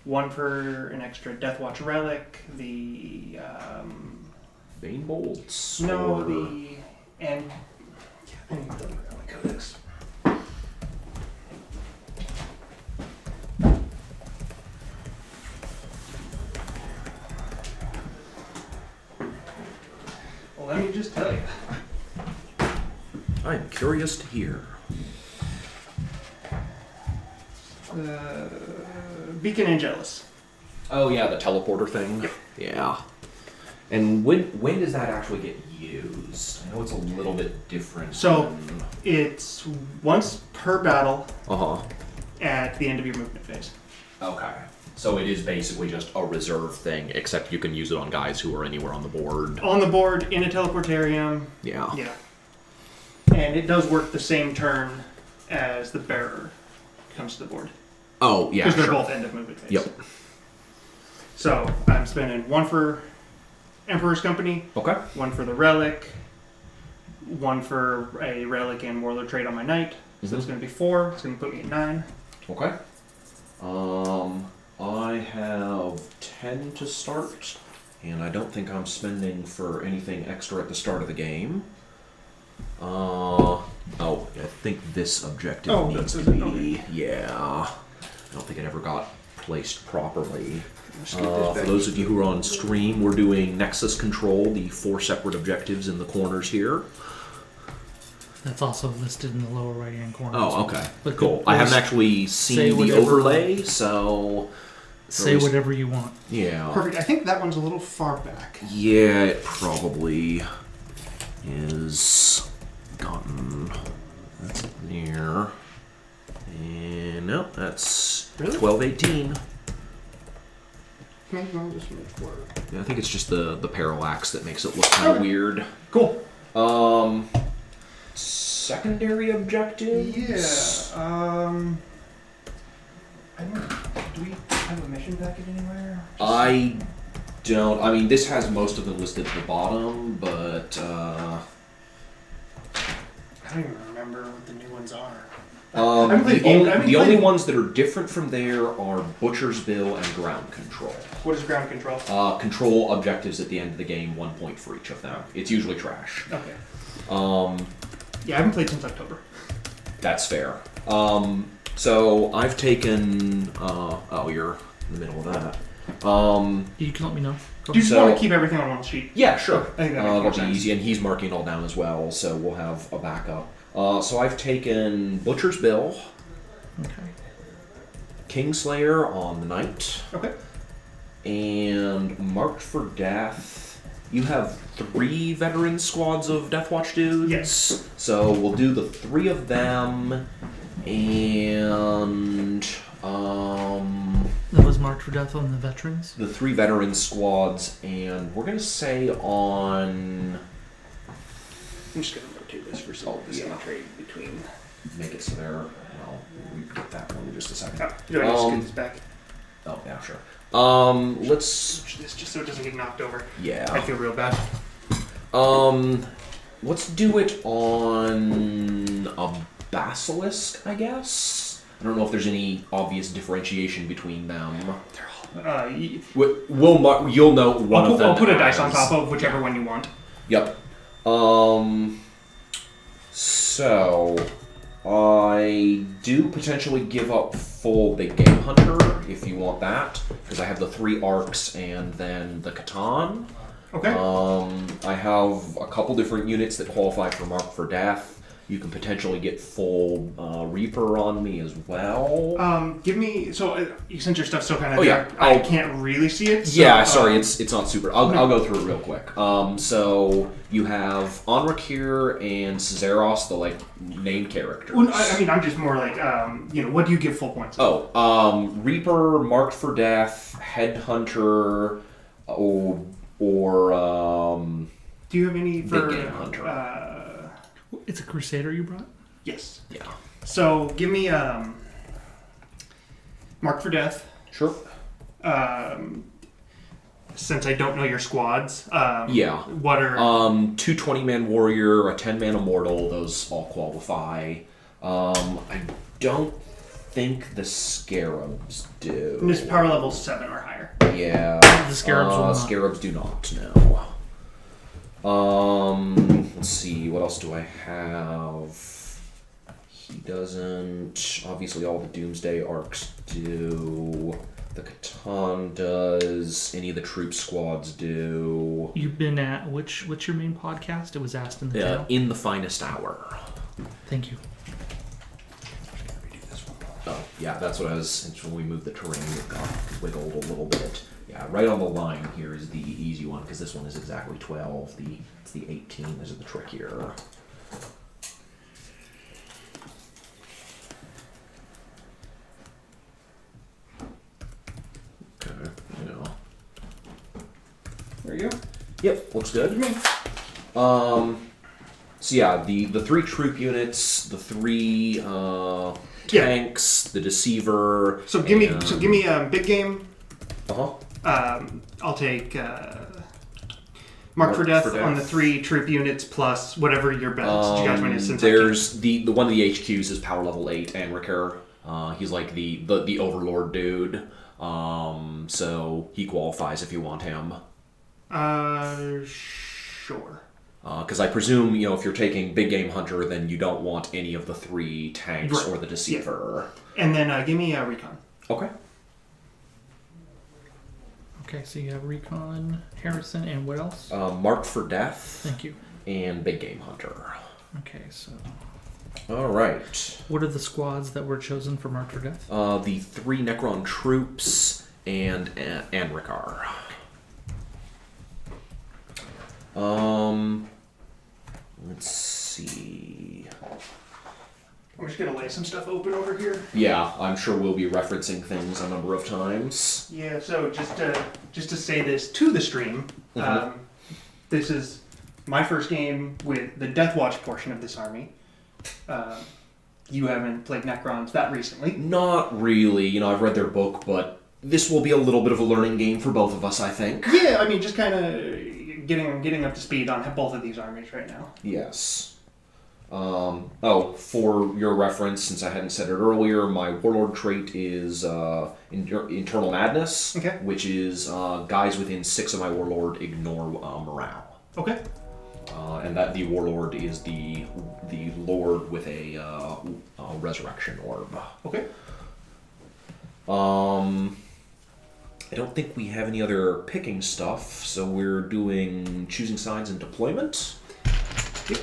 1 for an extra Death Watch relic. The Bane bolts. no, or... the and I need to look at my codex. Well, let me just tell you. I'm curious to hear. Beacon Angelus. Oh yeah, the teleporter thing. Yep. Yeah. And when does that actually get used? I know it's a little bit different. So it's once per battle Uh-huh. at the end of your movement phase. Okay. So it is basically just a reserve thing, except you can use it on guys who are anywhere on the board. On the board, in a teleportarium. Yeah. Yeah. And it does work the same turn as the bearer comes to the board. Oh, yeah, because they're sure. both end of movement phase. Yep. So I'm spending 1 for Emperor's Company, Okay. 1 for the relic, 1 for a relic and warlord trait on my knight. So it's going to be 4. It's going to put me at 9. Okay. I have 10 to start, and I don't think I'm spending for anything extra at the start of the game. Oh, I think this objective needs to be. Okay. Yeah. I don't think it ever got placed properly. For those of you who are on stream, we're doing Nexus Control, the 4 separate objectives in the corners here. That's also listed in the lower right-hand corner. Oh, okay. But Cool. I haven't actually seen the overlay, so... Say whatever you want. Yeah. Perfect. I think that one's a little far back. Yeah, it probably is gotten... That's near. And no, that's Really? 1218. Maybe I'll just make work. Yeah, I think it's just the parallax that makes it look kind of weird. Cool. Secondary objectives? Yeah. I don't. Do we have a mission packet anywhere? I don't. I mean, this has most of them listed at the bottom, but I don't even remember what the new ones are. the only ones that are different from there are Butcher's Bill and Ground Control. What is ground control? Control objectives at the end of the game, 1 point for each of them. It's usually trash. Okay. Yeah, I haven't played since October. That's fair. So I've taken. Oh, you're in the middle of that. You can let me know. Do you just want to keep everything on one sheet? Yeah, sure. I think that makes more that'll be sense. easy, and he's marking it all down as well, so we'll have a backup. So I've taken Butcher's Bill, Okay. Kingslayer on the Knight, Okay. and Marked for Death. You have 3 veteran squads of Deathwatch dudes? Yes. So we'll do the 3 of them, and That was marked for death on the veterans. the 3 veteran squads, and we're gonna say on. I'm just going to rotate this for symmetry between. Make it so there. Well, we get that one in just a second. Oh, do I just get this back? Oh yeah, sure. Let's. Switch this just so it doesn't get knocked over. Yeah. I feel real bad. Let's do it on a basilisk, I guess. I don't know if there's any obvious differentiation between them. You'll know one of them. I'll put a dice on top of whichever one you want. Yep. So I do potentially give up full Big Game Hunter if you want that, because I have the 3 arcs and then the Catan. Okay. I have a couple different units that qualify for Mark for Death. You can potentially get full Reaper on me as well. Give me since your stuff's so kind of Oh, yeah. I can't really see it. So, Yeah, sorry, it's not super. I'll go through it real quick. So you have Onrakir and Cesaros, the named characters. Well, I mean, I'm just more like what do you give full points? Reaper, Marked for Death, Headhunter, or do you have any for Big Game Hunter? It's a Crusader you brought? Yes. Yeah. So give me Mark for Death. Sure. Since I don't know your squads. Yeah. What are 2 20-man warrior, a 10-man immortal, those all qualify. I don't think the Scarabs do. And it's power level 7 or higher. Yeah. The Scarabs will not. Scarabs do not, no. Let's see, what else do I have? He doesn't. Obviously, all the Doomsday arcs do. The Catan does. Any of the troop squads do. You've been at what's your main podcast? It was asked in the channel. In the Finest Hour. Thank you. Oh, yeah, that's what I was. When we moved the terrain, it got wiggled a little bit. Yeah, right on the line here is the easy one because this one is exactly 12. It's the 18. This is the trickier. Okay, yeah. There you go. Yep, looks good. So yeah, the 3 troop units, the 3 tanks, the Deceiver. So give me big game. I'll take Mark for Death on the 3 troop units plus whatever your best judgment is. Since There's the one of the HQs is power level 8, Anriker. He's like the overlord dude. So he qualifies if you want him. Sure. Because I presume, if you're taking Big Game Hunter, then you don't want any of the 3 tanks or the Deceiver. Yeah. And then give me Recon. Okay. Okay, so you have Recon, Harrison, and what else? Mark for Death. Thank you. And Big Game Hunter. Okay, so... All right. What are the squads that were chosen for Mark for Death? The 3 Necron troops and Anrikar. Let's see. I'm just gonna lay some stuff open over here. Yeah, I'm sure we'll be referencing things a number of times. Yeah. So just to say this to the stream, this is my first game with the Death Watch portion of this army. You haven't played Necrons that recently. Not really. I've read their book, but this will be a little bit of a learning game for both of us, I think. Yeah, I mean, just kind of getting up to speed on both of these armies right now. Yes. For your reference, since I hadn't said it earlier, my warlord trait is Internal Madness, which is guys within 6 of my warlord ignore morale. Okay. And that the warlord is the lord with a resurrection orb. Okay. I don't think we have any other picking stuff, so we're doing choosing sides and deployment. Yep.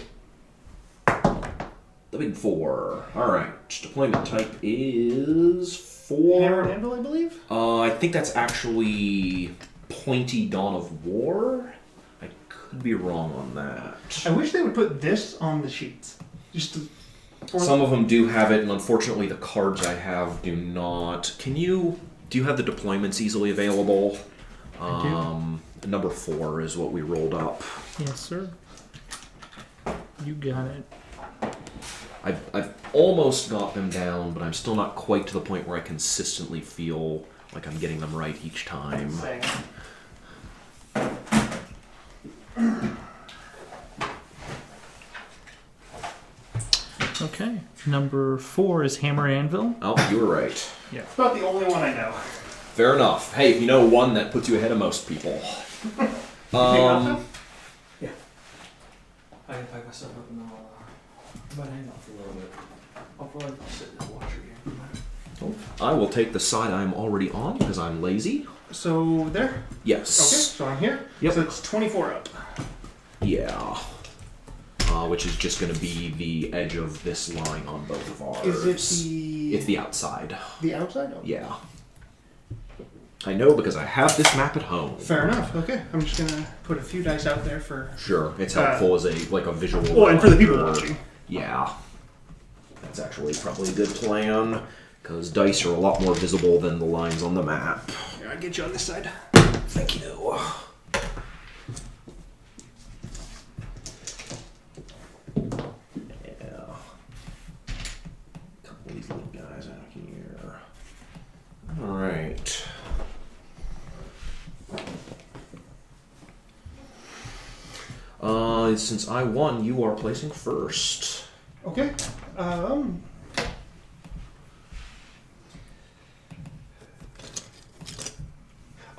The big 4. All right. Deployment type is 4. Hammer and Anvil, I believe. I think that's actually Pointy Dawn of War. I could be wrong on that. I wish they would put this on the sheets. Some of them do have it, and unfortunately the cards I have do not. Do you have the deployments easily available? I do. Number 4 is what we rolled up. Yes, sir. You got it. I've almost got them down, but I'm still not quite to the point where I consistently feel like I'm getting them right each time. Same. Okay. Number 4 is Hammer Anvil. Oh, you were right. Yeah. It's about the only one I know. Fair enough. Hey, if you know one, that puts you ahead of most people. Yeah. I can pack myself up and I'll hang off a little bit. I'll probably sit and watch your game. I will take the side I'm already on because I'm lazy. So there? Yes. Okay, so I'm here. Yep. So it's 24 up. Yeah. Which is just going to be the edge of this line on both of ours. Is it the... It's the outside. The outside? Oh. Yeah. I know because I have this map at home. Fair enough. Okay. I'm just going to put a few dice out there for... Sure. It's helpful as a visual... Well, and for the people watching. Yeah. That's actually probably a good plan because dice are a lot more visible than the lines on the map. Here, I'll get you on this side. Thank you. These little guys out here. Alright. Since I won, you are placing first. Okay.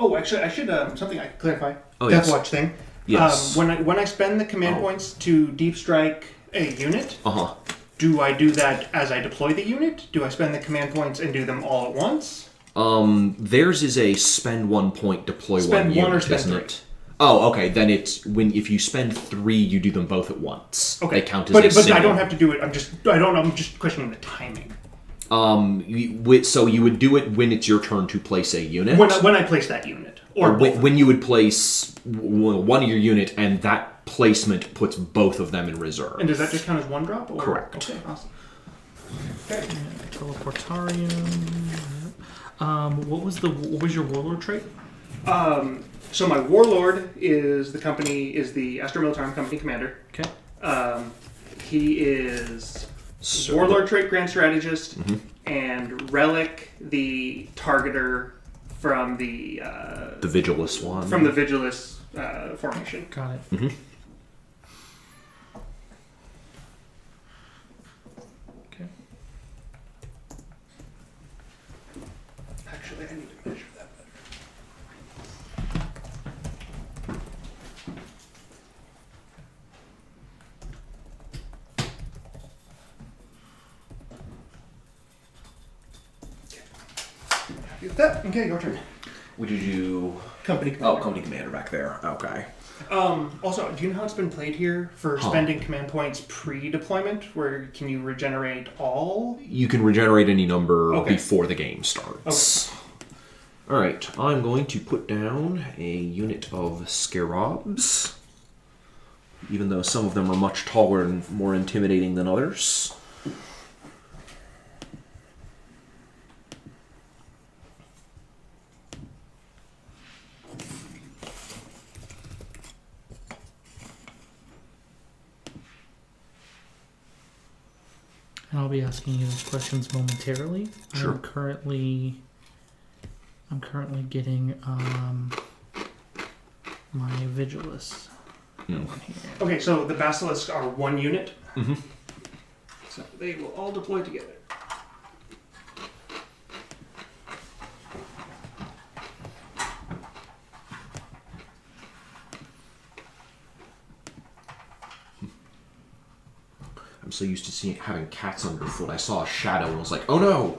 Oh, actually, I should something I could clarify. Oh, Death yes. Watch thing. Yes. When I spend the command points to deep strike a unit, Uh-huh. do I do that as I deploy the unit? Do I spend the command points and do them all at once? Theirs is a spend 1 point, deploy Spend 1 one unit, or spend isn't three? it? Oh, okay. Then it's if you spend 3, you do them both at once. Okay. They count as but a but single. I don't have to do it. I'm just questioning the timing. So you would do it when it's your turn to place a unit. When I place that unit, or when you would place one of your unit, and that placement puts both of them in reserve. And does that just count as one drop? Or? Correct. Okay, awesome. Okay. Teleportarium. What was your warlord trait? So my warlord is the Astro Militarum company commander. Okay. He is warlord trait grand strategist, and relic the targeter from the Vigilus one. from the Vigilus formation. Got it. Mm-hmm. Okay. Actually, I need to measure that better. Happy with that? Okay, your turn. What did you? Company commander. Oh, company commander back there. Okay. Also, do you know how it's been played here for spending command points pre-deployment? Where can you regenerate all? You can regenerate any number Okay. before the game starts. All right, I'm going to put down a unit of scarabs, even though some of them are much taller and more intimidating than others. And I'll be asking you those questions momentarily. Sure. I'm currently getting my Vigilus going here. Okay, so the basilisks are one unit. Mm-hmm. So they will all deploy together. I'm so used to having cats underfoot. I saw a shadow and was like, "Oh no!"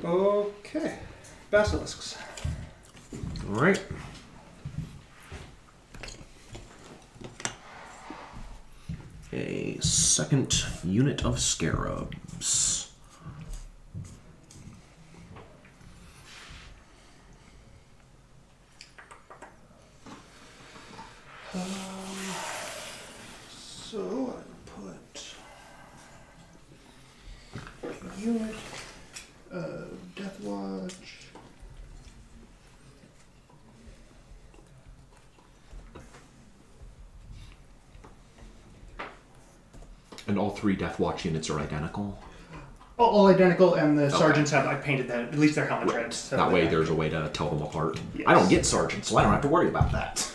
Okay, basilisks. All right. A second unit of scarabs. So I put a unit of Death Watch. And all 3 Death Watch units are identical. All identical, and the sergeants have. I painted that. At least their helmet red. So That way, they're- there's a way to tell them apart. Yes. I don't get sergeants, so I don't have to worry about that.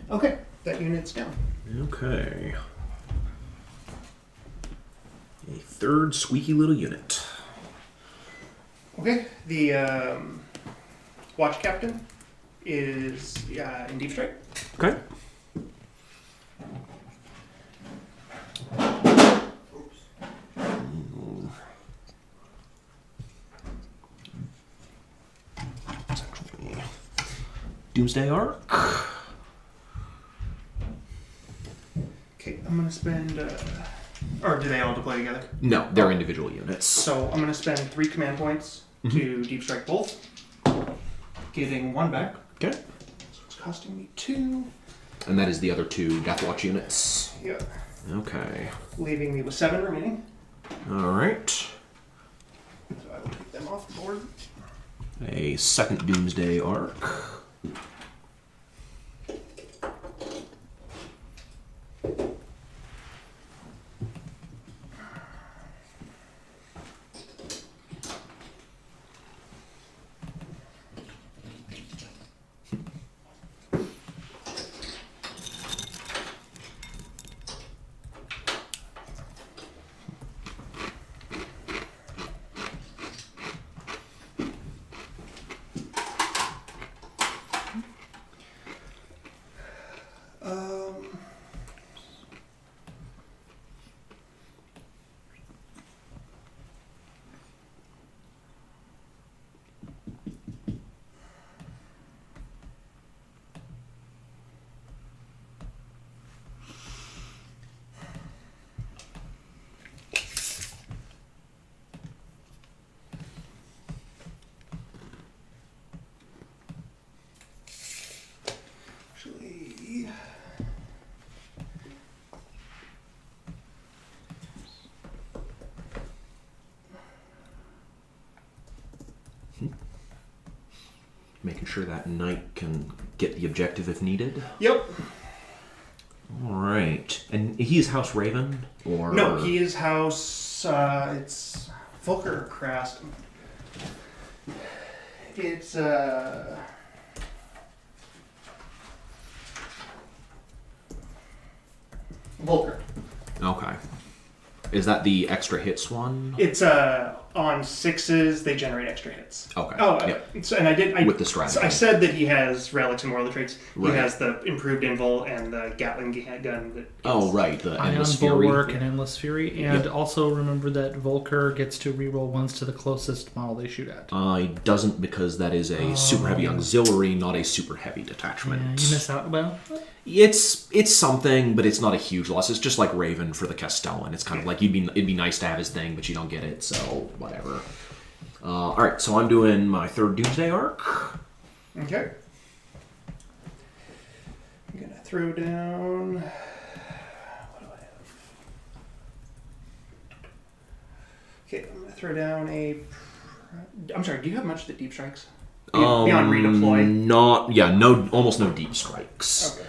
Okay, that unit's down. Okay. A third squeaky little unit. Okay, the watch captain is in deep strike. Okay. It's actually Doomsday Arc. Okay, I'm gonna spend. Or do they all deploy together? No, they're individual units. So I'm gonna spend 3 command points to deep strike both, getting 1 back. Okay. So it's costing me 2. And that is the other 2 Death Watch units. Yeah. Okay. leaving me with 7 remaining. All right. So I will take them off the board. A second Doomsday Arc. Actually, Making sure that knight can get the objective if needed. yep. All right. And he's House Raven? Or No, he is House. It's Volker or Krast. It's Volker. Okay. Is that the extra hits one? It's on 6s they generate extra hits. Okay. Oh, Yep. so, and I With the strategy. I said that he has relics and warlord traits. Right. He has the improved invul and the Gatling gun. That Oh, right. The Ion Endless Fury. Bulwark and Endless Fury. And Yep. also remember that Volker gets to reroll ones to the closest model they shoot at. He doesn't because that is a super heavy auxiliary, not a super heavy detachment. Yeah, you miss out. Well, It's something, but it's not a huge loss. It's just like Raven for the Castellan. It's kind of like it'd be nice to have his thing, but you don't get it, so whatever. All right, so I'm doing my third Doomsday Arc. Okay. I'm gonna throw down. What do I have? Okay, I'm gonna throw down a. I'm sorry. Do you have much that deep strikes? Beyond redeploy. Almost no deep strikes. Okay.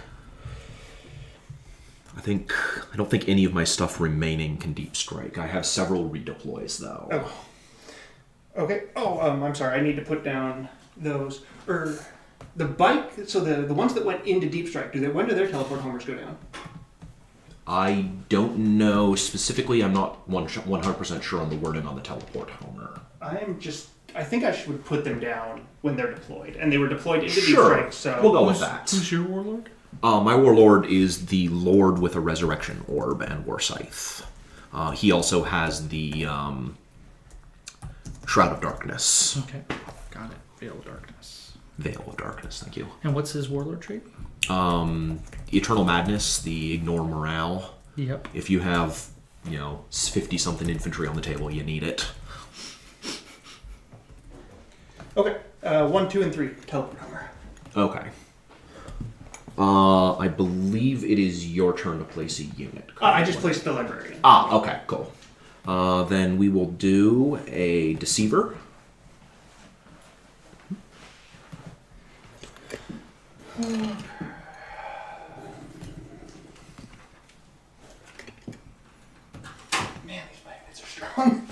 I don't think any of my stuff remaining can deep strike. I have several redeploys though. Oh. Okay. Oh, I'm sorry. I need to put down those the bike. So the ones that went into deep strike. When do their teleport homers go down? I don't know specifically. I'm not 100% sure on the wording on the teleport homer. I think I would put them down when they're deployed, and they were deployed into deep Sure. strike. So We'll go with that. who's your warlord? My warlord is the lord with a resurrection orb and war scythe. He also has the Shroud of Darkness. Okay, got it. Veil of Darkness. Veil of Darkness, thank you. And what's his warlord trait? Eternal Madness, the ignore morale. Yep. If you have, 50-something infantry on the table, you need it. Okay. 1, 2, and 3 teleport homer. Okay. I believe it is your turn to place a unit. I just placed the librarian. Okay, cool. Then we will do a Deceiver. Man, these magnets are strong.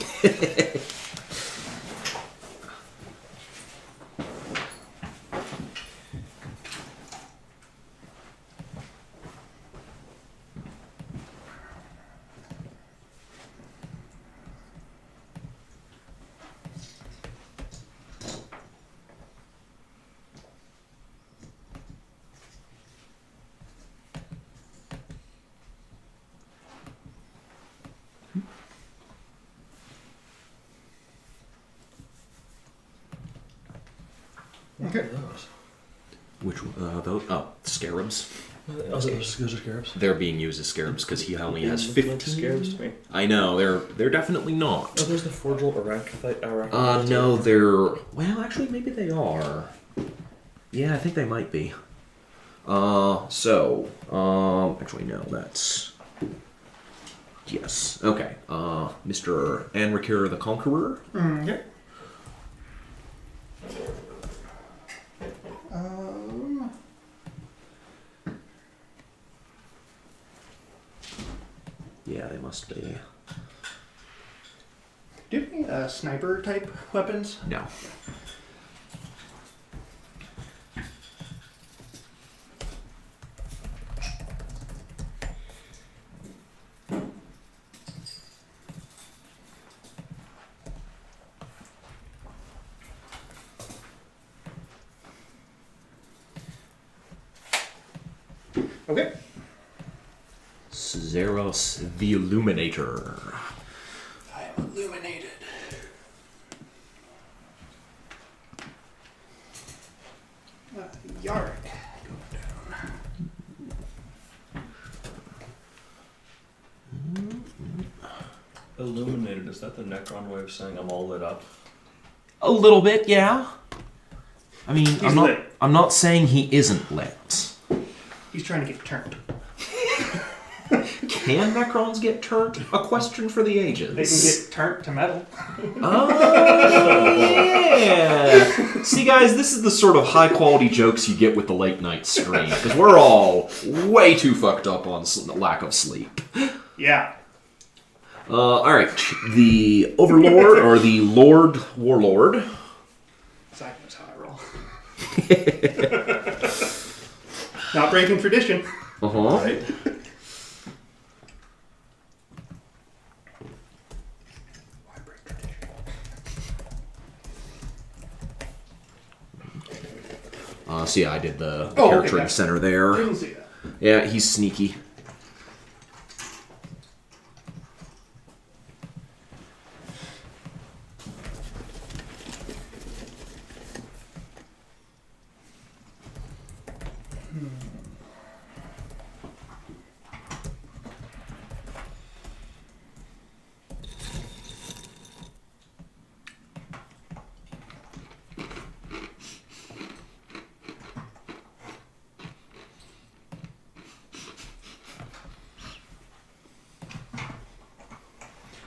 Okay. Which, those? Oh, Scarabs. Those are scarabs. They're being used as Scarabs because he only has Look like 15. scarabs to me. I know, they're definitely not. Oh, there's the Forgel Arachthite. No, they're... Well, actually, maybe they are. Yeah, I think they might be. Actually, no, that's... Yes. Okay. Mr. Anrikir the Conqueror. Okay. Yeah, they must be. Do you have any sniper type weapons? No. Okay. Zeros the Illuminator. I am illuminated. Yarg. Illuminated, is that the Necron way of saying I'm all lit up? A little bit, yeah. I mean, He's lit. I'm not saying he isn't lit. He's trying to get turned. Can Necrons get turned? A question for the ages. They can get turned to metal. Oh, yeah. See, guys, this is the sort of high-quality jokes you get with the late-night stream, because we're all way too fucked up on lack of sleep. Yeah. All right. The Overlord, or the Lord Warlord. Zach knows how I roll. Not breaking tradition. Uh-huh. Right? Why break tradition? So yeah, I did the Oh, okay, character in the gotcha. center there. Didn't see that. Yeah, he's sneaky.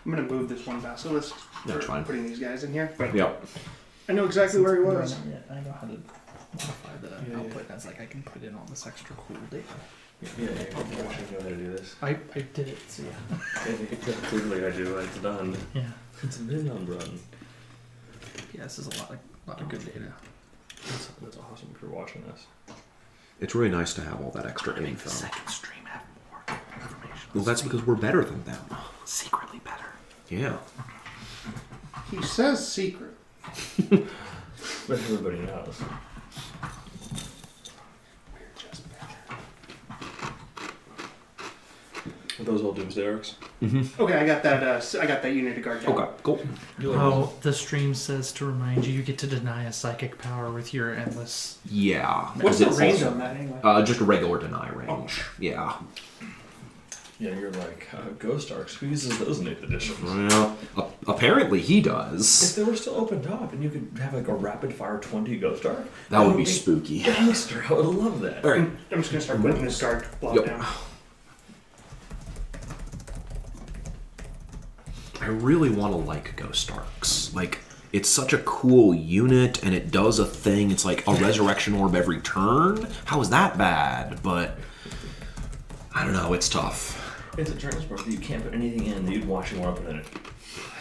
I'm gonna move this one basilisk That's for fine. putting these guys in here. But Yep. I know exactly where he was. I know how to modify the output. As like I can put in all this extra cool data. Yeah, you actually know how to do this. I did it. So yeah. Clearly I do, it's done. Yeah. It's been done. Yeah. This is a lot of good data. That's awesome if you're watching this. It's really nice to have all that extra The info. second stream have more information. Well, that's because we're better than them. Secretly better. Yeah. He says secret. But everybody knows. We're just better. Are those all Doomsday arcs? Okay, I got that. I got that unit to guard down. Okay, cool. Oh, the stream says to remind you get to deny a psychic power with your endless. Yeah. What's because the it's range also- on that anyway? Just a regular deny range. Yeah. Yeah, you're like, Ghost Arcs. Who uses those in 8th edition? Well, apparently he If does. they were still opened up and you could have like a rapid fire 20 Ghost Arc, That would be spooky. gangster. I would love that. All right. I'm just gonna start putting this guard block Yep. down. I really want to like Ghost Arcs. Like, it's such a cool unit, and it does a thing. It's like a resurrection orb every turn. How is that bad? But I don't know. It's tough. It's a transport that you can't put anything in that you'd watch your weapon in it.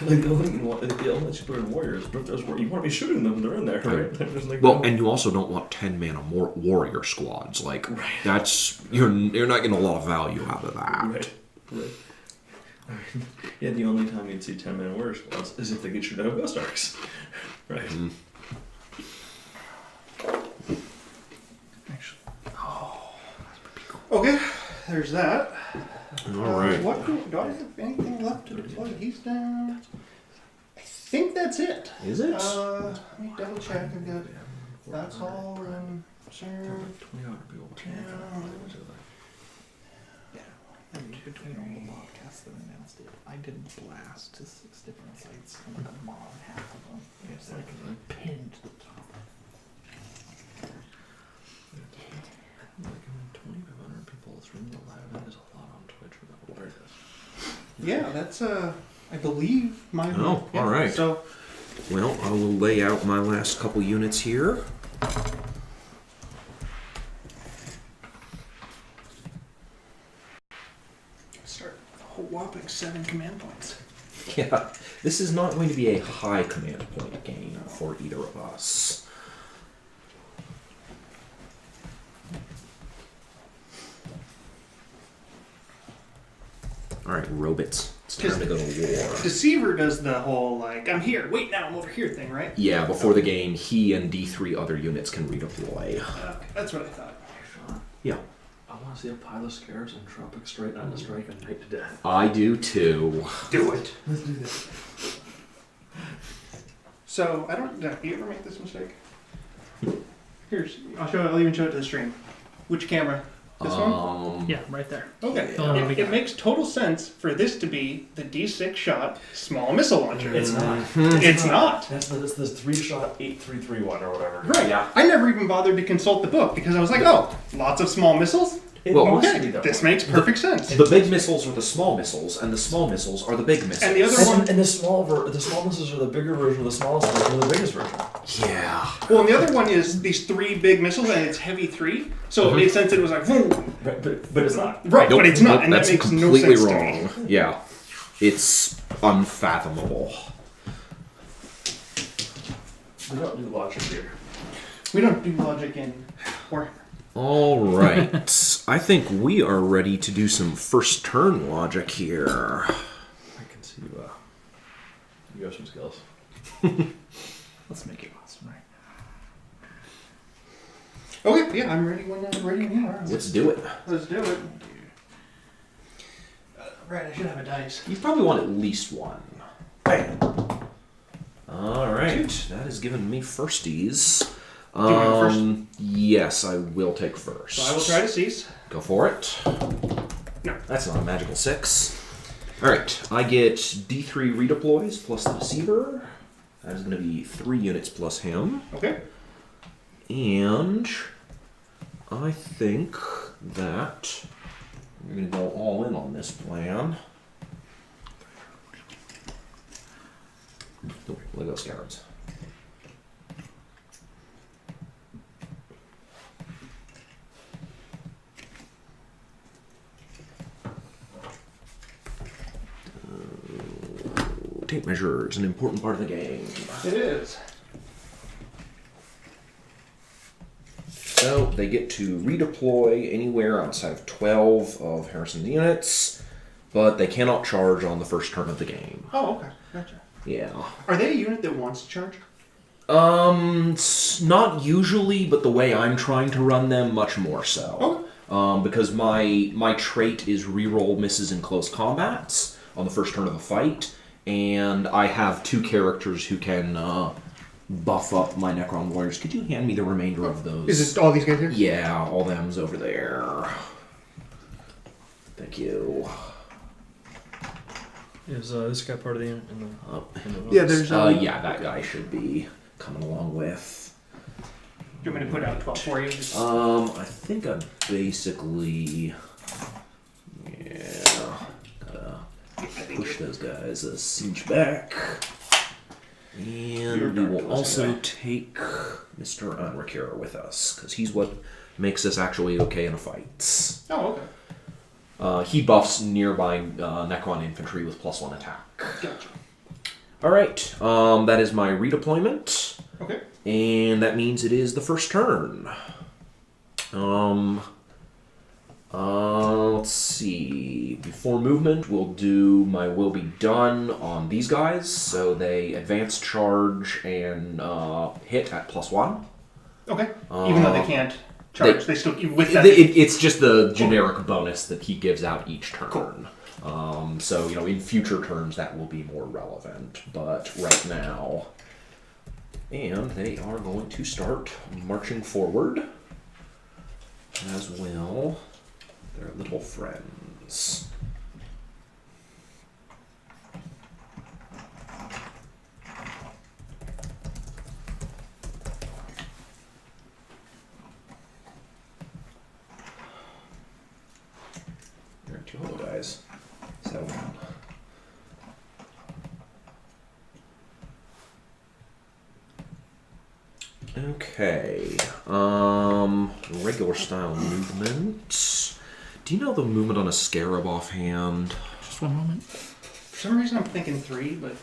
Like, the only thing you want, the only you put in warriors, but if there's you want to be shooting them, they're in there, right? They're just like, Well, and you also don't want 10 mana warrior squads. Like, that's you're not getting a lot of value out of that. Right. I mean, yeah, the only time you'd see 10-man warrior squads is if they get shot out of Ghost Arcs. Right. Actually, Okay, there's that. All right. What do I have anything left to deploy? He's down. I think that's it. Is it? Let me double check. I've got. That's all. Sure. 20 other people. between all the podcasts that announced it, I did blast to 6 different sites and then mod half of them. It's like pinned to the top. Like, 2,500 people streaming live. That is a lot on Twitch without awareness. Yeah, that's I believe my. Oh, yeah, all right. So Well, I will lay out my last couple units here. start with a whole whopping 7 command points. Yeah, this is not going to be a high command point game for either of us. All right, robots. It's time to go to war. Deceiver does the whole like I'm here, wait now, I'm over here thing, right? Yeah, before the game, he and D3 other units can redeploy. Okay, that's what I thought. Sean, Yeah. I want to see a pile of scarabs and Tropic straight on the strike and night to death. I do too. Do it. Let's do this. So I don't. Do you ever make this mistake? Here's. I'll even show it to the stream. Which camera? This one. Yeah, right there. Okay. Oh, It, we got it makes total sense for this to be the D6 shot small missile launcher. It's not. It's not. That's the 3-shot 833-1 or whatever. Right. Yeah. I never even bothered to consult the book because I was like, oh, lots of small missiles. It Well, must Okay, be that this way. makes perfect sense. The big missiles are the small missiles, and the small missiles are the big missiles. And the other one. And the small missiles are the bigger version of the smallest version of the biggest version. Yeah. Well, and the other one is these 3 big missiles, and it's heavy 3. So it made sense that it was like, boom. Right, but it's not. Right, Nope, but it's not, nope, and that's that makes no completely sense wrong. to me. Yeah. It's unfathomable. We don't do logic here. We don't do logic in Warhammer. All right. I think we are ready to do some first turn logic here. I can see you have some skills. Let's make it awesome, right? Okay, yeah, I'm ready when I'm ready when you are. Let's do it. Let's do it. Right, I should have a dice. You probably want at least one. Bam. All right. That has given me firsties. you want to go first? Yes, I will take first. So I will try to seize. Go for it. No. That's not a magical 6. Alright, I get D3 redeploys plus the Deceiver. That is going to be 3 units plus him. Okay. And I think that we're going to go all in on this plan. Oh, Lego Scarabs. Tape measure is an important part of the game. It is. So they get to redeploy anywhere outside of 12 of Harrison's units, but they cannot charge on the first turn of the game. Oh, okay. Gotcha. Yeah. Are they a unit that wants to charge? Not usually, but the way I'm trying to run them, much more so. Okay. Because my trait is reroll misses in close combats on the first turn of the fight, and I have 2 characters who can buff up my Necron warriors. Could you hand me the remainder of those? Is it all these guys here? Yeah, all them's over there. Thank you. Is this guy part of the unit? Yeah, there's. Yeah, that guy should be coming along with. Do you want me to put out 12 for you? I think I basically, gotta push those guys a siege back. And we will also take Mr. Unrecure with us, because he's what makes us actually okay in a fight. Oh, okay. He buffs nearby Necron infantry with +1 attack. Gotcha. Alright, that is my redeployment. Okay. And that means it is the first turn. Let's see. Before movement, we'll do my will be done on these guys. So they advance, charge, and hit at +1. Okay. Even though they can't charge, they still with that. It's just the generic bonus that he gives out each turn. Cool. So, in future turns that will be more relevant. But right now... And they are going to start marching forward, as will their little friends. There are 2 little guys. 7. Okay. Regular style movement. Do you know the movement on a scarab offhand? Just one moment. For some reason, I'm thinking 3, but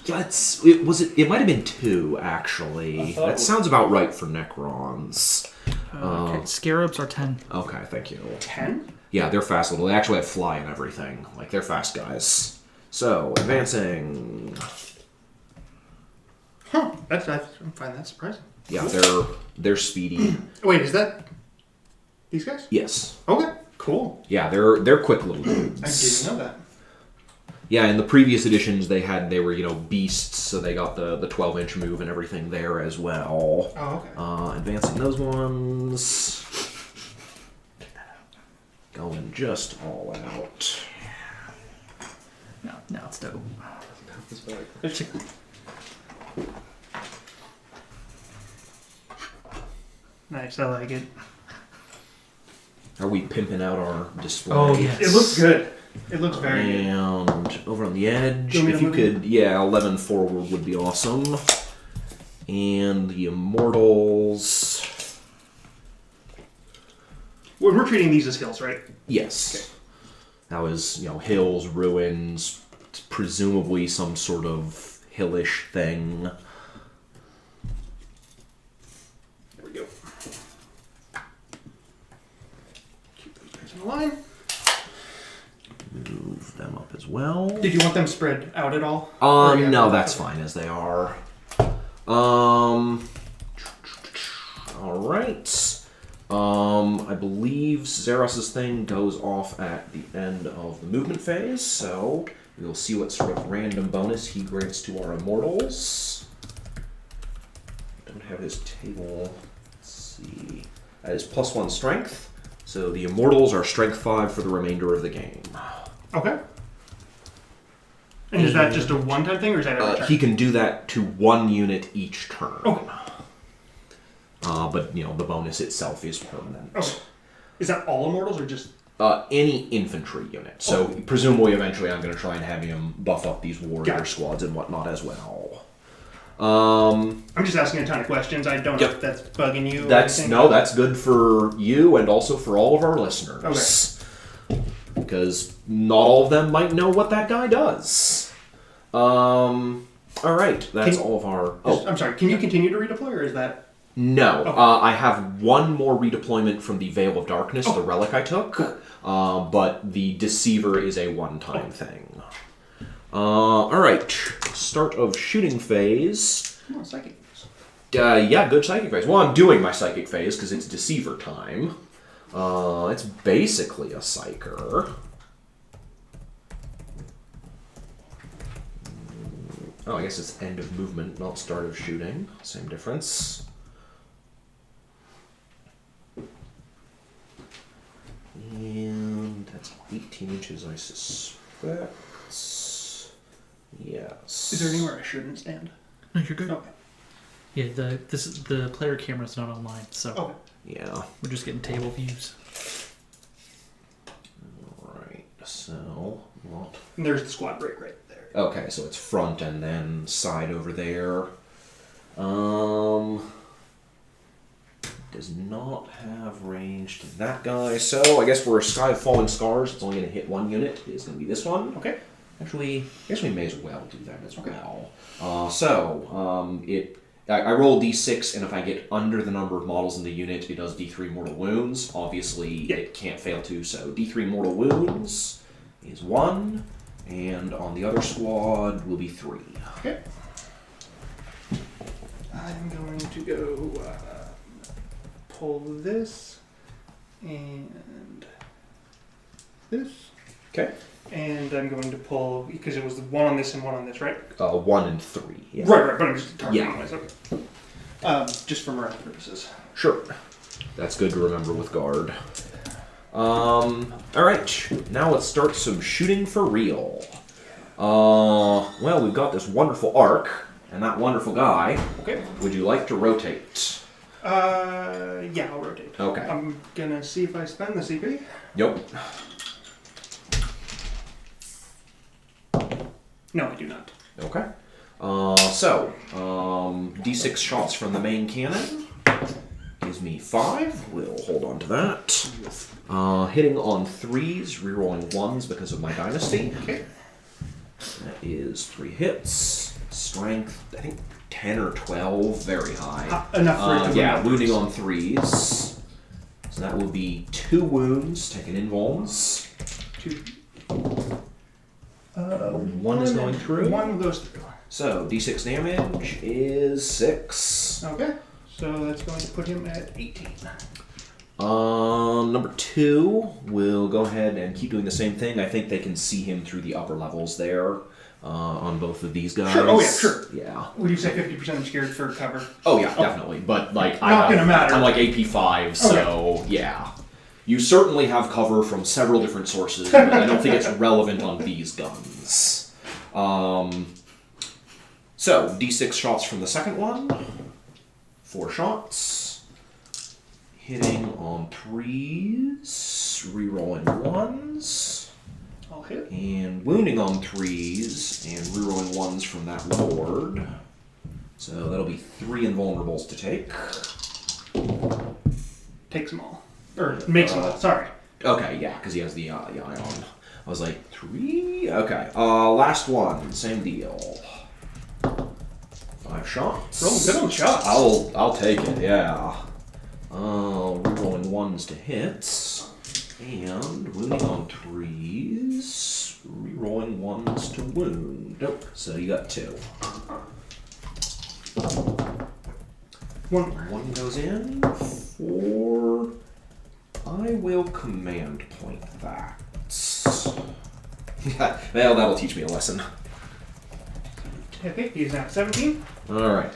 Yeah, it might have been 2 actually. thought it That was- sounds about right for Necrons. Okay, scarabs are 10. Okay, thank you. 10. Yeah, they're fast little. They actually have fly and everything. Like they're fast guys. So advancing. Huh? I find that surprising. Yeah, they're speedy. Wait, is that these guys? Yes. Okay, cool. Yeah, they're quick little dudes. I didn't know that. Yeah, in the previous editions they were beasts, so they got the 12-inch move and everything there as well. Oh, okay. Advancing those ones. Going just all out. No, it's dope. Nice, I like it. Are we pimping out our display? Oh, yes. It looks good. It looks very good. And over on the edge, Do you want me if to you move could, 11 forward would be awesome. And the Immortals. We're treating these as hills, right? Yes. Okay. That was, hills, ruins, presumably some sort of hillish thing. There we go. Keep those guys in line. Move them up as well. Did you want them spread out at all? Or yeah, No, that's okay. fine as they are. All right. I believe Xeros's thing goes off at the end of the movement phase, so we'll see what sort of random bonus he grants to our Immortals. Don't have his table. Let's see. That is +1 strength, so the Immortals are strength 5 for the remainder of the game. Okay. And is that just a one-time thing, or is that every turn? He can do that to 1 unit each turn. Okay. But, the bonus itself is permanent. Okay. Is that all Immortals, or just... Any infantry unit. So, presumably, eventually, I'm going to try and have him buff up these warrior Got it. squads and whatnot as well. I'm just asking a ton of questions. I don't know Yep. if that's bugging you or That's anything. that's good for you and also for all of our listeners. Okay. Because not all of them might know what that guy does. All right, that's all of our. I'm sorry, can you continue to redeploy, or is that... No, Okay. I have one more redeployment from the Veil of Darkness, the relic I took, but the Deceiver is a one-time thing. All right, start of shooting phase. Come on, psychic. Yeah, good psychic phase. Well, I'm doing my psychic phase because it's Deceiver time. It's basically a psyker. Oh, I guess it's end of movement, not start of shooting. Same difference. And that's 18 inches, I suspect. Yes. Is there anywhere I shouldn't stand? No, you're good. Okay. Yeah, the player camera's not online, so Okay. Yeah. we're just getting table views. Right. So, what? And there's the squad break right there. Okay, so it's front and then side over there. Does not have range to that guy. So I guess for a Sky of Falling Scars, it's only going to hit 1 unit. It's going to be this one. Okay. Actually, I guess we may as well do that as well. I roll d6, and if I get under the number of models in the unit, it does d3 mortal wounds. Obviously, it can't fail to, so d3 mortal wounds is 1, and on the other squad will be 3. Okay. I'm going to go pull this and this. Okay. And I'm going to pull, because it was the one on this and one on this, right? 1 and 3. Yeah. Right, but I'm just targeting Yeah. myself. Just for morale purposes. Sure. That's good to remember with guard. Alright, now let's start some shooting for real. Well, we've got this wonderful arc, and that wonderful guy. Okay. Would you like to rotate? Yeah, I'll rotate. Okay. I'm gonna see if I spend the CP. Yep. No, I do not. Okay. D6 shots from the main cannon. gives me 5. We'll hold on to that. Hitting on 3s, rerolling 1s because of my dynasty. Okay. That is 3 hits. Strength, I think 10 or 12, very high. Enough for it to yeah, wound. wounding on 3s. So that will be 2 wounds, taking invulns. 2. One is going through. 1 goes through. So, d6 damage is 6. Okay. So that's going to put him at 18. Number 2 will go ahead and keep doing the same thing. I think they can see him through the upper levels there on both of these guys. Sure. Oh yeah. Sure. Yeah. Would you say 50% obscured for cover? Oh yeah, definitely. But like, Not gonna matter. I'm like AP 5, so yeah. You certainly have cover from several different sources, but I don't think it's relevant on these guns. So d6 shots from the second one. 4 shots. Hitting on 3s, rerolling 1s. I'll hit. And wounding on 3s, and rerolling 1s from that lord. So that'll be 3 invulnerables to take. Takes them all. Or makes them all, sorry. Okay, yeah, because he has the ion. I was like, 3? Okay. Last one, same deal. 5 shots. Roll good on shots. I'll take it, yeah. Rerolling 1s to hits. And wounding on 3s. Rerolling 1s to wound. Nope. So you got 2. 1 more. 1 goes in. 4. I will command point that. Well, that'll teach me a lesson. Okay, he's at 17. Alright.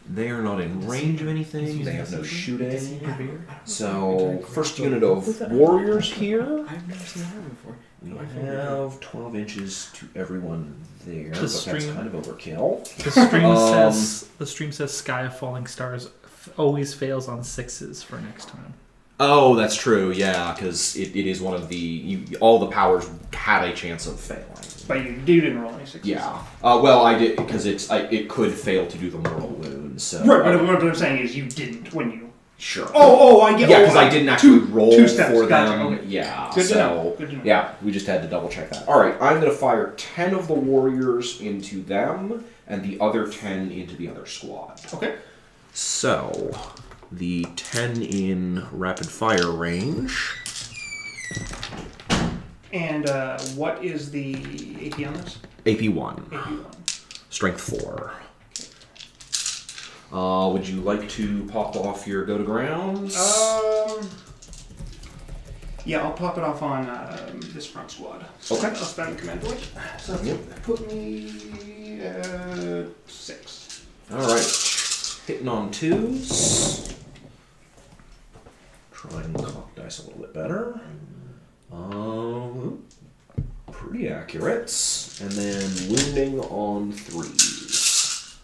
They are not in range of anything. They have no shooting. So, first unit of warriors here. I've never seen that before. We have 12 inches to everyone there, but that's stream- kind of overkill. The stream says Sky of Falling Stars always fails on 6s for next time. Oh, that's true, yeah, because it is one of the... all the powers had a chance of failing. But you didn't roll any 6s. Yeah. Well, I did, because it could fail to do the mortal wound, so... Right, but what I'm saying is you didn't when you... Sure. I get... Yeah, because I didn't actually roll two steps, for gotcha, them. okay. Yeah, Good to so... know. Good to know. Yeah, we just had to double check that. Alright, I'm going to fire 10 of the warriors into them, and the other 10 into the other squad. Okay. So, the 10 in rapid fire range. And what is the AP on this? AP1. AP1. Strength 4. Would you like to pop off your go to grounds? Yeah, I'll pop it off on this front squad. So Okay. I'll spend the command point. So put me at 6. Alright. Hitting on 2s. Try and cock dice a little bit better. Pretty accurate. And then wounding on 3s.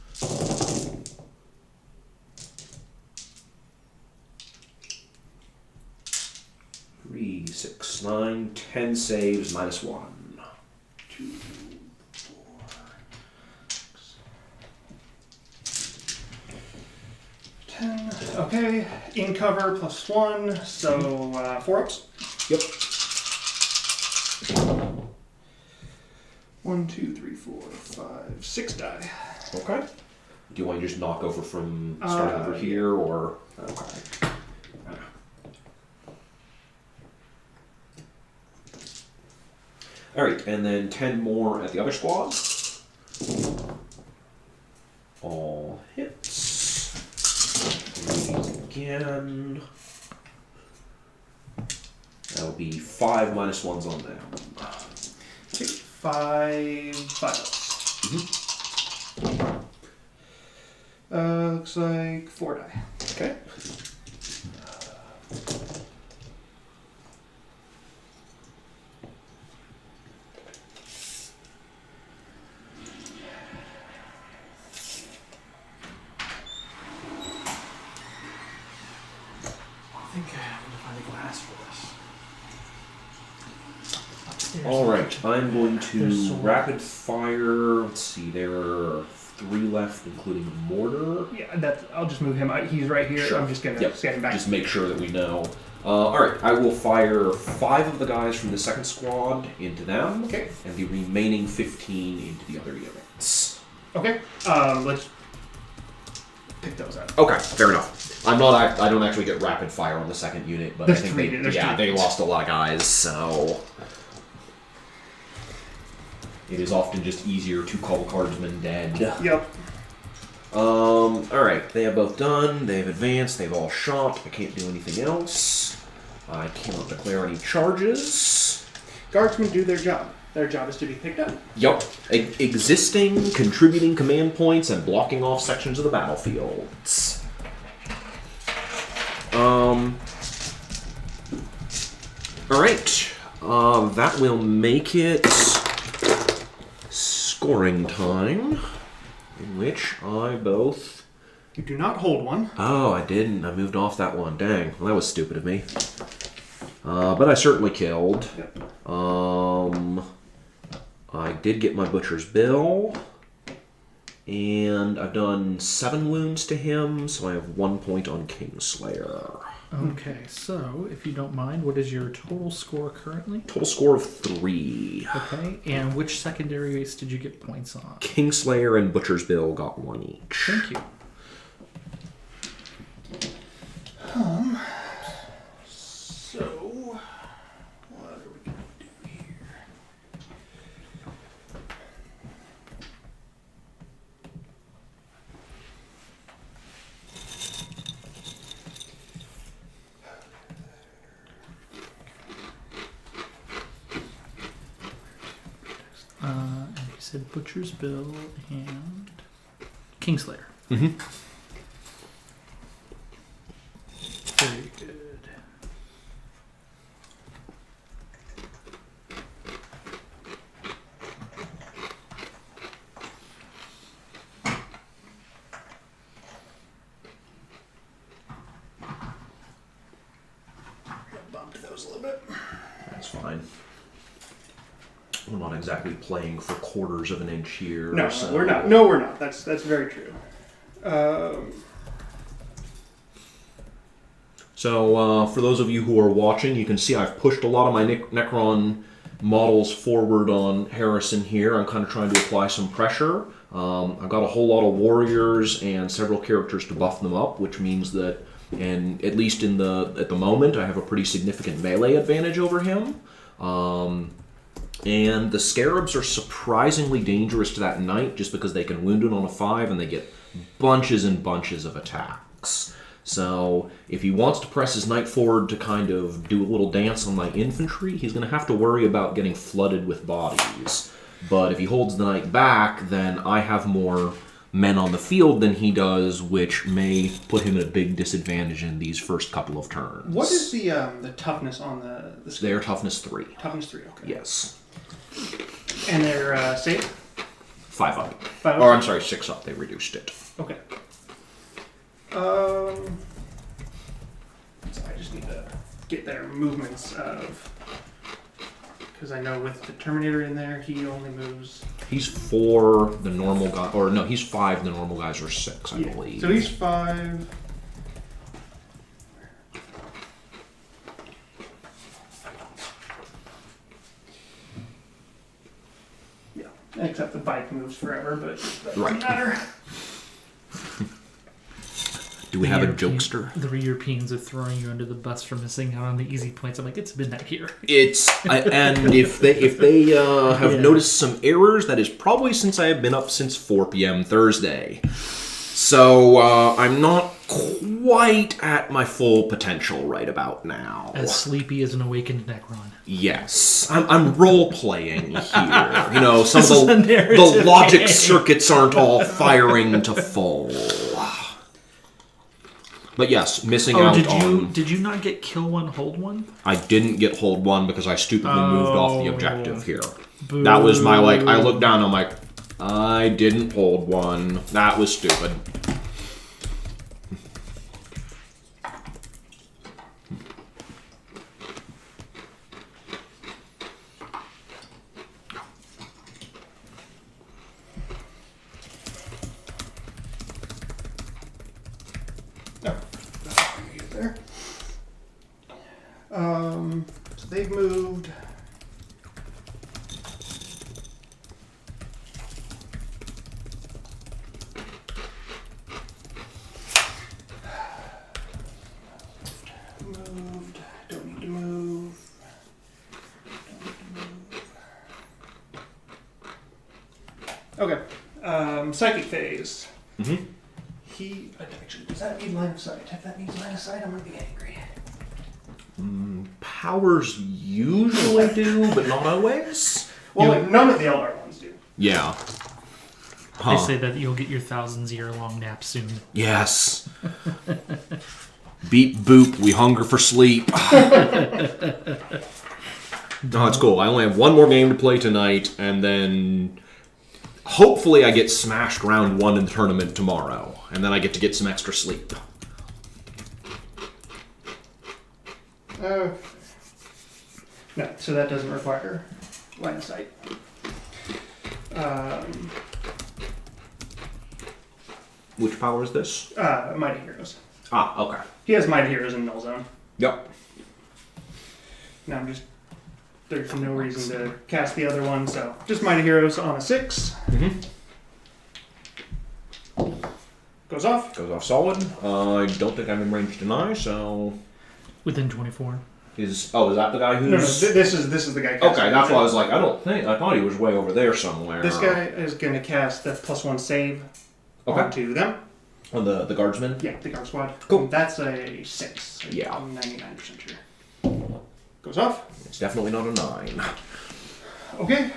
3, 6, 9, 10 saves minus 1. 2, 4, 6, 10. Okay, in cover plus 1, so 4 ups. Yep. 1, 2, 3, 4, 5, 6 die. Okay. Do you want to just knock over from starting over here, or... Okay. Alright, and then 10 more at the other squad. All hits. These again. That'll be 5 minus 1s on them. Okay, 5 ups. Looks like 4 die. Okay. I think I'm going to find a glass for this. Upstairs. Alright, I'm going There's to so- rapid fire. Let's see, there are 3 left, including mortar. Yeah, I'll just move him. He's right here. Sure. I'm just gonna scan him back. Just make sure that we know. Alright, I will fire 5 of the guys from the second squad into them. Okay. And the remaining 15 into the other units. Okay. Let's pick those up. Okay, fair enough. I don't actually get rapid fire on the second unit, but There's I think three, they there's three. they lost a lot of guys, so it is often just easier to call cardsmen dead. Yep. Alright, they have both done, they've advanced, they've all shot, I can't do anything else. I cannot declare any charges. Guardsmen do their job. Their job is to be picked up. Yup. Existing, contributing command points, and blocking off sections of the battlefields. Alright. That will make it scoring time, in which I both... You do not hold one. Oh, I didn't. I moved off that one. Dang. Well, that was stupid of me. But I certainly killed. Yep. I did get my Butcher's Bill. And I've done 7 wounds to him, so I have 1 point on Kingslayer. Okay, so if you don't mind, what is your total score currently? Total score of 3. Okay, and which secondaries did you get points on? Kingslayer and Butcher's Bill got 1 each. Thank you. So, what are we going to do here? And you said Butcher's Bill and Kingslayer. Mm-hmm. Very good. Bumped those a little bit. That's fine. We're not exactly playing for quarters of an inch here. No, so... we're not. No, we're not. That's very true. So, for those of you who are watching, you can see I've pushed a lot of my Necron models forward on Harrison here. I'm kind of trying to apply some pressure. I've got a whole lot of warriors and several characters to buff them up, which means that, and at least at the moment, I have a pretty significant melee advantage over him. And the Scarabs are surprisingly dangerous to that knight just because they can wound it on a 5 and they get bunches and bunches of attacks. So if he wants to press his knight forward to kind of do a little dance on my infantry, he's going to have to worry about getting flooded with bodies. But if he holds the knight back, then I have more men on the field than he does, which may put him at a big disadvantage in these first couple of turns. What is the toughness on the scale? Their toughness 3. Toughness 3, okay. Yes. And their save? 5 up. 5 up? Or I'm sorry, 6 up. They reduced it. Okay. So I just need to get their movements of... Because I know with the Terminator in there, he only moves... He's 4, the normal guy... Or no, he's 5, the normal guys are 6, I believe. So he's 5... Yeah, except the bike moves forever, but that doesn't matter. Do we have a jokester? The Europeans are throwing you under the bus for missing out on the easy points. I'm like, it's midnight here. And if they have noticed some errors, that is probably since I have been up since 4 p.m. Thursday. So I'm not quite at my full potential right about now. As sleepy as an awakened Necron. Yes, I'm role playing here. You know, some of This is a the narrative logic game. circuits aren't all firing to full. But yes, missing out on... Did you not get kill one, hold one? I didn't get hold one because I stupidly moved off the objective here. Boo. That was my, I looked down, I'm like, I didn't hold one. That was stupid. Okay. Psychic phase. Mm-hmm. He actually does that need line of sight? If that needs line of sight, I'm gonna be angry. Powers usually do, but not always. Well, like, none of the LR ones do. Yeah. Huh. They say that you'll get your thousands-year-long nap soon. Yes. Beep boop. We hunger for sleep. No, it's cool. I only have one more game to play tonight, and then hopefully I get smashed round 1 in the tournament tomorrow, and then I get to get some extra sleep. No, so that doesn't require line of sight. Which power is this? Mighty Heroes. Ah, okay. He has Mighty Heroes in Null Zone. Yep. Now there's no reason to cast the other one, so just Mighty Heroes on a 6. Mm-hmm. Goes off. Goes off solid. I don't think I'm in range to deny, so... Within 24. Is that the guy who's... No, this is the guy casting. Okay, that's why I was like, I thought he was way over there somewhere. This guy is going to cast the +1 save onto them. On the guardsman? Yeah, the guard squad. Cool. That's a 6. Yeah. I'm 99% sure. Goes off. It's definitely not a 9. Okay.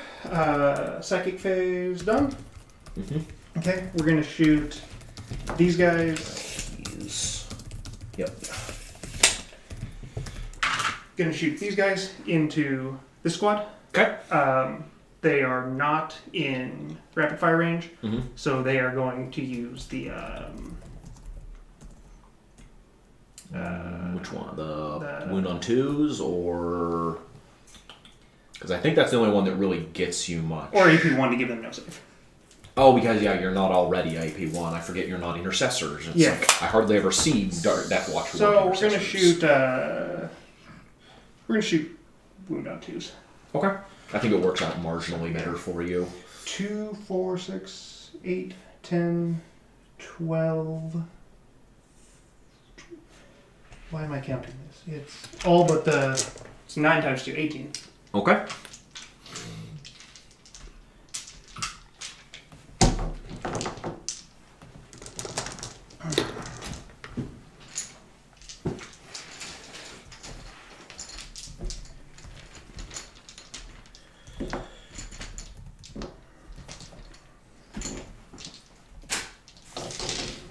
Psychic phase done. Mm-hmm. Okay, we're going to shoot these guys. Yep. Going to shoot these guys into this squad. Okay. They are not in rapid fire range, Mm-hmm. so they are going to use the Which one? The wound on 2s, or... Because I think that's the only one that really gets you much. or AP1 to give them no save. Oh, because, yeah, you're not already AP1. I forget you're not intercessors. It's Yeah. like, I hardly ever see Death Watch So we're intercessors. gonna shoot wound on 2s. Okay. I think it works out marginally better for you. 2, 4, 6, 8, 10, 12. Why am I counting this? It's all but it's 9 times 2, 18. Okay.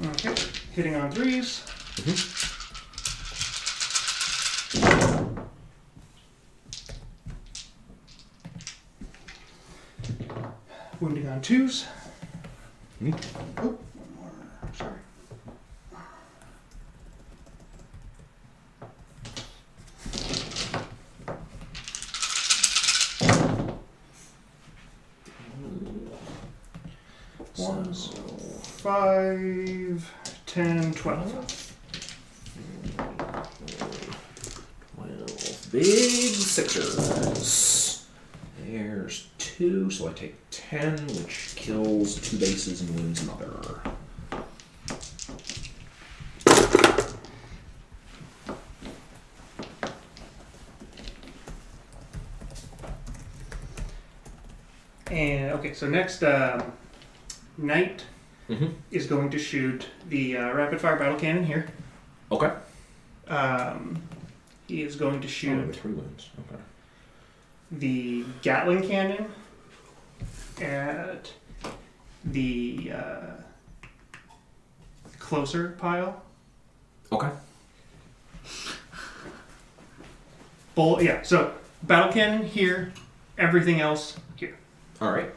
Okay, hitting on 3s. Wounding on 2s. Mhm. Oh, one more. Sorry. One, so 5, 10, 12. 12 big sixers. There's 2, so I take 10, which kills 2 bases and wounds another. And okay, so next, Knight Mm-hmm. is going to shoot the rapid fire battle cannon here. Okay. He is going to Oh, shoot 3 wounds. Okay. the Gatling cannon at the closer pile. Okay. Yeah, so battle cannon here, everything else here. All right.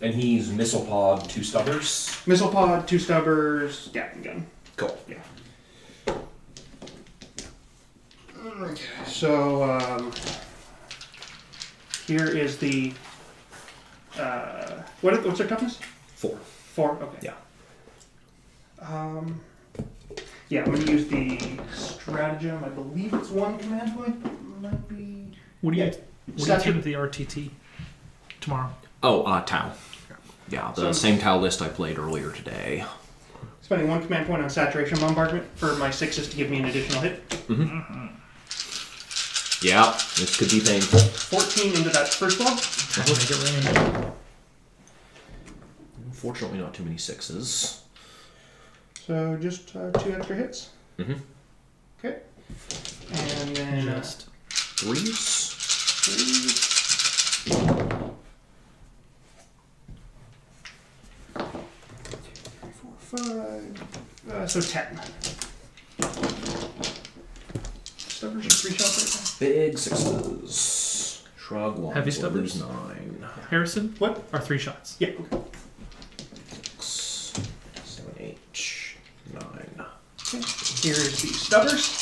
And he's missile pod, 2 stubbers. Missile pod, 2 stubbers, Gatling gun. Cool. Yeah. Okay, so here is the what's their toughness? 4. 4. Okay. Yeah. Yeah, I'm gonna use the stratagem. I believe it's 1 command point. Might be. What do you Yeah. take with the RTT tomorrow? Oh, Tau. Yeah, the So- same Tau list I played earlier today. Spending 1 command point on saturation bombardment for my 6s to give me an additional hit. Yeah, this could be painful. 14 into that first blow. Make it rain. Fortunately, not too many 6s. So just 2 extra hits. Mm-hmm. Okay. And then Just 3s. 3. 5. So 10. Stubbers are 3 shots Big 6s. Shrug 1. Heavy we'll lose stubbers? 9. Harrison. What? Are 3 shots. right there. Yeah. Okay. 6, 7, 8, 9. Okay. Here's the stubbers.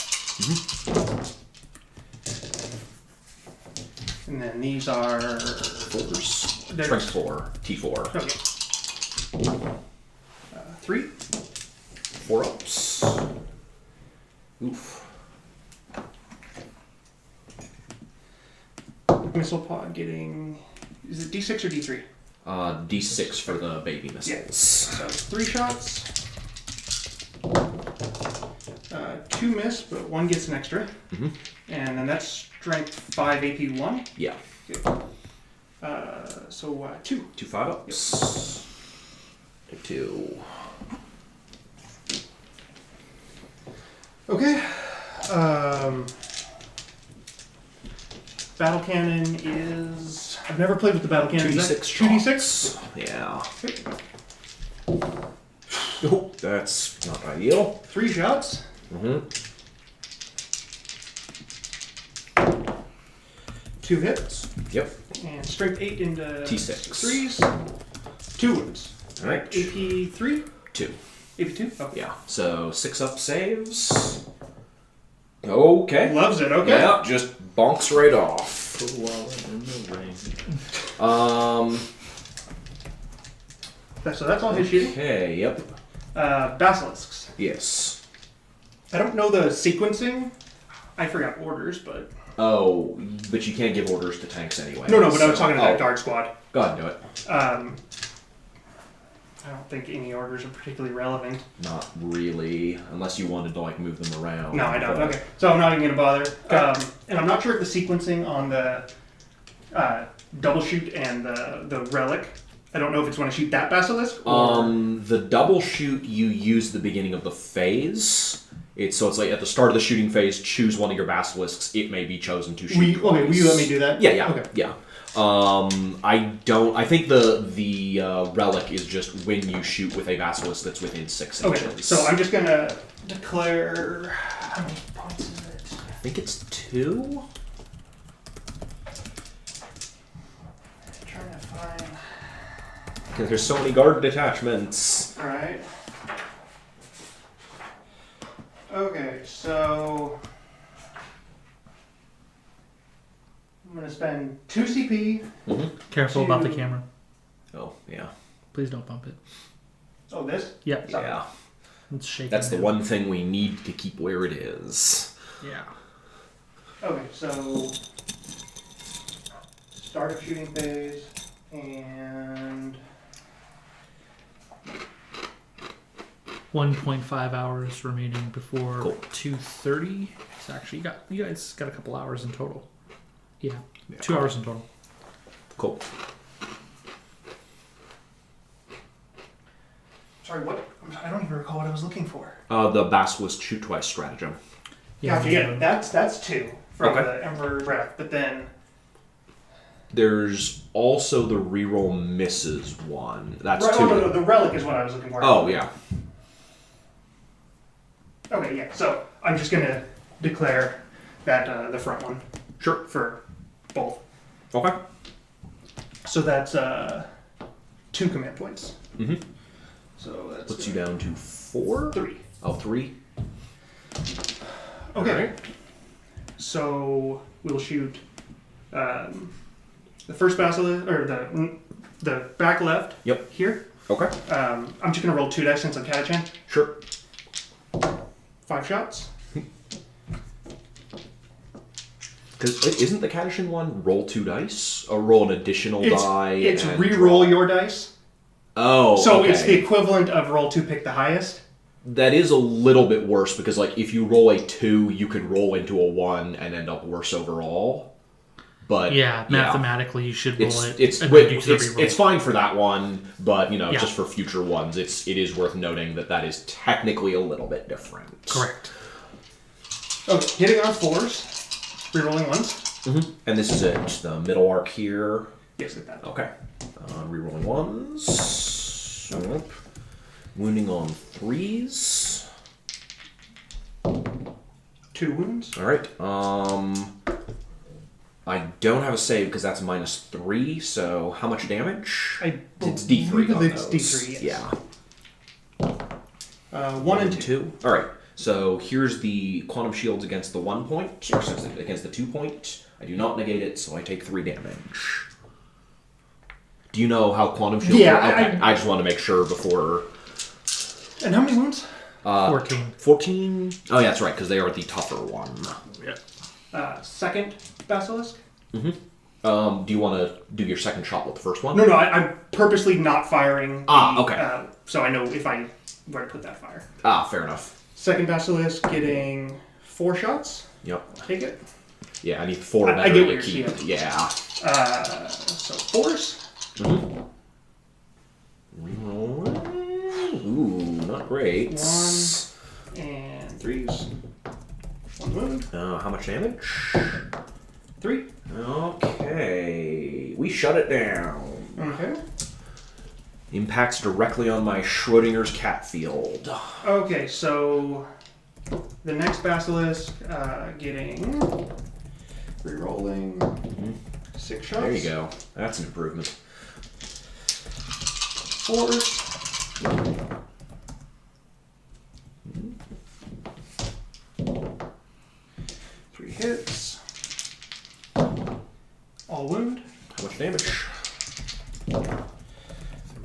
And then these are 4s. There's- Strength 4. T4. Okay. 3. 4 ups. Oof. Missile pod getting. Is it D6 or D3? D6 for the baby missiles. So 3 shots. 2 miss, but 1 gets an extra. Mm-hmm. And then that's strength 5 AP 1. Yeah. Okay. So 2. 2 5 ups. 2. Okay. Battle cannon is. I've never played with the battle cannon. 2d6 2d6? Yeah. Oh, that's not ideal. 3 shots. Mm-hmm. 2 hits. Yep. And strength 8 into T6. 3s. 2 wounds. Alright. AP 3? 2. AP 2? Okay. Yeah. So 6 up saves. Okay. Loves it, okay. Yeah, just bonks right off. Koala in the rain. So that's all his shooting. Okay, yep. Basilisks. Yes. I don't know the sequencing. I forgot orders, but. Oh, but you can't give orders to tanks anyway. No, but I was so- talking to that guard squad. Go ahead and do it. I don't think any orders are particularly relevant. Not really, unless you wanted to like move them around. No, I don't. but- Okay. So I'm not even going to bother. Okay. And I'm not sure if the sequencing on the double shoot and the relic, I don't know if it's when I shoot that basilisk or... The double shoot you use the beginning of the phase. It's like at the start of the shooting phase, choose one of your basilisks. It may be chosen to shoot. Okay, will you let me do that? Yeah. Okay. Yeah. I think the relic is just when you shoot with a basilisk that's within 6 inches. Okay, so I'm just going to declare... How many points is it? I think it's 2. Trying to find... Because there's so many guard detachments. Alright. Okay, so... I'm going to spend 2 CP. Careful about the To- camera. Oh, yeah. Please don't bump it. Oh, this? Yep. Yeah. It's shaking. That's the now. one thing we need to keep where it is. Yeah. Okay, so... Start of shooting phase, and... 1.5 hours remaining before Cool. 2:30. So actually, you guys got a couple hours in total. Yeah, Yeah. 2 hours in total. Cool. Sorry, what? I don't even recall what I was looking for. The basilisk shoot twice stratagem. Gotcha, yeah, that's 2 from Okay. the Emperor's Wrath, but then... There's also the reroll misses one. That's Right, 2. no, the relic is what I was looking for. Oh, yeah. Okay, yeah, so I'm just going to declare that the front one Sure. for both. Okay. So that's 2 command points. Mm-hmm. So that's Puts you down to 4? 3. Oh, 3? Okay. Alright. So we'll shoot the first basilisk, or the back left. Yep. Here. Okay. I'm just gonna roll 2 dice since I'm Catachan. Sure. 5 shots. Because isn't the Kadishan one roll 2 dice? Or roll an additional die? It's and re-roll draw? your dice. Oh, So okay. it's the equivalent of roll 2, pick the highest. That is a little bit worse because, like, if you roll a 2, you could roll into a 1 and end up worse overall. But Yeah, mathematically you should roll it. It's and then you can reroll. it's fine for that one, but Yeah. just for future ones, it is worth noting that is technically a little bit different. Correct. Okay, hitting on 4s, rerolling 1s. And this is it, the middle arc here. Yes, like that. Okay. Rerolling 1s. Nope. Wounding on 3s. 2 wounds. All right. I don't have a save because that's -3. So how much damage? It's D3 on It's those. D3, yes. Yeah. 1 and 2. All right. So here's the quantum shields against the 1 point, or against the 2 point. I do not negate it, so I take 3 damage. Do you know how quantum shields Yeah, work? Okay. I just want to make sure before. And how many wounds? 14. 14? Oh, yeah, that's right, because they are the tougher one. Yeah. Second basilisk? Do you want to do your second shot with the first one? No, I'm purposely not firing. Okay. So I know if I where to put that fire. Fair enough. Second basilisk getting 4 shots. Yep. Take it. Yeah, I need 4 I better get to what you're keep. saying. Yeah. So 4s. Ooh, not great. 1 and 3s. 1 wound. How much damage? 3. Okay. We shut it down. Okay. Impacts directly on my Schrodinger's cat field. Okay, so the next basilisk getting rerolling 6 shots. There you go. That's an improvement. 4s. Three hits. All wound. How much damage?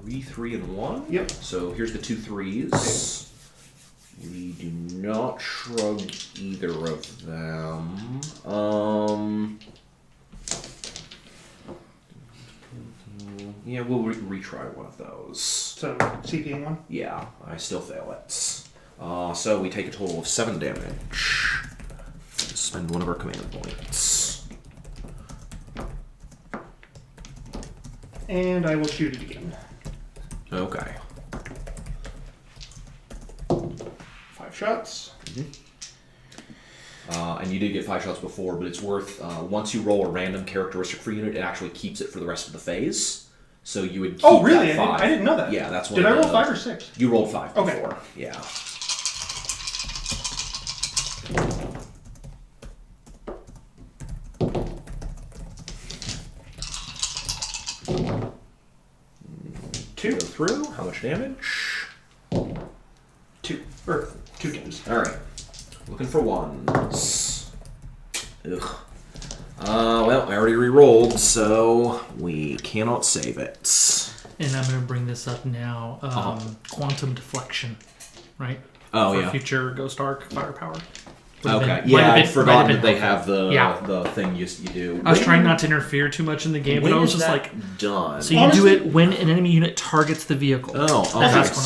3, 3, and 1? Yep. So here's the 2 3s. We do not shrug either of them. Yeah, we'll retry one of those. So CP 1. Yeah, I still fail it. So we take a total of 7 damage. Spend one of our command points. And I will shoot it again. Okay. 5 shots. And you did get 5 shots before, but it's worth, once you roll a random characteristic for unit, it actually keeps it for the rest of the phase. So you would keep Oh, really? that 5. I didn't know that. Yeah, that's one Did of I roll the- 5 or 6? You rolled 5 Okay. before. Yeah. Two. Go through. How much damage? 2. Or 2 times. Alright. Looking for 1s. Ugh. Well, I already re-rolled, so we cannot save it. And I'm going to bring this up now. Quantum deflection, right? Oh, For yeah. future Ghost Arc firepower. Would've Okay. been- Yeah, might have I'd been- forgotten might that have they been have the Yeah. the thing you do. I was trying not to interfere too much in the game, but I was just like, done. so you Honestly- do it when an enemy unit targets the vehicle. Oh, okay. That's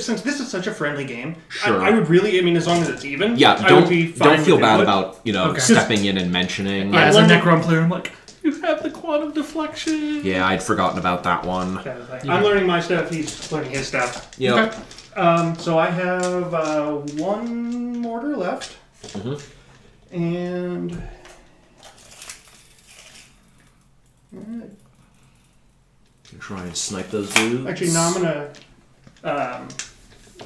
Since this is such a friendly game, Sure. I would really, I mean, as long as it's even, Yeah, I would be fine don't feel with bad it. about Okay. stepping in and mentioning. Yeah, as a learned- Necron player, I'm like, you have the quantum deflection. Yeah, I'd forgotten about that one. Kind of thing. I'm learning my stuff, he's learning his stuff. Yep. Okay. So I have 1 mortar left. Mhm. And Try and snipe those dudes. actually, no, I'm gonna.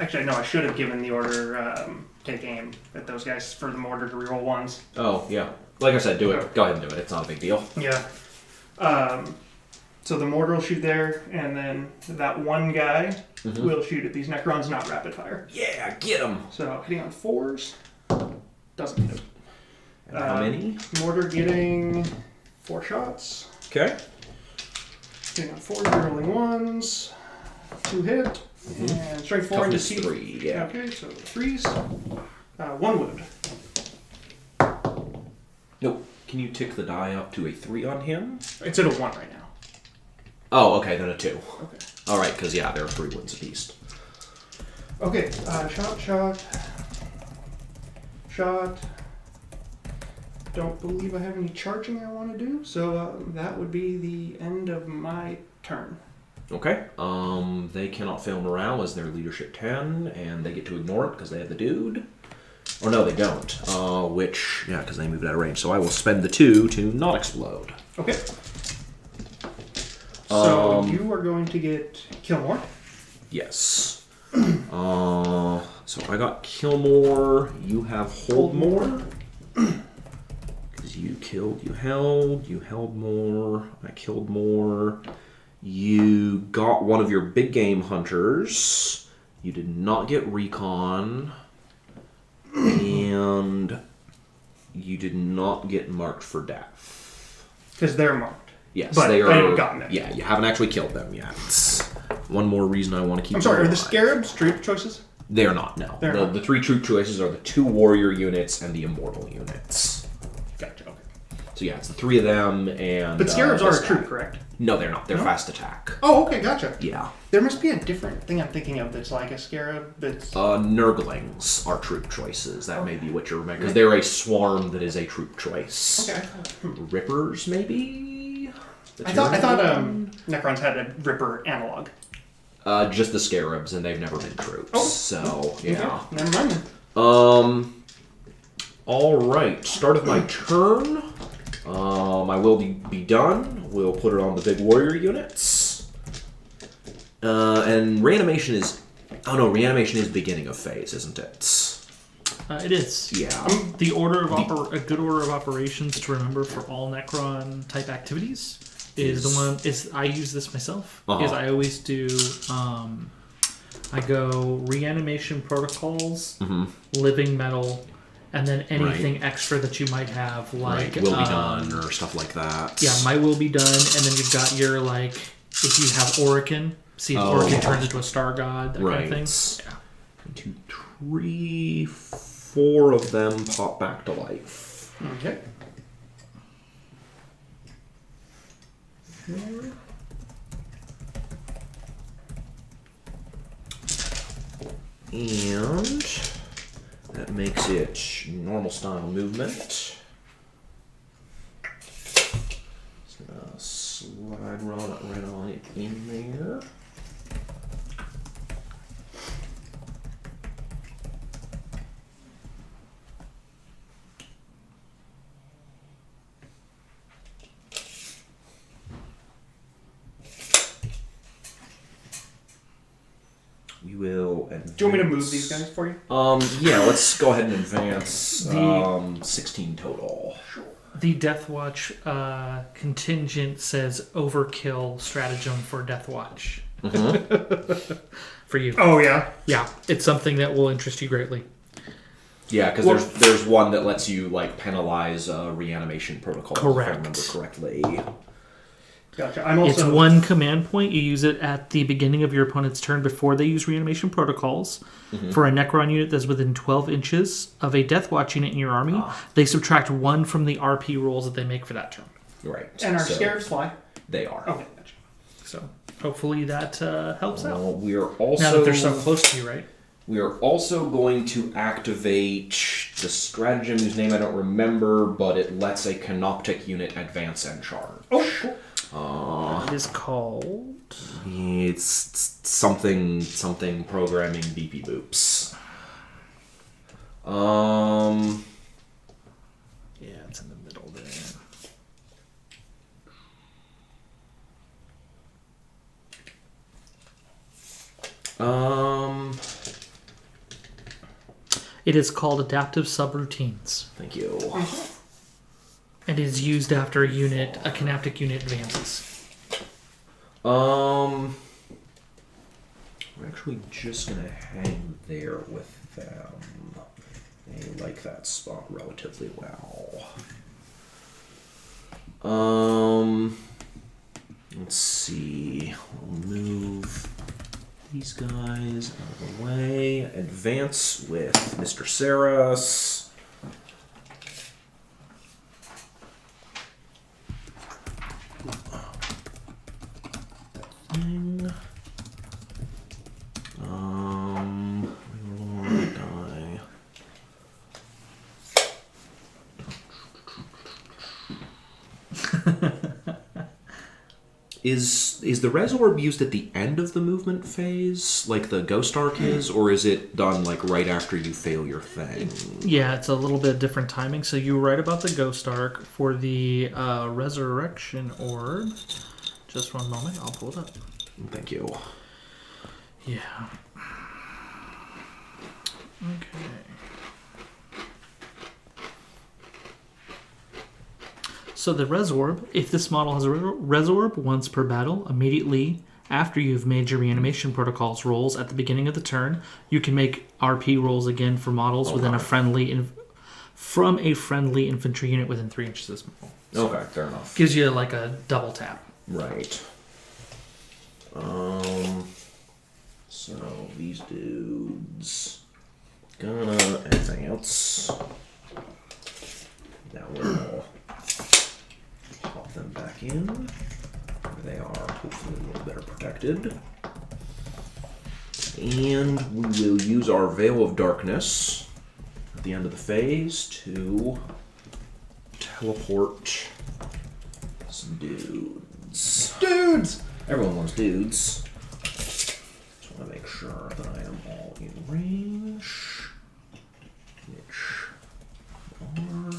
Actually, no, I should have given the order take aim at those guys for the mortar to reroll 1s. Oh, yeah. Like I said, do it. Go ahead and do it. It's not a big deal. Yeah. So the mortar will shoot there, and then that one guy will shoot at these Necrons, not rapid fire. Yeah, get them. So hitting on 4s doesn't hit him. And how many? Mortar getting 4 shots. Okay. Hitting on 4s, rolling 1s. 2 hit. And strength 4 into Toughness T. 3, yeah. Okay, so 3s. 1 wound. Nope. Can you tick the die up to a 3 on him? It's at a 1 right now. Oh, okay, then a 2. Okay. Alright, because, yeah, there are 3 wounds apiece. Okay, shot. don't believe I have any charging I want to do, so that would be the end of my turn. Okay. They cannot fail morale as their leadership 10, and they get to ignore it because they have the dude. Or no, they don't. Because they moved out of range. So I will spend the 2 to not explode. Okay. So you are going to get kill more. Yes. So I got kill more. You have hold more. Because you killed, you held more. I killed more. You got one of your big game hunters. You did not get recon. And you did not get marked for death. Because they're marked. Yes, but they are. I haven't gotten them. Yeah, you haven't actually killed them yet. One more reason I want to keep. I'm sorry, them are the alive. scarabs troop choices? They are not. No, They're not. The 3 troop choices are the 2 warrior units and the immortal units. Gotcha. Okay. So yeah, it's the 3 of them and. But scarabs are this a troop, guy. correct? No, they're not. They're No? fast attack. Oh, okay, gotcha. Yeah. There must be a different thing I'm thinking of that's like a scarab that's... Nurglings are troop choices. That may be what you're remembering. Because they're a swarm that is a troop choice. Okay. Rippers, maybe? I thought Necrons had a Ripper analog. Just the scarabs, and they've never been troops. Oh. So, yeah. Okay, never mind then. Alright. Start of my turn. I will be done. We'll put it on the big warrior units. And reanimation is... Oh no, reanimation is beginning of phase, isn't it? It is. Yeah. The order of a good order of operations to remember for all Necron type activities is the one. I use this myself. Uh-huh. Is I always do. I go reanimation protocols, living metal, and then anything extra that you might have, like will be done or stuff like that. Yeah, my will be done, and then you've got your like if you have Orican, see if Orican turns into a star god, that kind of thing. Yeah. 1, 2, 3, 4 of them pop back to life. Okay. And that makes it normal style movement. Just gonna slide right on it in there. We will advance. Do you want me to move these guys for you? Yeah, let's go ahead and advance. 16 total. The Death Watch contingent says overkill stratagem for Death Watch. For you. Oh, yeah? Yeah, it's something that will interest you greatly. Yeah, because there's one that lets you like penalize reanimation protocol. Correct. If I remember correctly. Gotcha. I'm also... It's one command point. You use it at the beginning of your opponent's turn before they use reanimation protocols. For a Necron unit that's within 12 inches of a Death Watch unit in your army, they subtract 1 from the RP rolls that they make for that turn. Right. And our so scarabs fly? They are. Okay, gotcha. So hopefully that helps out. We are also Now that they're so close to you, right? We are also going to activate the stratagem whose name I don't remember, but it lets a canoptic unit advance and charge. Oh, cool. It is called... It's something programming beepy boops. Yeah, it's in the middle there. It is called Adaptive Subroutines. Thank you. And is used after a canoptic unit advances. We're actually just gonna hang there with them. They like that spot relatively well. Let's see. We'll move these guys out of the way. Advance with Mr. Saras. Is the res orb used at the end of the movement phase, like the ghost arc is, or is it done like right after you fail your thing? Yeah, it's a little bit different timing. So you were right about the ghost arc. For the resurrection orb, just one moment, I'll pull it up. Thank you. Yeah. Okay. So the res orb, if this model has a res orb once per battle, immediately after you've made your reanimation protocols rolls at the beginning of the turn, you can make RP rolls again for models within a friendly from a friendly infantry unit within 3 inches of this model. So Okay, fair enough. gives you like a double tap. Right. So these dudes. Anything else? Now we'll pop them back in. They are hopefully a little better protected. And we will use our Veil of Darkness at the end of the phase to teleport some dudes. Dudes! Everyone loves dudes. Just want to make sure that I am all in range. Which are.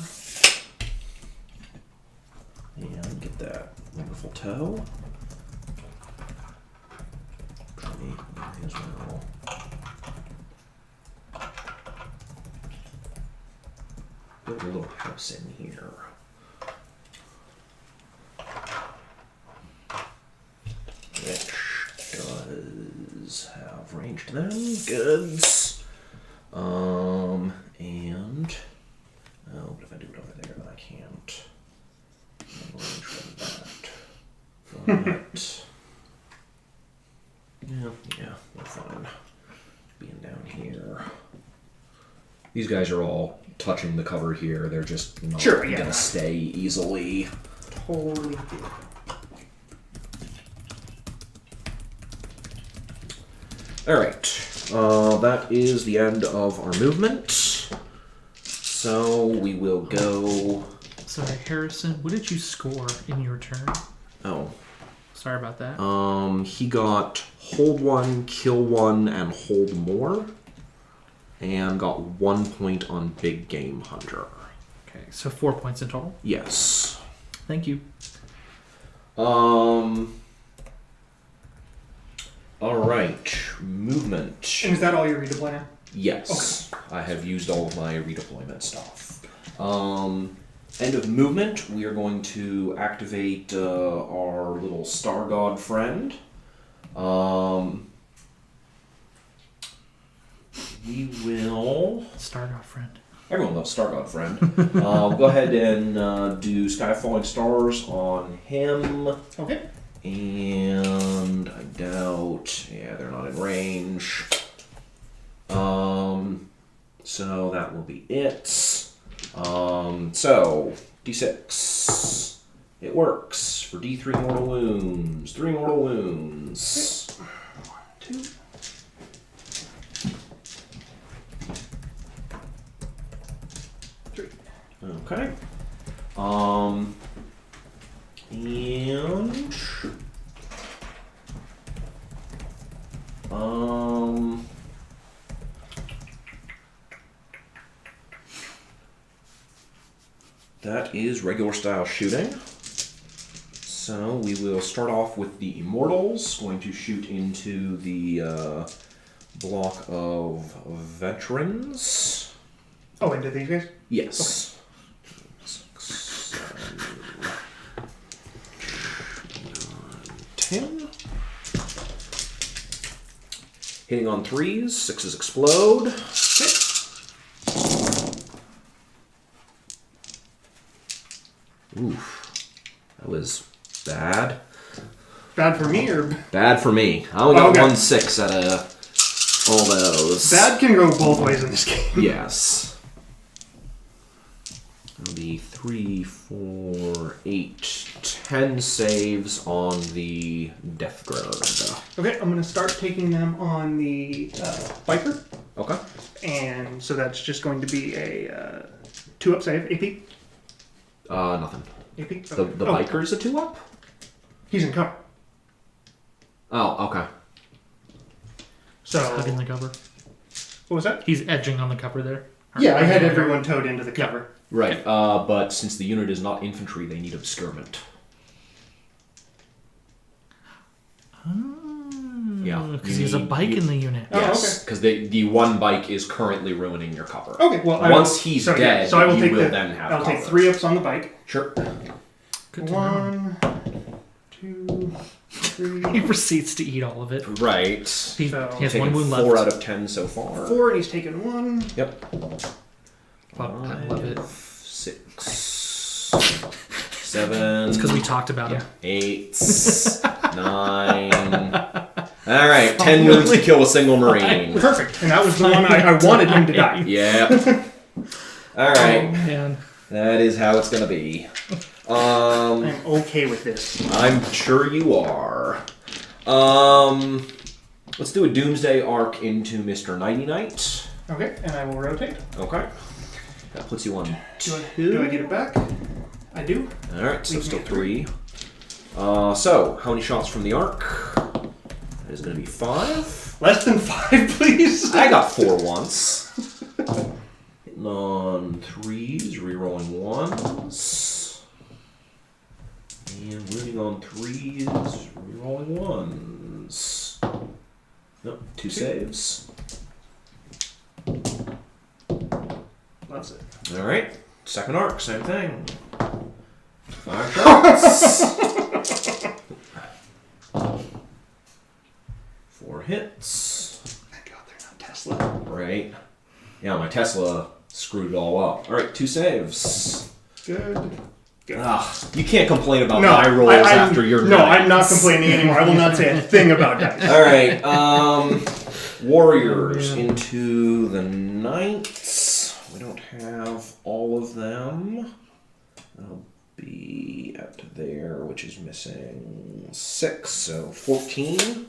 And get that wonderful toe. Me as well. Build a little house in here. Which does have range to them. Goods. And oh, but if I do it over there, then I can't. No range for that. But yeah, we're fine. Being down here. These guys are all touching the cover here. They're just not gonna stay easily. Totally good. Alright, that is the end of our movement. So we will go... Sorry, Harrison, what did you score in your turn? Oh. Sorry about that. He got hold 1, kill 1, and hold more. And got 1 point on Big Game Hunter. Okay, so 4 points in total? Yes. Thank you. Alright, movement. And is that all your redeploy now? Yes. Okay. I have used all of my redeployment stuff. End of movement, we are going to activate our little Star God friend. We will... Star God friend. Everyone loves Star God friend. We'll go ahead and do Sky Falling Stars on him. Okay. And I doubt... Yeah, they're not in range. So that will be it. So, D6. It works for D3 mortal wounds. 3 mortal wounds. 1, 2. Okay. And that is regular style shooting. So we will start off with the Immortals, going to shoot into the block of veterans. Oh, into these guys? Yes. Okay. 10. Hitting on 3s, 6s explode. Oof. That was bad. Bad for me or Bad for me. I only got 1 6 out of all those. bad can go both ways in this game. Yes. That'll be 3, 4, 8, 10 saves on the Death Guard. Okay, I'm gonna start taking them on the biker, Okay. and so that's just going to be a 2-up save. AP. Nothing. AP. The biker is a 2-up? He's in cover. Oh, okay. So Hugging the cover. what was that? He's edging on the cover there. Yeah, I had everyone towed into the cover. Right. But since the unit is not infantry, they need obscurement. Yeah. Because he has a bike in the unit. Yes, because the one bike is currently ruining your cover. Okay, well, once he's dead, so I will you take will then have I'll cover. take 3 ups on the bike. Sure. Good to know. 1, 2, 3. He proceeds to eat all of it. Right. He So- has Taken one wound left. 4 out of 10 so far. 4, and he's taken 1. Yep. Fuck, I love it. 6, 7. It's because we talked about him. 8, 9. All right, 10 wounds to kill a single marine. Perfect. And that was the one I wanted him to die. Yep. All right, Man. that is how it's gonna be. I'm okay with this. I'm sure you are. Let's do a Doomsday arc into Mr. Nighty Night. Okay, and I will rotate. Okay. That puts you on Do I get it back? I do. All right, so still 3. So, how many shots from the arc? That is going to be 5. Less than 5, please. I got 4 once. Hitting on 3s, rerolling 1s. And wounding on 3s, rerolling 1s. Nope, 2 saves. That's it. All right, second arc, same thing. 5 shots. 4 hits. Thank God they're not Tesla. Right. Yeah, my Tesla screwed it all up. All right, 2 saves. Good. You can't complain about my rolls after your No, night. I'm not complaining anymore. I will not say a thing about dice. All right, warriors into the knights. We don't have all of them. I'll be at there, which is missing 6, so 14.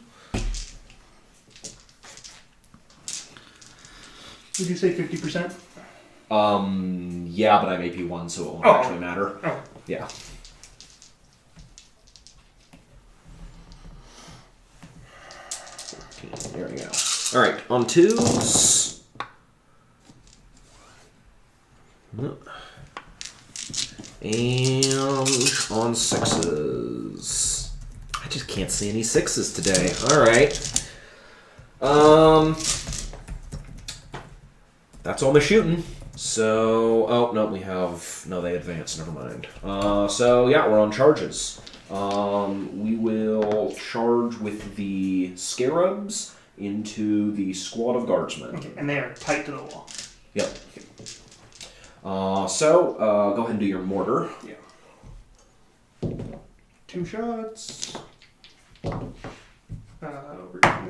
Would you say 50%? Yeah, but I'm AP1, so it won't actually matter. Oh. Yeah. There we go. All right, on 2s. And on 6s. I just can't see any 6s today. All right. That's all my shooting. So, oh, no, we have, no, they advance, never mind. So, yeah, we're on charges. We will charge with the scarabs into the squad of guardsmen. Okay, and they are tight to the wall. Yep. So, go ahead and do your mortar. Yeah. 2 shots.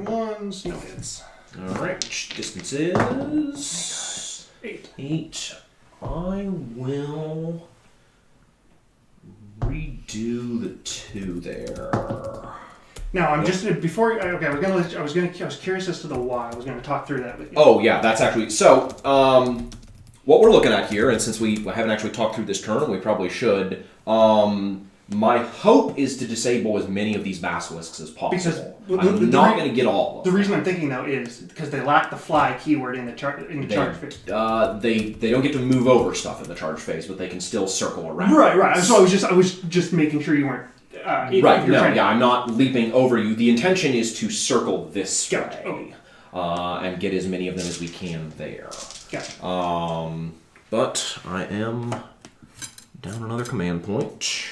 Ones, no hits. Alright, distance is 8. 8. I will redo the 2 there. Now I'm just before. Okay, I was curious as to the why. I was gonna talk through that with you. Oh yeah, that's actually so. What we're looking at here, and since we haven't actually talked through this turn, we probably should. My hope is to disable as many of these basilisks as possible. Because I'm not going to get all of the them. reason I'm thinking though is because they lack the fly keyword in the charge phase. They don't get to move over stuff in the charge phase, but they can still circle around. Right. So I was just making sure you weren't. Right. No. Yeah. I'm not leaping over you. The intention is to circle this way, Gotcha. Okay. and get as many of them as we can there. Gotcha. But I am down another command point.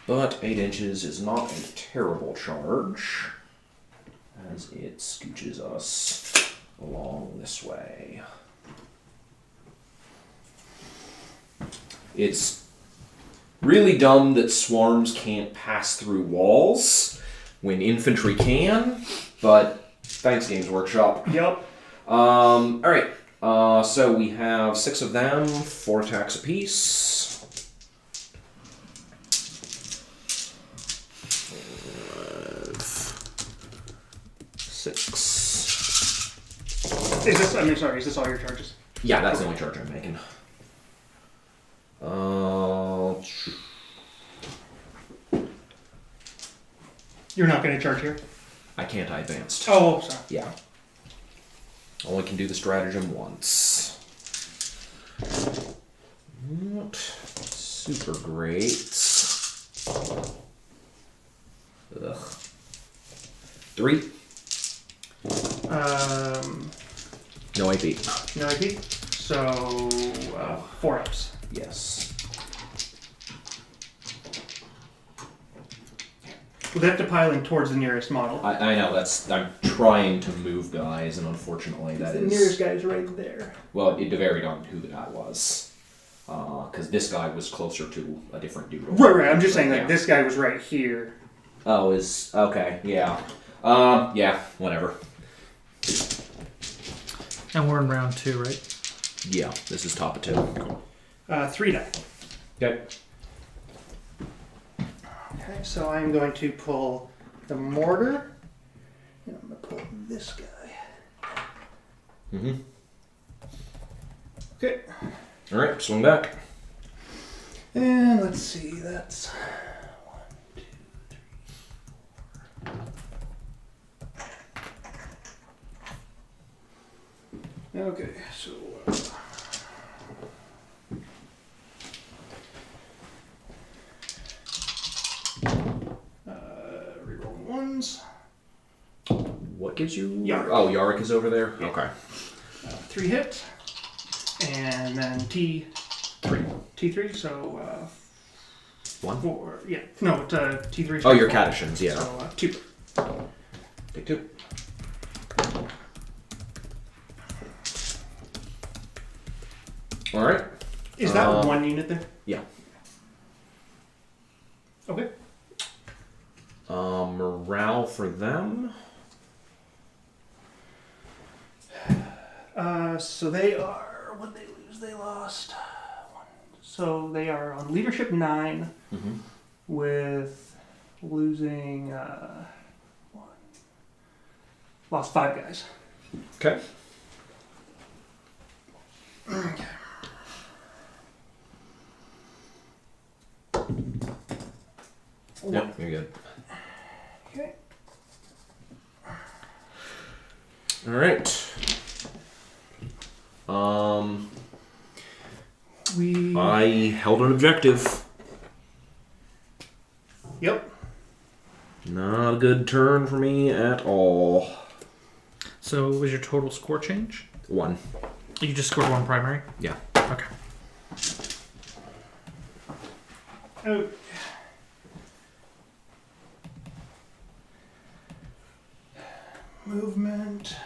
But 8 inches is not a terrible charge, as it scooches us along this way. It's really dumb that swarms can't pass through walls when infantry can, but thanks, Games Workshop. Yep. Alright, so we have 6 of them, 4 attacks apiece. 6. Is this all your charges? Yeah, that's the only charge I'm making. You're not going to charge here? I can't. I advanced. Oh, sorry. Yeah. Only can do the stratagem once. Not super great. Ugh. 3. No AP. No AP. So 4 ups. Yes. We'll have to pile in towards the nearest model. I know, I'm trying to move guys, and unfortunately that The is... nearest guy is right there. Well, it varied on who the guy was. Because this guy was closer to a different dude. Right. I'm just saying, like, Yeah. this guy was right here. Oh, okay, yeah. Yeah, whatever. And we're in round 2, right? Yeah, this is top of 2. Cool. 3 die. Okay. Okay, so I'm going to pull the mortar. And I'm going to pull this guy. Mm-hmm. Okay. Alright, swing back. And let's see, that's 1, 2, 3, 4. Okay, so reroll ones. What gives you... Yarick. Oh, Yarick is over there? Yeah. Okay. 3 hit. And then T3. T3, so 1? 4. Yeah, no, T3. Oh, your Catechins, yeah. So 2. Take 2. Alright. Is that 1 unit there? Yeah. Okay. Morale for them? So they are, what did they lose? They lost 1. So they are on leadership 9 Mm-hmm. with losing 1. Lost 5 guys. Okay. Okay. Yep, you're good. Okay. Alright. I held an objective. Yep. Not a good turn for me at all. So was your total score change? 1. You just scored 1 primary? Yeah. Okay. Oh. Movement.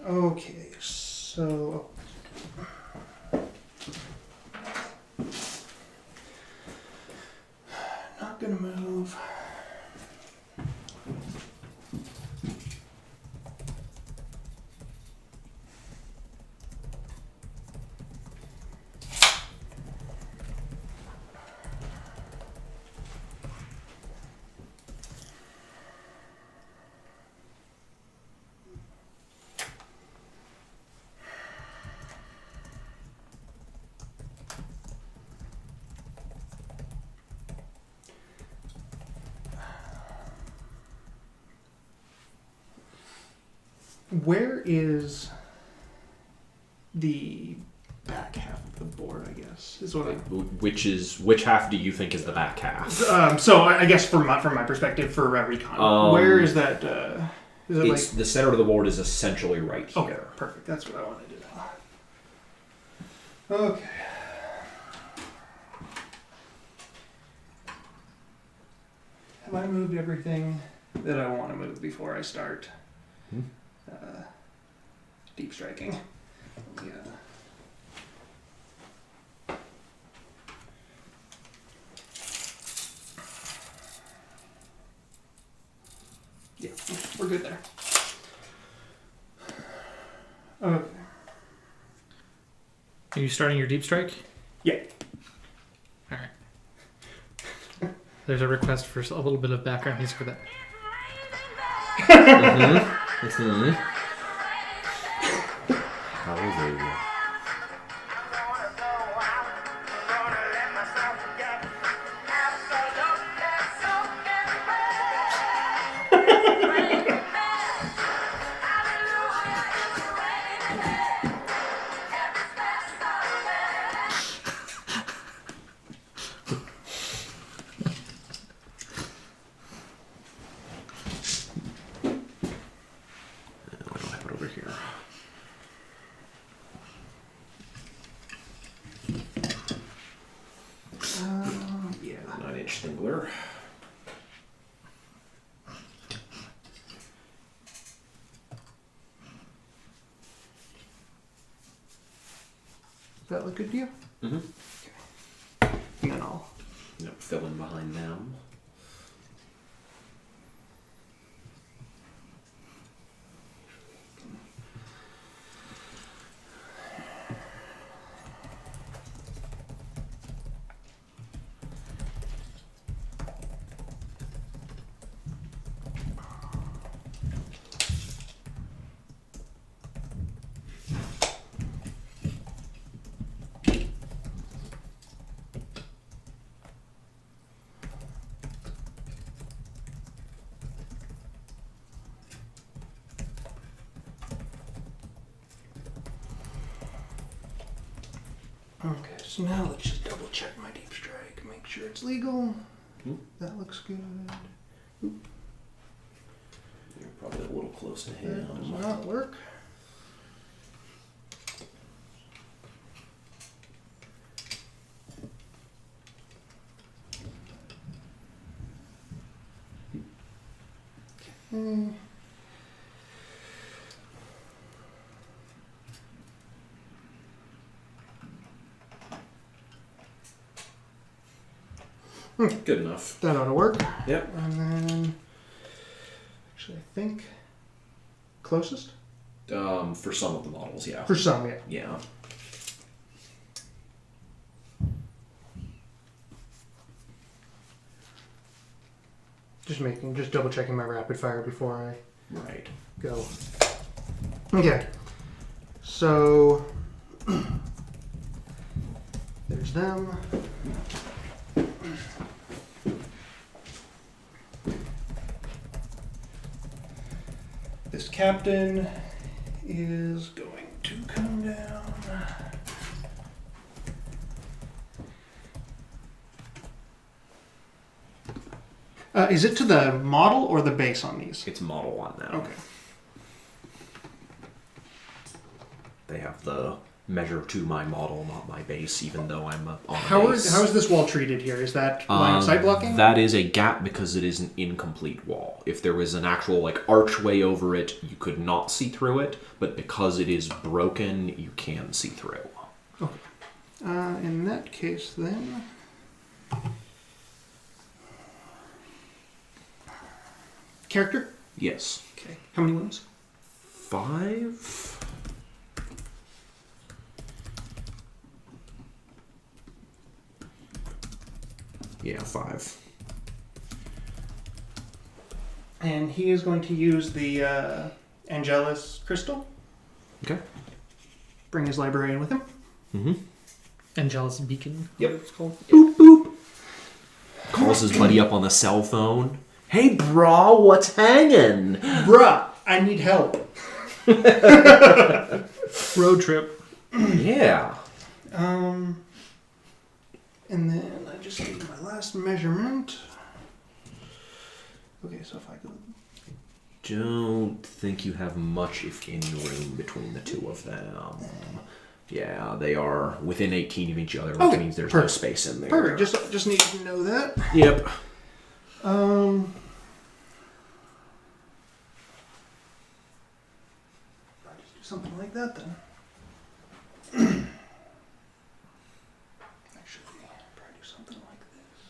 Okay, so not gonna move. Where is the back half of the board, I guess, is what I... Which half do you think is the back half? So I guess from my perspective, for recon, where is that? Is it It's the center of the board is essentially right here. okay, perfect. That's what I wanted to know. Okay. Have I moved everything that I want to move before I start deep striking? Yeah. Yeah, we're good there. Okay. Are you starting your deep strike? Yeah. All right. There's a request for a little bit of background music for that. Hallelujah. I don't have it over here. Yeah. 9-inch Thingler. Does that look good to you? Mm-hmm. And then I'll... Yep, fill in behind them. Okay, so now let's just double check my deep strike, make sure it's legal. That looks good. You're probably a little close to That him. does not work. Okay. Good enough. That ought to work. Yep. And then, actually, I think closest For some of the models, yeah. for some, yeah. Yeah. Just double checking my rapid fire before I Right. go. Okay. So there's them. This captain is going to come down. Is it to the model or the base on these? It's model one now. Okay. They have the measure to my model, not my base, even though I'm on How base. is this wall treated here? Is that line of sight blocking? That is a gap because it is an incomplete wall. If there was an actual archway over it, you could not see through it, but because it is broken, you can see through. Okay. In that case, then. Character? Yes. Okay. How many wounds? 5? Yeah, 5. And he is going to use the Angelus crystal. Okay. Bring his librarian with him. Mm-hmm. Angelus Beacon. Yep. It's called. Boop, boop. Calls his buddy up on the cell phone. Hey, brah, what's hanging? Bruh, I need help. Road trip. Yeah. And then I just need my last measurement. Okay, so if I go... Don't think you have much, if any, room between the two of them. Yeah, they are within 18 of each other, which Okay, means there's perfect. no space in there. Perfect, just need to know that. Yep. I'll just do something like that then. Actually, probably do something like this.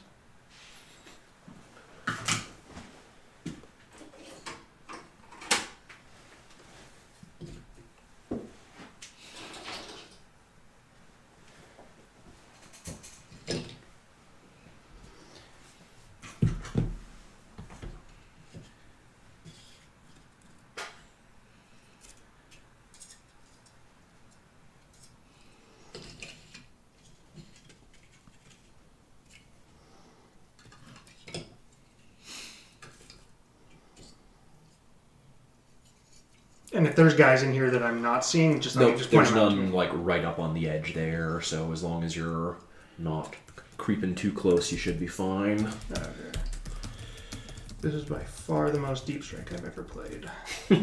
And if there's guys in here that I'm not seeing, just No, just there's point them out to none me. like right up on the edge there. So as long as you're not creeping too close, you should be fine. Okay. This is by far the most deep strike I've ever played. I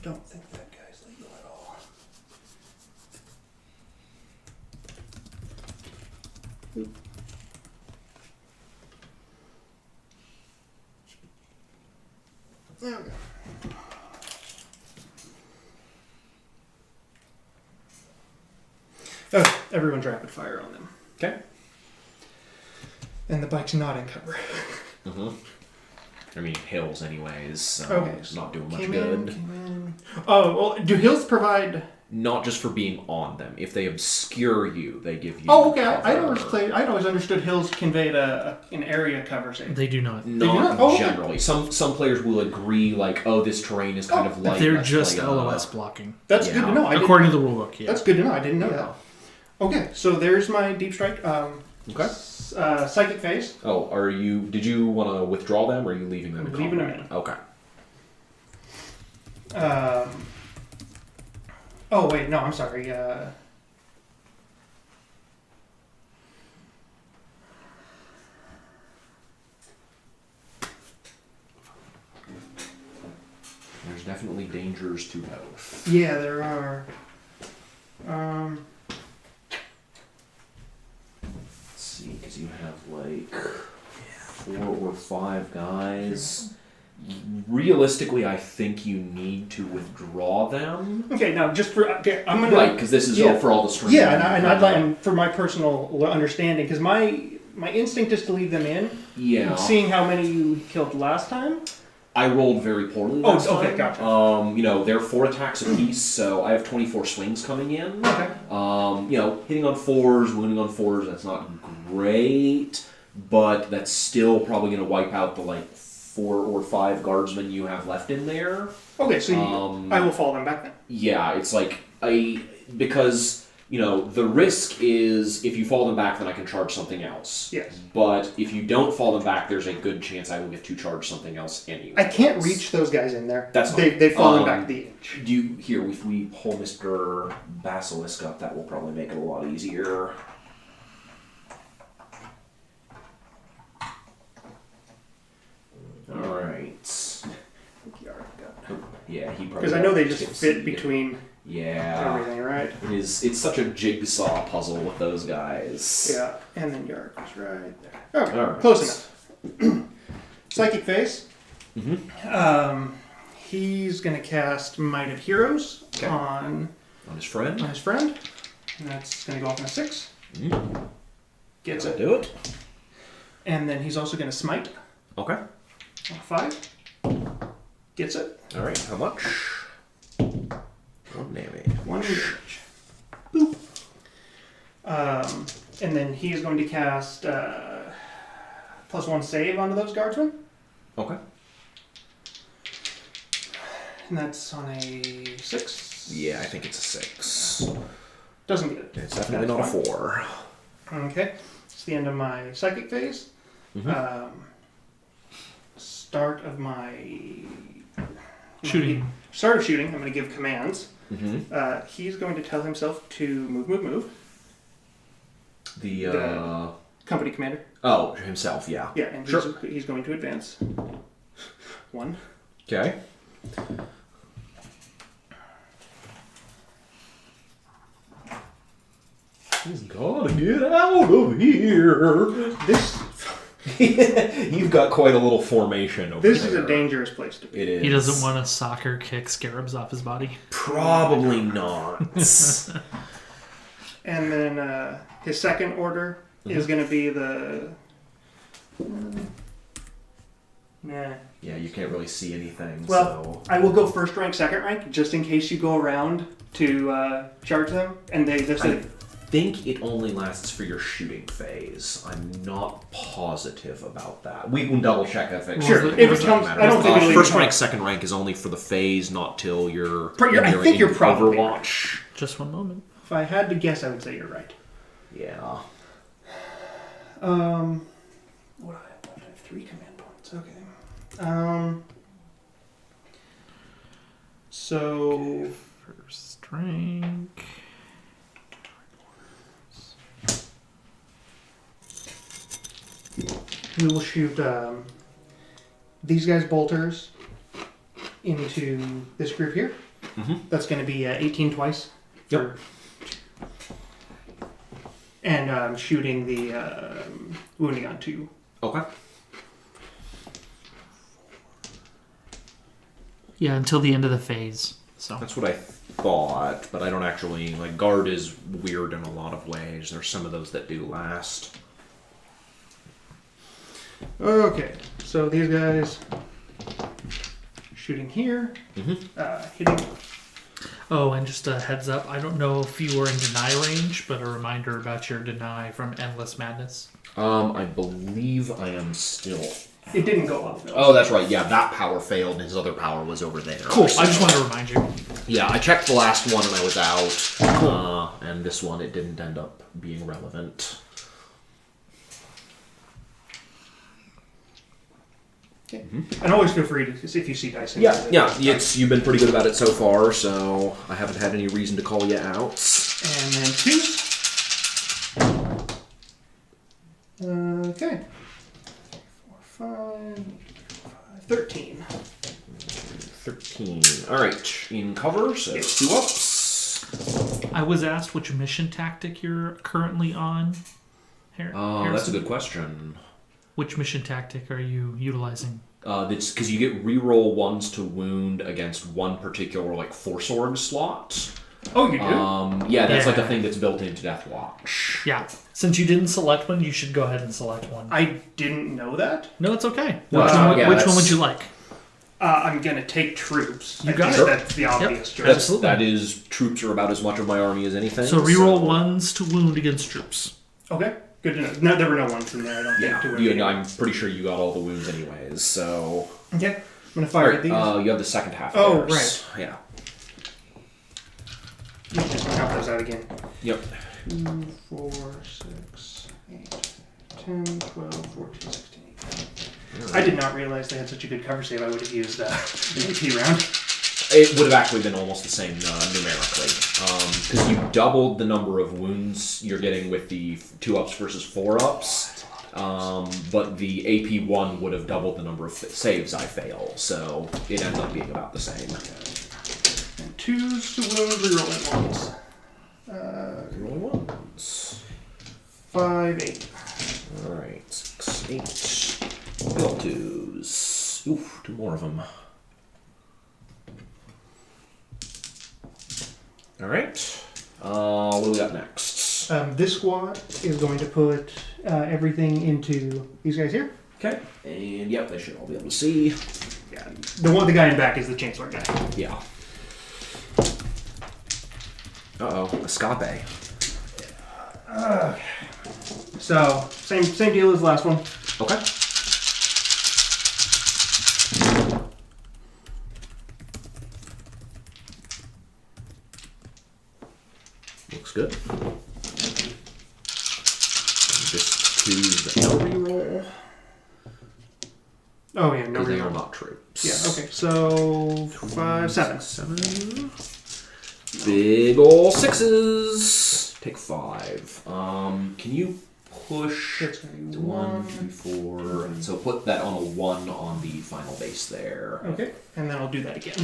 don't think that guy's legal at all. Oop. There we go. Oh, everyone's rapid fire on them. Okay. And the bike's not in cover. Mm-hmm. I mean, hills, anyways. So Okay, it's not doing much Came good. in. Oh, well, do hills provide... Not just for being on them. If they obscure you, they give you. Oh, okay. cover. I'd always understood hills conveyed an area cover, say. They do not. Not not? Oh, okay. generally. Some players will agree, like, oh, this terrain is kind of light. They're let's just play, LOS blocking. That's Yeah. good to know. According to the rulebook, yeah. That's good to know. I didn't know Yeah. that. Okay, so there's my deep strike. Okay. Psychic phase. Oh, did you want to withdraw them, or are you leaving them in Leaving them combat? Okay. Oh, wait, no, I'm sorry. There's definitely dangers to both. Yeah, there are. Let's see, because you have like 4 or 5 guys. Realistically, I think you need to withdraw them. Okay, now just for I'm gonna Right, because this is Yeah. all for all the stream. Yeah, and I'd like, and for my personal understanding, because my instinct is to leave them in. Yeah. Seeing how many you killed last time. I rolled very poorly Oh, last okay, time. gotcha. They're 4 attacks apiece, so I have 24 swings coming in. Okay. Hitting on 4s, wounding on 4s, that's not great, but that's still probably going to wipe out the 4 or 5 guardsmen you have left in there. Okay, so I will fall them back then. Yeah, it's because the risk is if you fall them back, then I can charge something else. Yes. But if you don't fall them back, there's a good chance I will get to charge something else anyway. I can't reach those guys in there. That's fine. They've fallen back the inch. If we pull Mr. Basilisk up, that will probably make it a lot easier. Alright. Yeah, he probably... Because I know they just tipsy. fit between Yeah. everything, right? It's such a jigsaw puzzle with those guys. Yeah, and then Yark is right there. Okay, Alright. close enough. Psychic Face. Mm-hmm. He's going to cast Might of Heroes Okay. on his friend. his friend. And that's going to go off on a 6. Mm. Gets Does that it. do it? And then he's also going to Smite Okay. on a 5. Gets it. Alright, how much? 1 damage. 1 damage. Boop. And then he is going to cast +1 save onto those guardsmen. Okay. And that's on a 6. Yeah, I think it's a 6. Doesn't get it. It's definitely That's not a fine. 4. Okay. It's the end of my psychic phase. Mhm. Start of my Shooting. Start of shooting. I'm going to give commands. Mm-hmm. He's going to tell himself to move. The Company commander. Oh, himself, yeah. Yeah, and Sure. he's going to advance. 1. Okay. He's gotta get out of here. This You've got quite a little formation over there. this is a dangerous place to be. It is. He doesn't want to soccer kick scarabs off his body. Probably not. And then his second order is going to be the. Nah. Yeah, you can't really see anything. Well, I will go first rank, second rank, just in case you go around to charge them, and there's I think it only lasts for your shooting phase. I'm not positive about that. We can double check if it. Sure, if it doesn't comes- matter. I don't think it'll even first come. rank, second rank is only for the phase, not till you're. I think you're probably Overwatch. Just one moment. If I had to guess, I would say you're right. Yeah. What do I have? 3 command points. Okay. So First rank. we will shoot these guys bolters into this group here. Mhm. That's going to be 18 twice. Yep. And shooting the wounding on 2. Okay. Yeah, until the end of the phase. So That's what I thought, but I don't actually like. Guard is weird in a lot of ways. There's some of those that do last. Okay, so these guys shooting here, hitting. Oh, and just a heads up, I don't know if you were in deny range, but a reminder about your deny from Endless Madness. I believe I am still. It didn't go up though. Oh, that's right. Yeah, that power failed, and his other power was over there. Cool. I just wanted to remind you. Yeah, I checked the last one and I was out. And this one, it didn't end up being relevant. Okay. And always feel free to, if you see dice. You've been pretty good about it so far, so I haven't had any reason to call you out. And then 2. Okay. 4, 5, 13. 13. Alright, in cover, so 2 ups. I was asked which mission tactic you're currently on. That's a Harrison? good question. Which mission tactic are you utilizing? It's because you get reroll 1s to wound against one particular like Force Org slot. Oh, you do? Yeah, that's like Yeah. a thing that's built into Deathwatch. Yeah. Since you didn't select one, you should go ahead and select one. I didn't know that. No, it's okay. Well, Which one that's- would you like? I'm gonna take troops. You I got think it. That's the obvious choice. Absolutely. That is, troops are about as much of my army as anything. So reroll 1s to wound against troops. Okay, good to know. No, there were no ones in there. I don't think. To wound anyone. I'm pretty sure you got all the wounds anyways, so... Okay, I'm gonna fire at these. you have the second half Oh, of theirs. Yeah. Let me just count those out again. Yep. 2, 4, 6, 8, 10, 12, 14, 16, 18. I did not realize they had such a good cover save. I would have used an AP round. It would have actually been almost the same numerically. Because you doubled the number of wounds you're getting with the 2 ups versus 4 ups. But the AP 1 would have doubled the number of saves I fail. So it ends up being about the same. And 2s to wound, rerolling 1s. Roll 1s. 5, 8. Alright, 6, 8. Go 2s. Oof, 2 more of them. Alright. What do we got next? This squad is going to put everything into these guys here. Okay. And yep, they should all be able to see. Yeah, the guy in back is the chancellor guy. Yeah. Uh-oh, escape. So same deal as the last one. Okay. Looks good. Just choose the no reroll. Oh yeah, no Because they are reroll. not troops. Yeah. Okay. So 5, 7. 7. Big ol' 6s. Take 5. Can you push That's gonna be 1, 1. 2, 4? So put that on a 1 on the final base there. Okay, and then I'll do that again.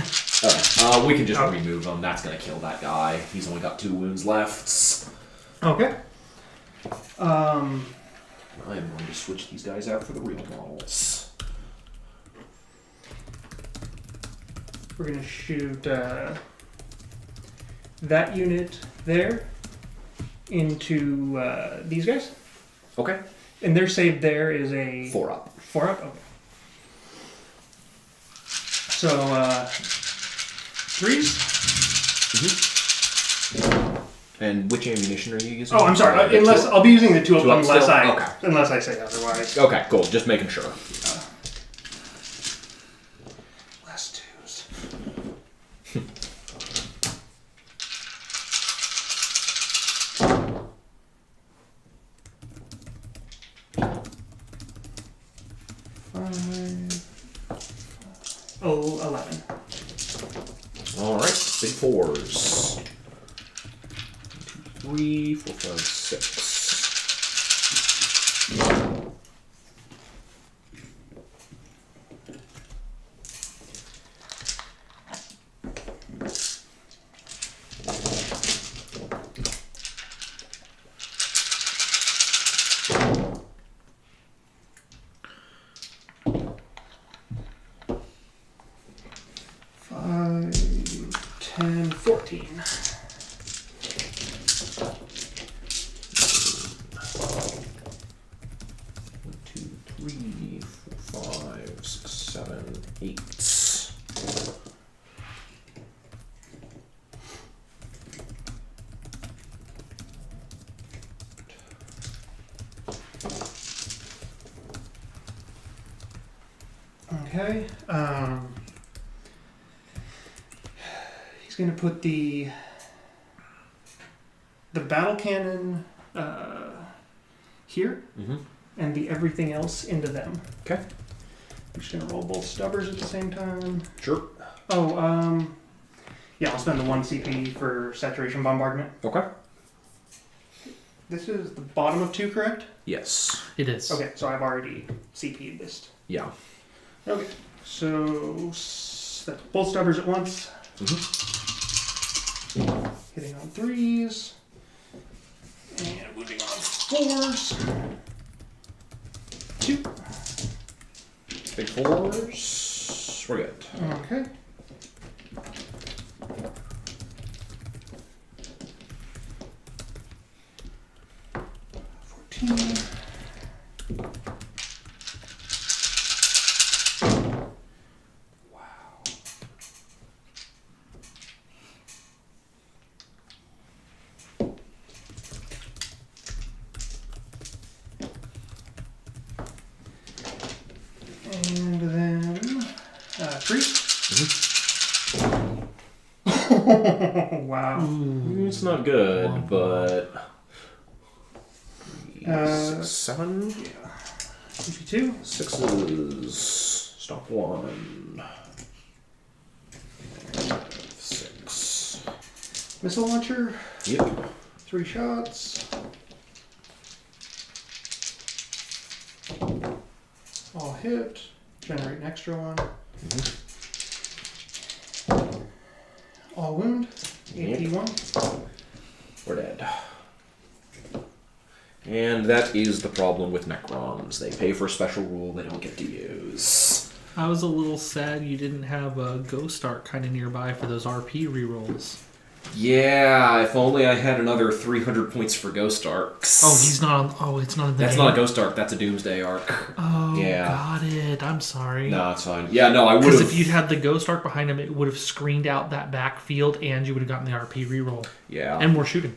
Okay. We can just Okay. remove him. That's gonna kill that guy. He's only got 2 wounds left. Okay. I'm going to switch these guys out for the real models. We're gonna shoot that unit there into these guys, Okay. and their save there is a 4 up. 4 up. Okay. So 3s. And which ammunition are you using? Oh, I'm sorry. The Unless two- I'll be using the 2 up two up unless still? unless I say otherwise. Okay, cool. Just making sure. Last 2s. Oh, 11. All right, big 4s. 1, 2, 3, 4, 5, 6. Five, 10, 14. 2, 3, 4, 5, 6, 7, 8. Okay. He's going to put the battle cannon here, and the everything else into them. Okay. I'm just going to roll both stubbers at the same time. Sure. Oh, yeah, I'll spend the 1 CP for saturation bombardment. Okay. This is the bottom of 2, correct? Yes. It is. Okay, so I've already CP'd this. Yeah. Okay, so that's both stubbers at once. Hitting on 3s. And moving on 4s. 2. Big 4s. We're good. Okay. And then 3. Wow. It's not good, but 6, 7. Yeah. 52. 6s. Stop 1. 6. Missile launcher. Yep. 3 shots. All hit. Generate an extra one. All wound. AP1. We're dead. And that is the problem with Necrons. They pay for a special rule they don't get to use. I was a little sad you didn't have a Ghost Arc kind of nearby for those RP rerolls. Yeah, if only I had another 300 points for Ghost Arcs. Oh, he's not on. Oh, it's not in the That's game. not a Ghost Arc, that's a Doomsday Arc. Oh, Yeah. got it. I'm sorry. No, it's fine. Yeah, no, I would Because have. if you'd had the Ghost Arc behind him, it would have screened out that backfield and you would have gotten the RP reroll. Yeah. And more shooting.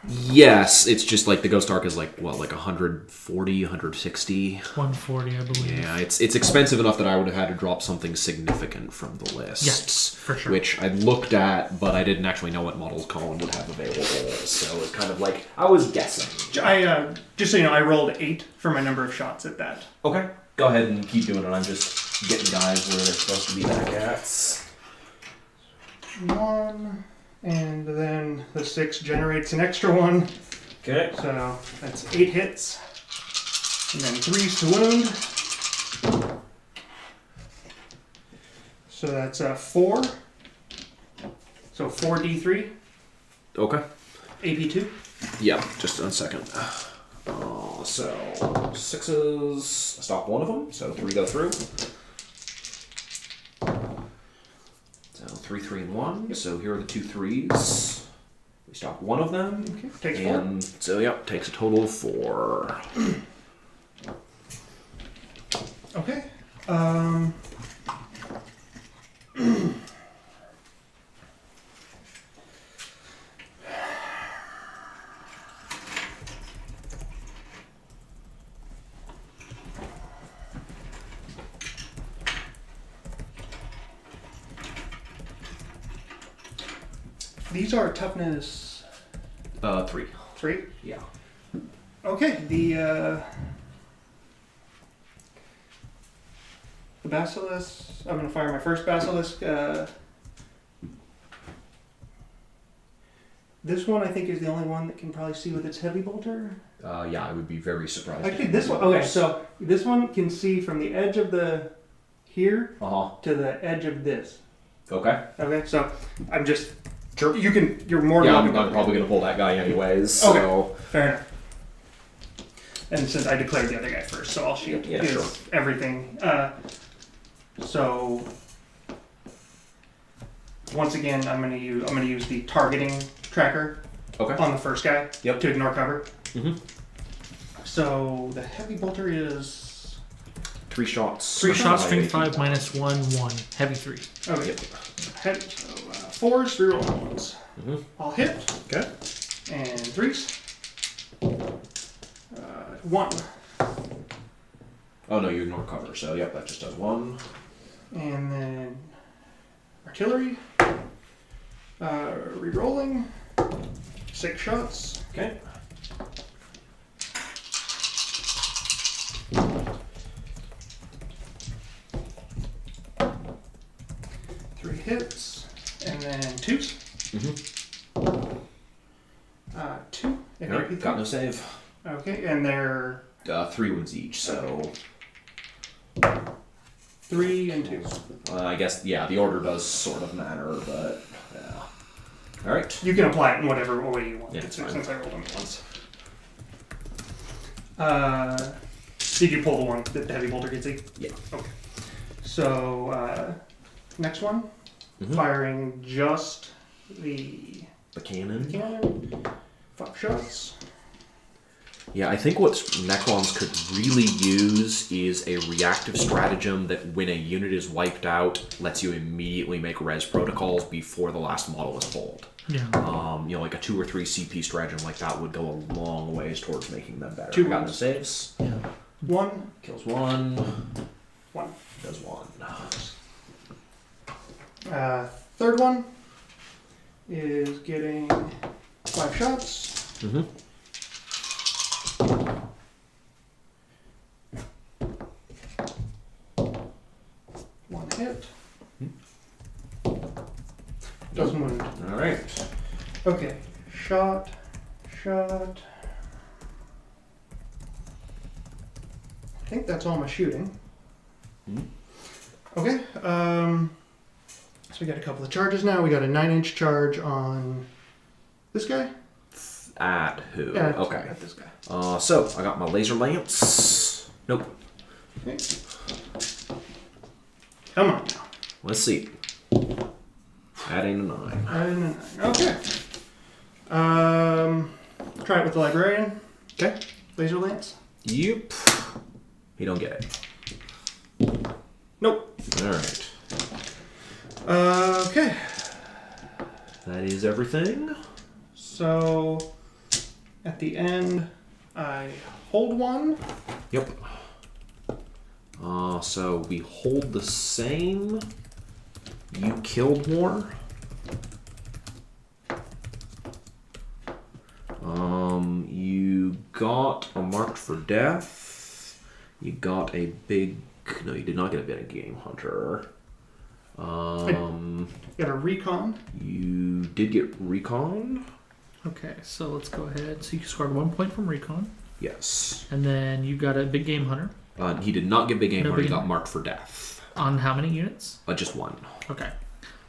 Yes, it's just like the Ghost Arc is like, what, like 140, 160? 140, I believe. Yeah, it's expensive enough that I would have had to drop something significant from the list. Yes, for sure. Which I looked at, but I didn't actually know what models Colin would have available. So it's kind of like, I was guessing. I just so you know, I rolled 8 for my number of shots at that. Okay. Go ahead and keep doing it. I'm just getting guys where they're supposed to be back at. 1, and then the 6 generates an extra one. Okay. So that's 8 hits. And then 3s to wound. So that's 4. So 4d3, Okay. AP2. Yeah, just a second. So 6s. Stop one of them, so 3 go through. So 3, 3, and 1. So here are the 2 3s. We stop one of them. Okay. Takes 4. And so, yep, takes a total of 4. Okay. These are toughness 3. 3. Yeah. Okay, the basilisk. I'm gonna fire my first basilisk. This one I think is the only one that can probably see with its heavy bolter. Yeah, I would be very surprised. Actually, this one. Okay, so this one can see from the edge of the here to the edge of this. Okay. Okay, so I'm just. Sure. You can. You're more than Yeah, welcome. I'm probably gonna pull that guy anyways. Okay. So Fair enough. And since I declared the other guy first, so I'll shoot Yeah, his sure. everything. So once again, I'm gonna use the targeting tracker okay. on the first guy Yep. to ignore cover. Mhm. So the heavy bolter is 3 shots. 3 shots, strength 18. 5, minus 1, 1. Heavy 3. okay. Yep. Head, so 4s, 3 roll ones. Mhm. I'll hit Okay. and 3s. 1 Oh no, you ignore cover. So yep, that just does 1. and then artillery. Re-rolling. 6 shots. Okay. Three hits, and then 2s. Mhm. 2. All right. Got no save. Okay, and they're 3 wounds each. So 3 and 2. I guess yeah, the order does sort of matter, but yeah. All right. You can apply it in whatever way you want. Yeah, it's fine. Since I rolled them once. Did you pull the one that the heavy bolter can see? Yeah. Okay. So next one, Mhm. firing just the The cannon. cannon. 5 shots. Yeah, I think what Necrons could really use is a reactive stratagem that when a unit is wiped out, lets you immediately make res protocols before the last model is pulled. Yeah. Like a 2 or 3 CP stratagem like that would go a long ways towards making them better. 2 Got no wounds. saves. 1, Kills 1. 1. Does 1. Third one is getting 5 shots. Mm-hmm. One hit. Doesn't wound. All right. Okay. Shot. I think that's all my shooting. Mhm. Okay. So we got a couple of charges now. We got a 9-inch charge on this guy. At who? Yeah, Okay. At this guy. So I got my laser lance. Nope. Okay. Come on now. Let's see. Adding a 9. Okay. Try it with the librarian. Okay. Laser lance. Yep. You don't get it. Nope. All right. Okay. That is everything. So at the end, I hold one. Yep. So we hold the same. You killed more. You got a marked for death. You got a big. No, you did not get a big game hunter. Got a recon. You did get recon. Okay, so let's go ahead. So you scored 1 point from recon, Yes. and then you got a big game hunter. He did not get big game No hunter. He big got game. marked for death. On how many units? Just 1. Okay.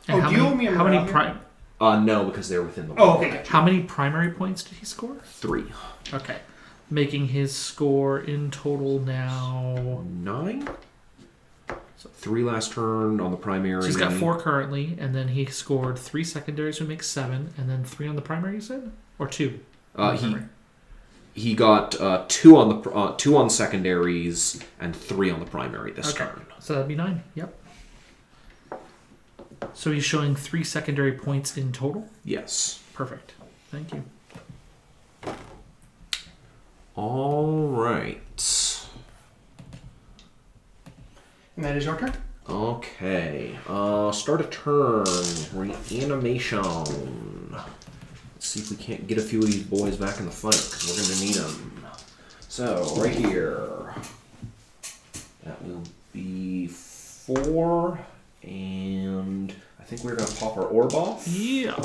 Oh, how do you many, owe me a how many morale here? No, because they're within the. Oh, okay. How many primary points did he score? 3. Okay. Making his score in total now... 9? So 3 last turn on the primary. So he's got 4 currently, and then he scored 3 secondaries, which makes 7, and then 3 on the primary, you said? Or 2? He got 2 on the 2 on secondaries and 3 on the primary this turn. So that'd be 9. Yep. So he's showing 3 secondary points in total? Yes. Perfect. Thank you. All right. And that is your turn. Okay. Start a turn. Reanimation. Let's see if we can't get a few of these boys back in the fight, because we're going to need them. So, right here. That will be 4. And I think we're going to pop our orb off. Yeah.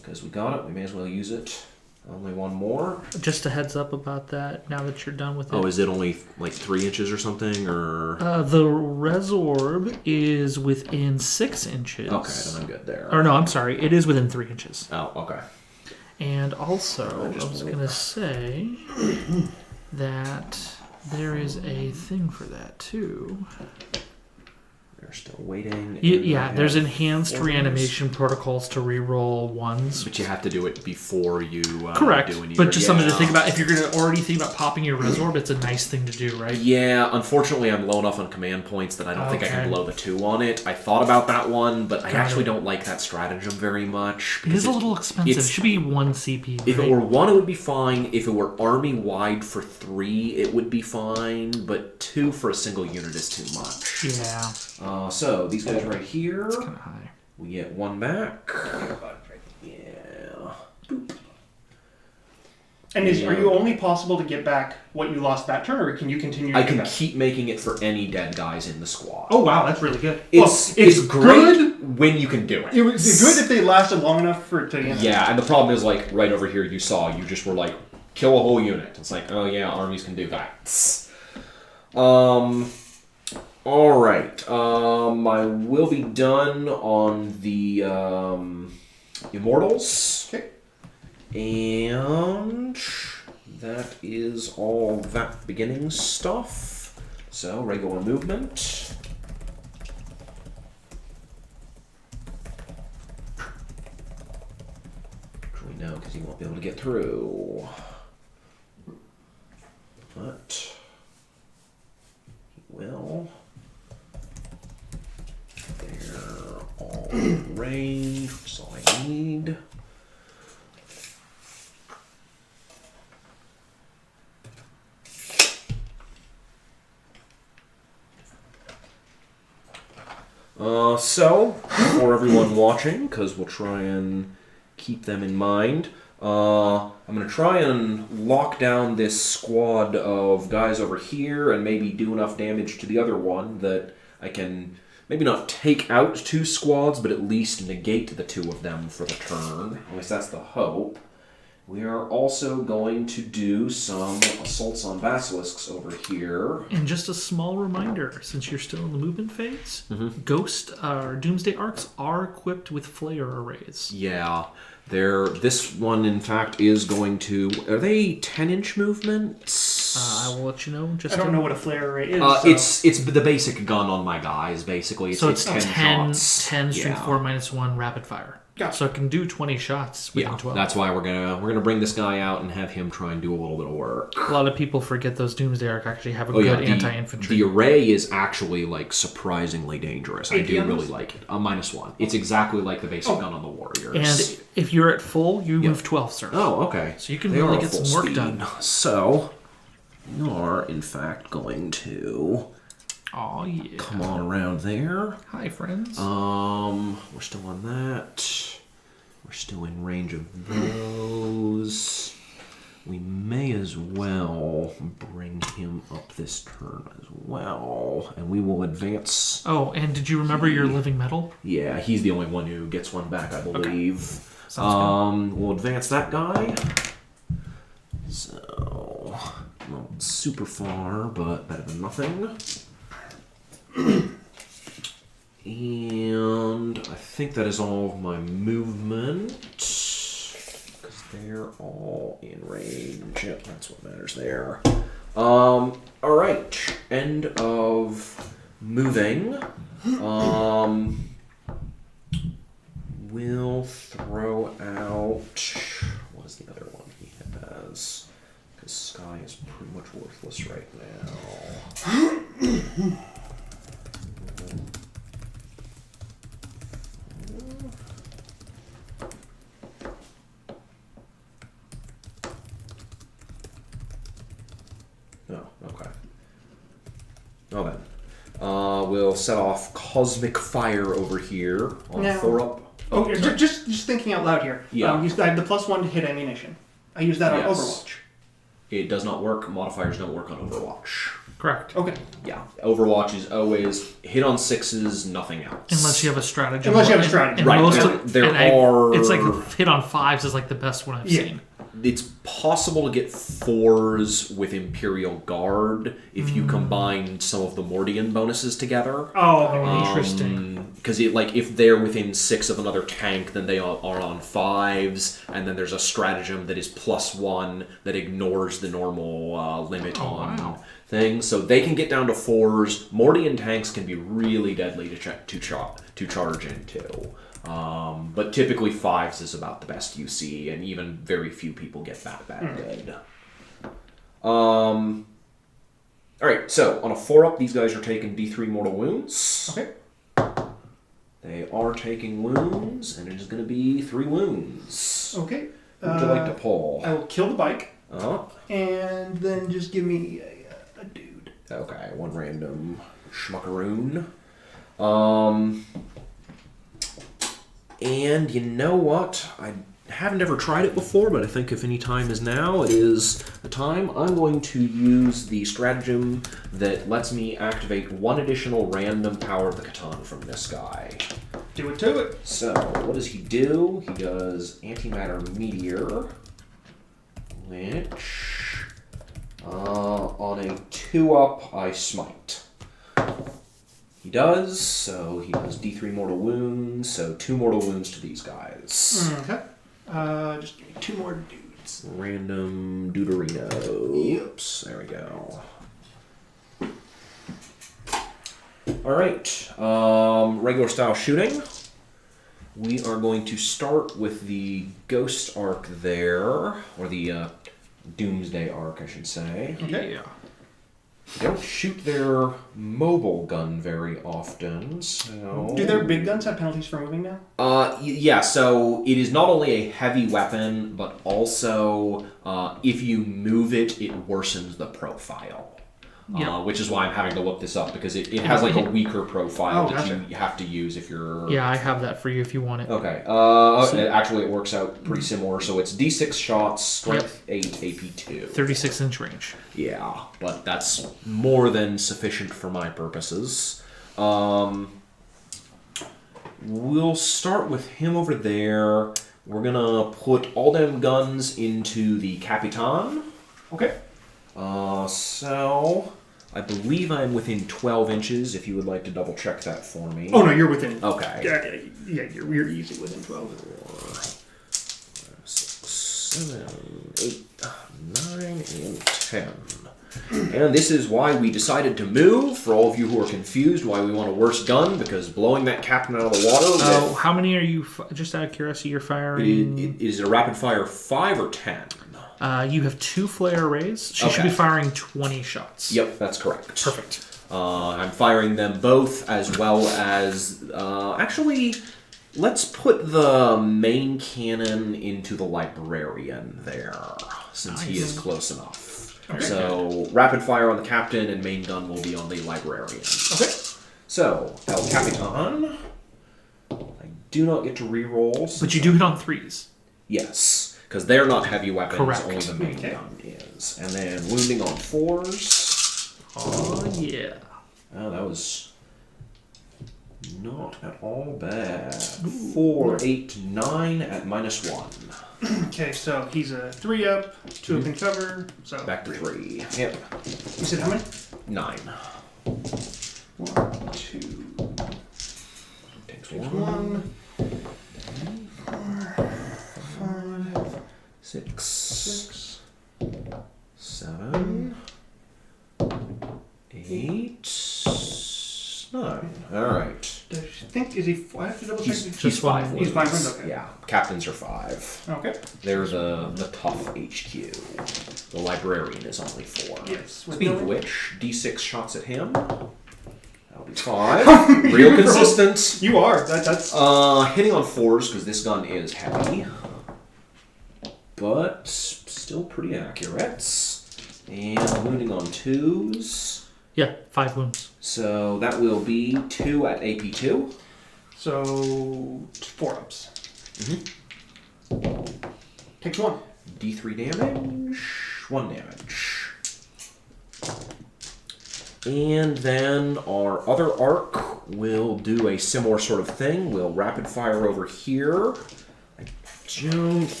Because we got it. We may as well use it. Only one more. Just a heads up about that now that you're done with it. Oh, is it only like 3 inches or something? Or the Resorb is within 6 inches. okay, then I'm good there. Or no, I'm sorry. It is within 3 inches. Oh, okay. And also, I was going to say that there is a thing for that too. They're still waiting. Yeah, there's enhanced reanimation protocols to reroll ones. But you have to do it before you Correct. do any But just something to think about. If you're going to already think about popping your Resorb, it's a nice thing to do, right? Yeah, unfortunately I'm low enough on command points that I don't think I can blow the 2 on it. I thought about that one, but I actually don't like that stratagem very much. It is a little expensive. It should be 1 CP. Right? If it were 1, it would be fine. If it were army-wide for 3, it would be fine. But 2 for a single unit is too much. Yeah. So, these guys right here, It's kind of high. we get 1 back. Yeah. Boop. And are you only possible to get back what you lost that turn, or can you continue to I get can back? keep making it for any dead guys in the squad. Oh, wow, that's really good. It's great good. when you can do it. It was good if they lasted long enough for it to... Yeah, and the problem is, like, right over here you saw, you just were like, kill a whole unit. It's like, oh yeah, armies can do that. Alright, I will be done on the Immortals. Okay. And that is all that beginning stuff. So, regular movement. Which we know because he won't be able to get through. But he will. They're all in range, which is all I need. So, for everyone watching, because we'll try and keep them in mind, I'm going to try and lock down this squad of guys over here and maybe do enough damage to the other one that I can maybe not take out 2 squads, but at least negate the 2 of them for the turn. At least that's the hope. We are also going to do some assaults on basilisks over here. And just a small reminder, since you're still in the movement phase, Ghost or Doomsday Arcs are equipped with flare arrays. Yeah, this one, in fact, is going to... Are they 10-inch movements? I will let you know. I don't know what a flare array is. It's the basic gun on my guys, basically. So it's 10 shots. 10 strength Yeah. 4 -1 rapid fire. Gotcha. So it can do 20 shots within 12. That's why we're gonna bring this guy out and have him try and do a little bit of work. A lot of people forget those Doomsday Arc actually have a good anti-infantry. The array is actually like surprisingly dangerous. I do APMs? really like it. -1. It's exactly like the basic gun on the warriors. And if you're at full, you move 12, sir. Oh, okay. So you can They really are get full some work speed. done. So, we are, in fact, going to Oh, yeah. come on around there. Hi, friends. We're still on that. We're still in range of those. We may as well bring him up this turn as well. And we will advance. Oh, and did you remember your living metal? Yeah, he's the only one who gets one back, I believe. Sounds We'll advance that guy. So, not super far, but better than nothing. And I think think that is all of my movement. Because they're all in range. Yep, that's what matters there. Alright. End of moving. We'll throw out... What is the other one he has? Because Sky is pretty much worthless right now. Oh, okay. Oh then. We'll set off Cosmic Fire over here on Now- Thorup. Oh, just thinking out loud here. Yeah. I have the +1 to hit ammunition. I use that on Yes. Overwatch. It does not work. Modifiers don't work on Overwatch. Correct. Okay. Yeah, Overwatch is always hit on 6s, nothing else. Unless you have a strategy. Unless you have a strategy. And Right, most there and are- It's like hit on 5s is like the best one I've Yeah. seen. It's possible to get 4s with Imperial Guard if you combine some of the Mordian bonuses together. Oh, okay. Interesting. Because if they're within 6 of another tank, then they are on 5s, and then there's a stratagem that is +1 that ignores the normal limit on things. So they can get down to 4s. Mordian tanks can be really deadly to charge into. But typically 5s is about the best you see, and even very few people get that good. Alright, so on a 4-up, these guys are taking D3 mortal wounds. Okay. They are taking wounds, and it is going to be 3 wounds. Okay. Who would you like to pull? I will kill the bike, Uh-huh. and then just give me a dude. Okay, one random schmuckaroon. And you know what? I haven't ever tried it before, but I think if any time is now, it is the time. I'm going to use the stratagem that lets me activate 1 additional random power of the Catan from this guy. Do it to it. So, what does he do? He does Antimatter Meteor, which, on a 2-up, I smite. He does, so he does D3 mortal wounds, so 2 mortal wounds to these guys. Okay. Just give me 2 more dudes. Random Deuterino. Oops, there we go. Alright, regular style shooting. We are going to start with the Ghost Arc there, or the Doomsday Arc, I should say. Okay. Yeah. They don't shoot their mobile gun very often, so... Do their big guns have penalties for moving now? Yeah, so it is not only a heavy weapon, but also if you move it, it worsens the profile. Yeah. Which is why I'm having to look this up, because it has like a weaker profile Oh, that gotcha. you have to use if you're... Yeah, I have that for you if you want it. Okay. Actually, it works out pretty similar. So it's D6 shots, strength 8, AP 2. 36-inch range. Yeah, but that's more than sufficient for my purposes. We'll start with him over there. We're gonna put all them guns into the Capitan. Okay. So I believe I'm within 12 inches. If you would like to double check that for me. Oh, no, you're within... Okay. Yeah, you're easy within 12. 6, 7, 8, 9, and 10. And this is why we decided to move. For all of you who are confused why we want a worse gun, because blowing that captain out of the water... Oh, how many are you, just out of curiosity, you're firing? It is a rapid fire 5 or 10? You have 2 flare arrays. She should be firing 20 shots. Yep, that's correct. Perfect. I'm firing them both, as well as... actually, let's put the main cannon into the librarian there, since he is close enough. Okay. So, rapid fire on the captain, and main gun will be on the librarian. Okay. So, El Capitan. I do not get to reroll. But you do hit on 3s. Yes, because they're not heavy weapons, Correct. only the main gun is. And then wounding on 4s. Oh, yeah. Oh, that was not at all bad. 4, 8, 9 at -1. Okay, so he's a 3-up, 2-up in cover, so... Back to 3. Yep. You said how many? 9. 1, 2... Takes Takes 1. 1. 6, 7, 8, 9. All right. I think, is he, I have to double check. He's 5 He's 5 wounds. wounds, okay. Yeah, captains are 5. Okay. They're the tough HQ. The librarian is only 4. Yes. with Speaking of no- which, D6 shots at him. That'll be 5. Real consistent. You are. That's. Hitting on 4s because this gun is heavy, but still pretty accurate. And wounding on 2s. Yeah, 5 wounds. So that will be 2 at AP2. So 4 ups. Takes 1. D3 damage, 1 damage. And then our other arc will do a similar sort of thing. We'll rapid fire over here.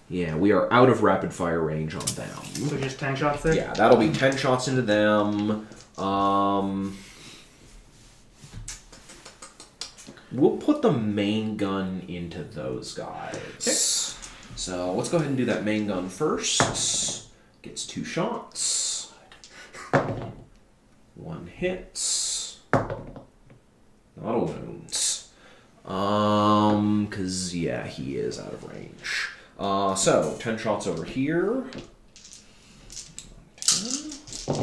Yeah, we are out of rapid fire range on them. So just 10 shots there? Yeah, that'll be 10 shots into them. We'll put the main gun into those guys. Okay. So let's go ahead and do that main gun first. Gets 2 shots. 1 hits. Not a wound. Cause yeah, he is out of range. So 10 shots over here. 10.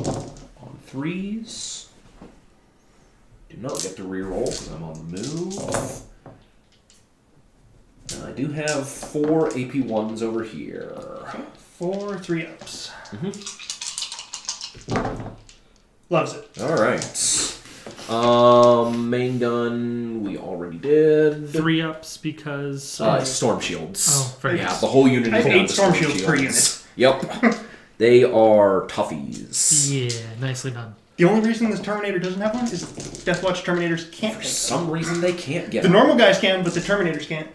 On 3s. Do not get to reroll because I'm on the move. And I do have 4 AP1s over here. 4 3 ups. Loves it. Alright. Main gun we already did. 3 ups because... Storm shields. Oh, very Yeah, nice. the whole unit I is have down 8 to storm shields per unit. Yep. They are toughies. Yeah, nicely done. The only reason this Terminator doesn't have one is Deathwatch Terminators can't For take some reason they can't get The normal guys can, but the Terminators can't.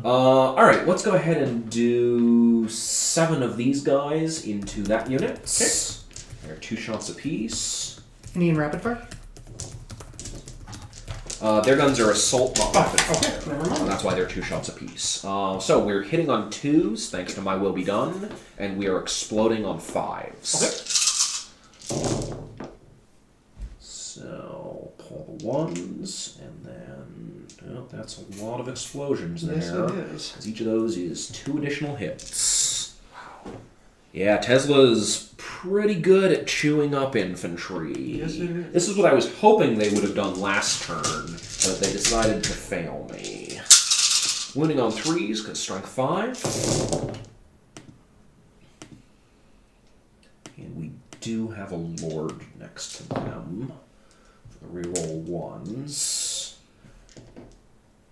Alright, let's go ahead and do 7 of these guys into that unit. Okay. They're 2 shots apiece. Any in rapid fire? Their guns are assault, not rapid okay. fire. Never mind. That's why they're 2 shots apiece. So we're hitting on 2s, thanks to my will be done, and we are exploding on 5s. Okay. So pull the 1s, and then that's a lot of explosions there. Yes, it is. 'Cause each of those is 2 additional hits. Wow. Yeah, Tesla's pretty good at chewing up infantry. Yes, it is. This is what I was hoping they would have done last turn, but they decided to fail me. Wounding on 3s, because strength 5. And we do have a lord next to them. Reroll 1s.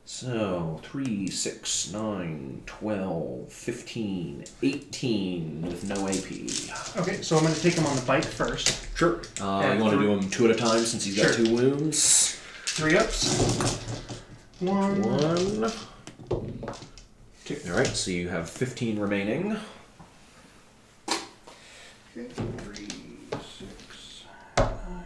So, 3, 6, 9, 12, 15, 18 with no AP. Okay, so I'm going to take him on the bike first. Sure. You want to do them 2 at a time since he's got Sure. 2 wounds? 3 ups. 1. 1. 2. Alright, so you have 15 remaining. Okay, 3, 6, 9.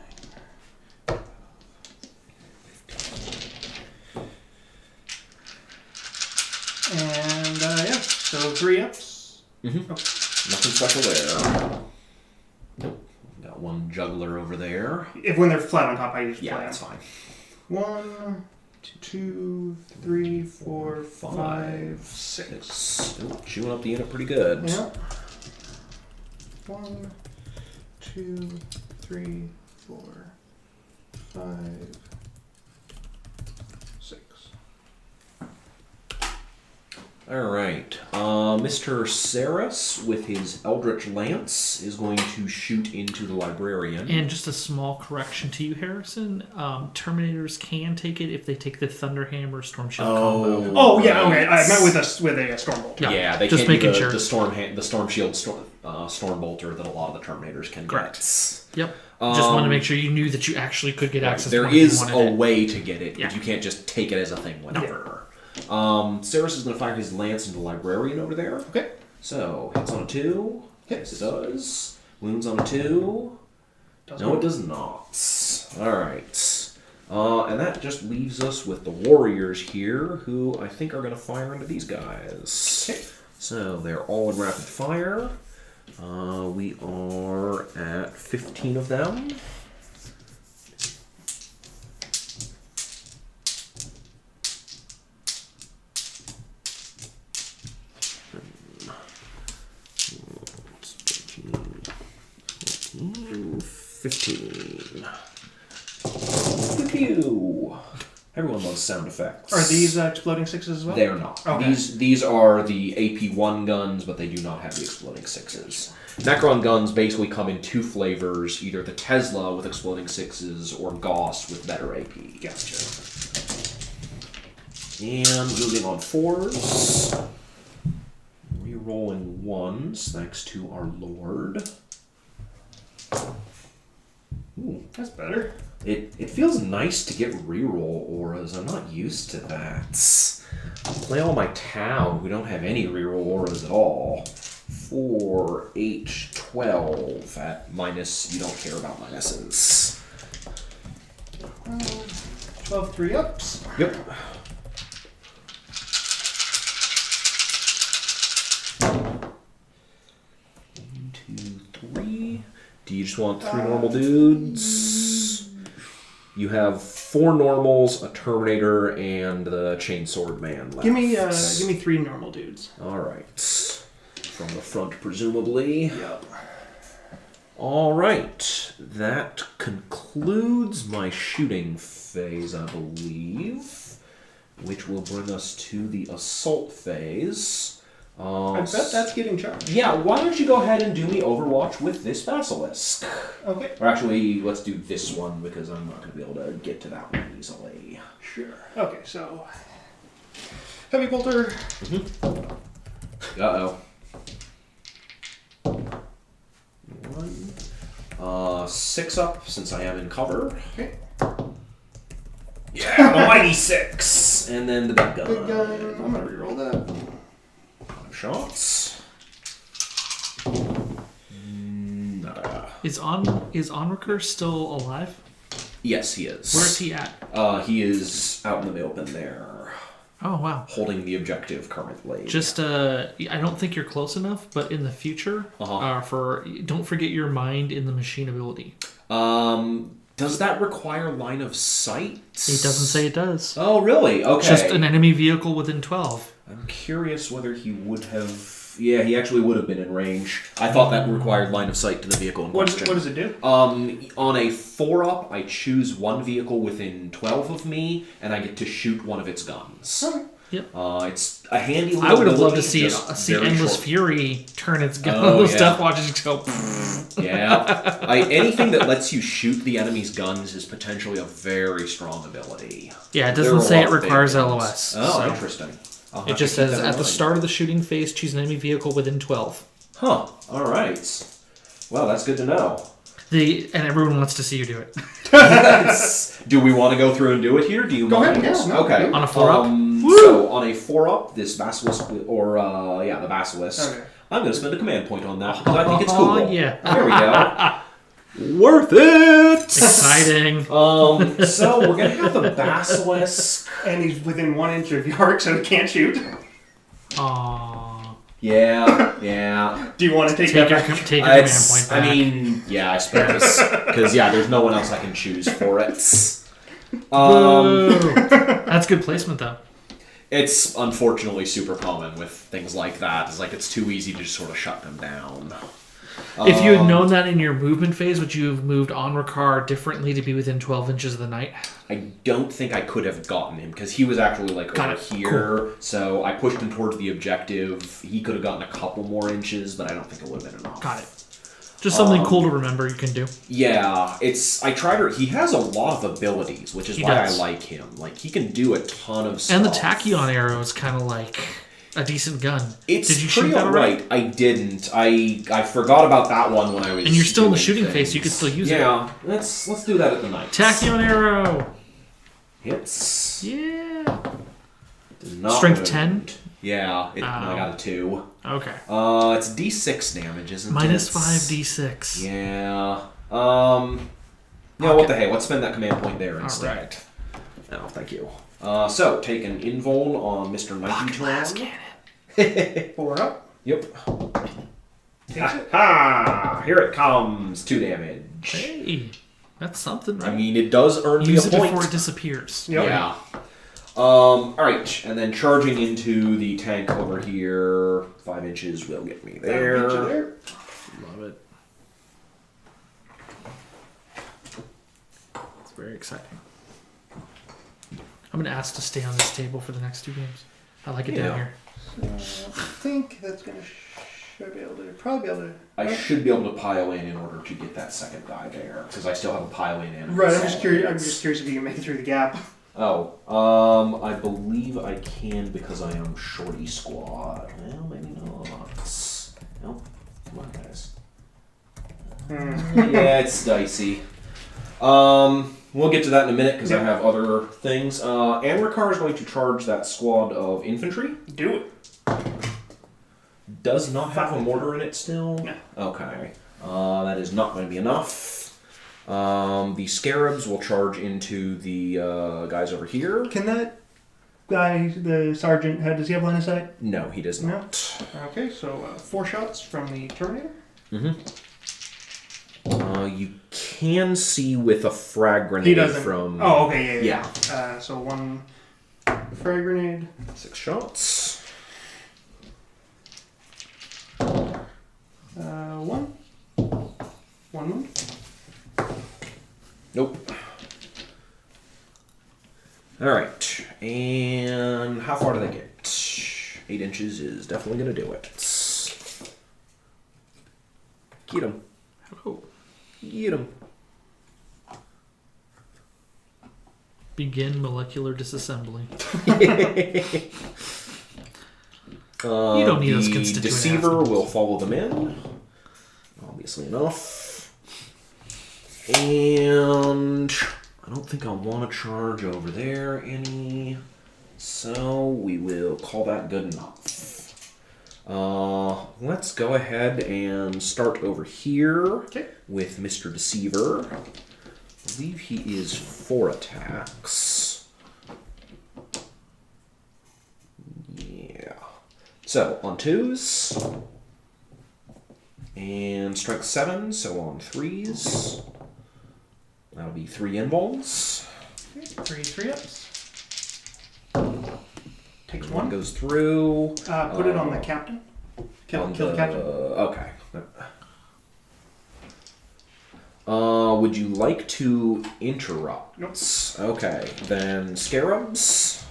And, yeah, so 3 ups. Mm-hmm. Okay. Nothing special there. Nope. Got 1 juggler over there. If when they're flat on top, I just Yeah, play that's them. fine. 1, 2, 3, 4, 5, 6. Ooh, chewing up the unit pretty good. Yeah. 1, 2, 3, 4, 5, 6. Alright. Mr. Saris, with his Eldritch Lance, is going to shoot into the librarian. And just a small correction to you, Harrison. Terminators can take it if they take the Thunderhammer Storm Shield combo. Oh yeah, okay. I meant with a Stormbolt. Yeah. They just can't making do sure. the Storm Shield Storm Bolter that a lot of the Terminators can Correct. get. Yep. Just wanted to make sure you knew that you actually could get access There to one if you is wanted a it. way to get it, Yeah. but you can't just take it as a thing whenever. Saris is going to fire his lance into the librarian over there. Okay. So, hits on a 2. Hits. Yes, it does. Wounds on a 2. No, it does not. Alright. And that just leaves us with the warriors here, who I think are going to fire into these guys. Okay. So they're all in rapid fire. We are at 15 of them. Mm, 15. Pew. Everyone loves sound effects. Are these exploding sixes as well? They are not. Okay. These are the AP1 guns, but they do not have the exploding sixes. Necron guns basically come in two flavors, either the Tesla with exploding sixes or Gauss with better AP. Gotcha. And moving on fours. Rerolling ones, thanks to our Lord. Ooh. That's better. It feels nice to get reroll auras. I'm not used to that. I play all my Tau who don't have any reroll auras at all. 4, 8, 12 at minus. You don't care about minuses. 12 3-ups. Yep. 1, 2, 3. Do you just want 3 normal dudes? You have 4 normals, a Terminator, and the Chainsword Man left. Give me 3 normal dudes. All right. From the front, presumably. Yep. All right. That concludes my shooting phase, I believe, which will bring us to the assault phase. I bet that's getting charged. Yeah, why don't you go ahead and do me Overwatch with this Basilisk? Okay. Or actually, let's do this one, because I'm not going to be able to get to that one easily. Sure. Okay, so heavy bolter. Uh-oh. 1. 6 up, since I am in cover. Okay. Yeah, the mighty 6! And then the big gun. Big gun. I'm gonna reroll that. 5 shots. Nada. Is Onriker still alive? Yes, he is. Where is he at? He is out in the open there, Oh wow. holding the objective currently. Just I don't think you're close enough, but in the future, don't forget your mind in the machine ability. Does that require line of sight? It doesn't say it does. Oh, really? Okay. Just an enemy vehicle within 12. I'm curious whether he would have... Yeah, he actually would have been in range. I thought that required line of sight to the vehicle in What question. does it do? On a 4-up, I choose one vehicle within 12 of me, and I get to shoot one of its guns. Okay. Yep. It's a handy little I would have loved to ability, see just Endless very short. Fury turn its gun. Oh, Those yeah. Death Watches just go. Yeah. Anything that lets you shoot the enemy's guns is potentially a very strong ability. Yeah, it There doesn't are a say lot it of big requires ones. LOS. Oh, so. interesting. I'll have It to just keep says that in at the mind. start of the shooting phase, choose an enemy vehicle within 12. Huh. All right. Well, that's good to know. And everyone wants to see you do it. Do we want to go through and do it here? Do you Go mind? ahead, yeah, no, Okay. On a 4-up? So on a 4-up, this Basilisk, or the Basilisk, Okay. I'm going to spend a command point on that because I think it's cool. Oh, yeah. There we go. Worth it! Exciting. So we're going to have the Basilisk. And he's within 1 inch of Yark, so he can't shoot. Aww. Yeah. Do you want to take your command point back? I mean, yeah, I suppose. Because, there's no one else I can choose for it. That's good placement, though. It's unfortunately super common with things like that. It's too easy to just sort of shut them down. If you had known that in your movement phase, would you have moved Onrikar differently to be within 12 inches of the knight? I don't think I could have gotten him because he was actually over here. Cool. So I pushed him towards the objective. He could have gotten a couple more inches, but I don't think it would have been enough. Got it. Just something cool to remember you can do. Yeah, I tried to... He has a lot of abilities, which is why I like him. He can do a ton of stuff. And the tachyon arrow is kind of like a decent gun. Did you shoot that right? I didn't. I forgot about that one when I was. And you're still in the doing shooting things. phase, so you can still use it. Yeah, let's do that at the night. Tachyon arrow. Hits. Yeah. Not Strength good. 10. Yeah, I got a 2. Okay. It's D6 damage, isn't it? Minus 5d6. Yeah. Yeah. What the hey? Let's spend that command point there instead. All right. Oh, thank you. So take an invuln on Mr. Nitron. 4 up. Yep. Takes it. Ha! Here it comes. 2 damage. Hey, that's something, right? I mean, it does earn me a Use it point. before it disappears. Yep. Yeah. Alright, and then charging into the tank over here, 5 inches will get me there. That'll beat you there. Love it. It's very exciting. I'm going to ask to stay on this table for the next 2 games. I like it Yeah. down here. I think that's gonna should be able to probably be able to. I should be able to pile in order to get that second die there, because I still have a pile in. Right. I'm just curious if you can make it through the gap. Oh, I believe I can because I am shorty squad. Well, maybe not. Nope. Come on, guys. Yeah, it's dicey. We'll get to that in a minute because I have other things. Amrikar is going to charge that squad of infantry. Do it. Does not have a mortar in it still. No. Okay. That is not going to be enough. The scarabs will charge into the guys over here. Can that guy, the sergeant, does he have line of sight? No, he does No. not. Okay, so 4 shots from the Terminator. You can see with a frag He grenade doesn't. from... Oh, okay, yeah. So 1 frag grenade. 6 shots. 1. 1 wound. Nope. Alright. And how far do they get? 8 inches is definitely going to do it. Get him. Oh. Get him. Begin molecular disassembly. You don't need those constituent deceiver acids. will follow them in. Obviously enough. And I don't think I want to charge over there any. So we will call that good enough. Let's go ahead and start over here with Mr. Deceiver. I believe he is 4 attacks. Yeah. So, on 2s. And strength 7, so on 3s. That'll be 3 invols. 3 ups. Takes 1. Goes through. Put it on the captain. Kill the captain. Okay. Would you like to interrupt? Nope. Okay, then scarabs.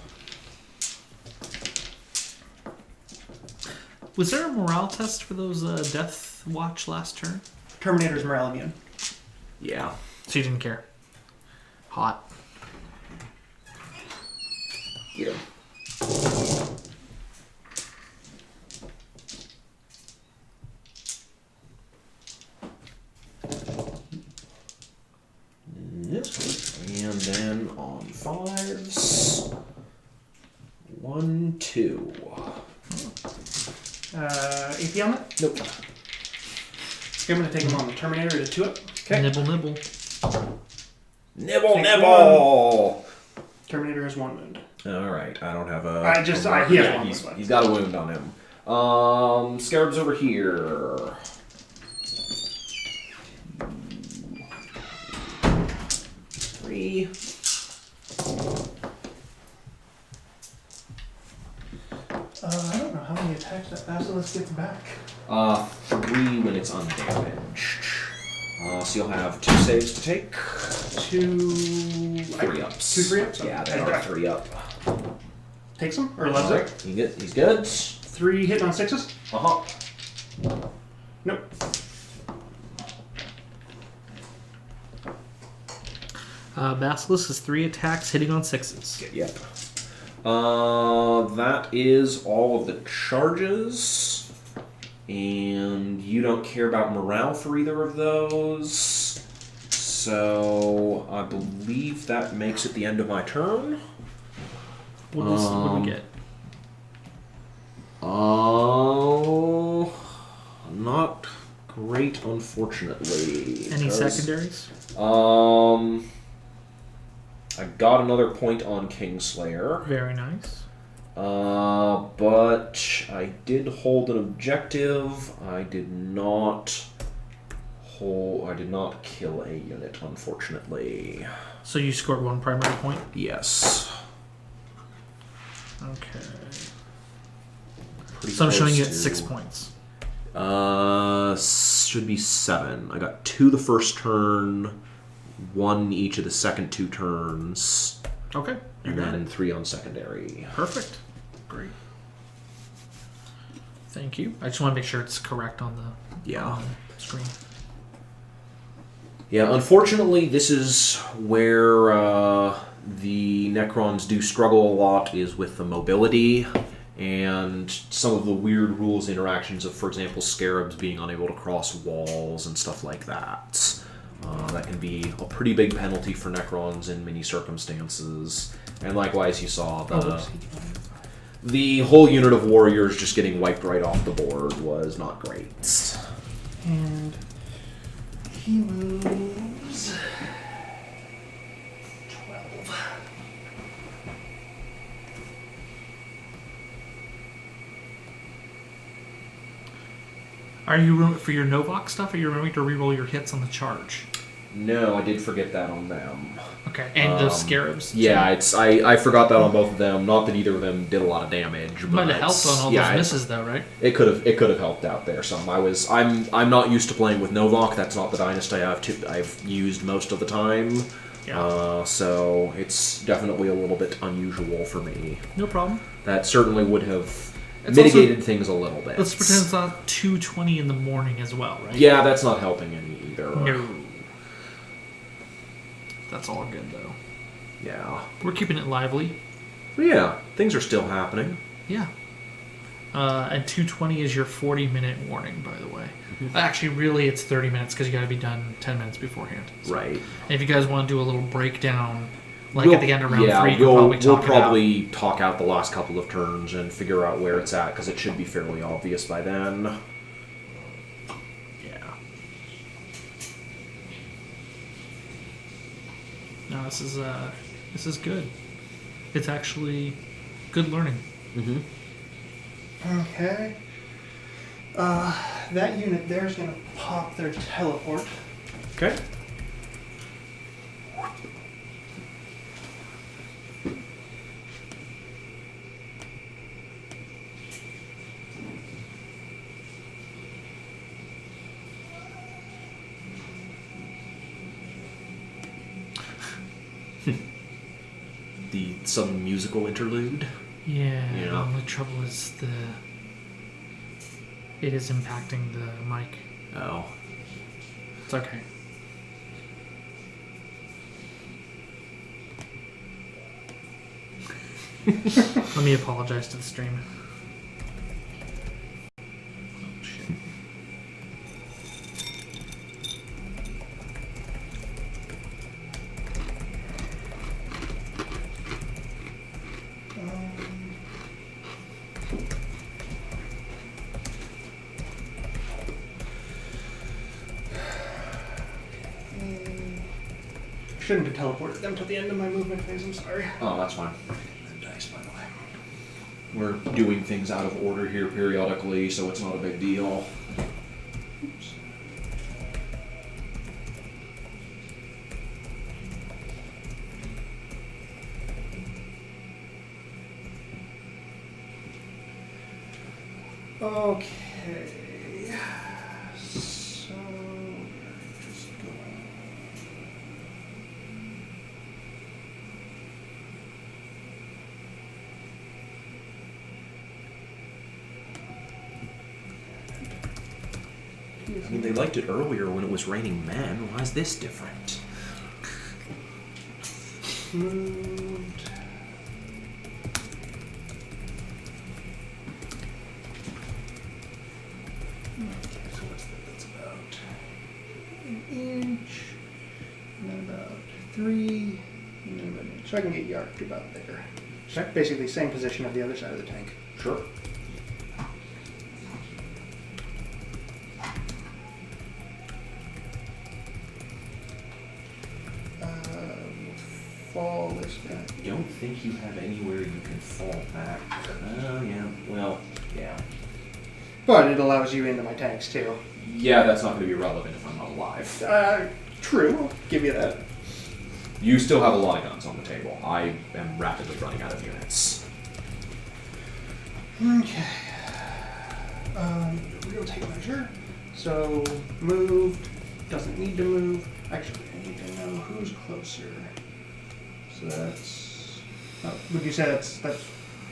Was there a morale test for those Death Watch last turn? Terminator's morale immune. Yeah. So you didn't care. Hot. Yeah. And then on 5s. 1, 2. AP on it? Nope. Okay, I'm going to take him on the Terminator to 2 up. Okay. Nibble, nibble. Nibble, Take nibble! Terminator has 1 wound. Alright, I don't have a... he has one he's, wound. he's got a wound on him. Scarabs over here. 3. I don't know how many attacks that Basilisk gets back. 3 when it's undamaged. So you'll have 2 saves to take. 2... 3 ups. 2 3 ups? Yeah, they are 3 up. Takes him, or loves it. He's good. 3 hitting on 6s? Uh-huh. Nope. Basilisk has 3 attacks hitting on 6s. Yep. That is all of the charges. And you don't care about morale for either of those. So I believe that makes it the end of my turn. What do we get? Oh, not great, unfortunately. Any secondaries? I got another point on Kingslayer. Very nice. But I did hold an objective. I did not kill a unit, unfortunately. So you scored 1 primary point? Yes. Okay. Pretty So I'm showing you at close 6 to- points. Should be 7. I got 2 the first turn, 1 each of the second 2 turns, Okay. You and got then it. 3 on secondary. Perfect. Great. Thank you. I just want to make sure it's correct on the screen. Yeah, unfortunately, this is where the Necrons do struggle a lot, is with the mobility and some of the weird rules interactions of, for example, scarabs being unable to cross walls and stuff like that. That can be a pretty big penalty for Necrons in many circumstances. And likewise, you saw the whole unit of warriors just getting wiped right off the board was not great. And he moves 12. Are you for your Novak stuff? Are you remembering to reroll your hits on the charge? No, I did forget that on them. Okay, and those scarabs. Yeah, I forgot that on both of them. Not that either of them did a lot of damage. But Might have helped on all those misses, though, right? It could have helped out there some. I'm not used to playing with Novak. That's not the dynasty I've used most of the time. Yeah. So it's definitely a little bit unusual for me. No problem. That certainly would have It's mitigated things a little bit. Let's pretend it's not 2:20 in the morning as well, right? Yeah, that's not helping any either. No. That's all good, though. Yeah. We're keeping it lively. Yeah, things are still happening. Yeah. And 2:20 is your 40-minute warning, by the way. Actually, really, it's 30 minutes because you got to be done 10 minutes beforehand. So. Right. And if you guys want to do a little breakdown, at the end of round 3, you we'll could probably talk out the last couple of turns and figure out where it's at, because it should be fairly obvious by then. Yeah. No, this is good. It's actually good learning. Mm-hmm. Okay. That unit there is going to pop their teleport. Okay. The sudden musical interlude. Yeah. Yeah. The only trouble is it is impacting the mic. Oh. It's okay. Let me apologize to the stream. Oh, shit. Shouldn't have teleported them to the end of my movement phase, I'm sorry. Oh, that's fine. The dice, by the way. We're doing things out of order here periodically, so it's not a big deal. Oops. Okay. So, just go. I mean, they liked it earlier when it was raining men. Why is this different? Moved. Okay, so what's that? That's about an inch, and then about 3, and then about an inch. So I can get Yark to about there. So basically, same position of the other side of the tank. Sure. Fall this guy. I don't think you have anywhere you can fall back. But it allows you into my tanks too. Yeah, that's not going to be relevant if I'm not alive. True. I'll give you that. You still have a lot of guns on the table. I am rapidly running out of units. Okay. Real tape measure. So moved. Doesn't need to move. Actually, I need to know who's closer. So that's. Oh, would you say that's?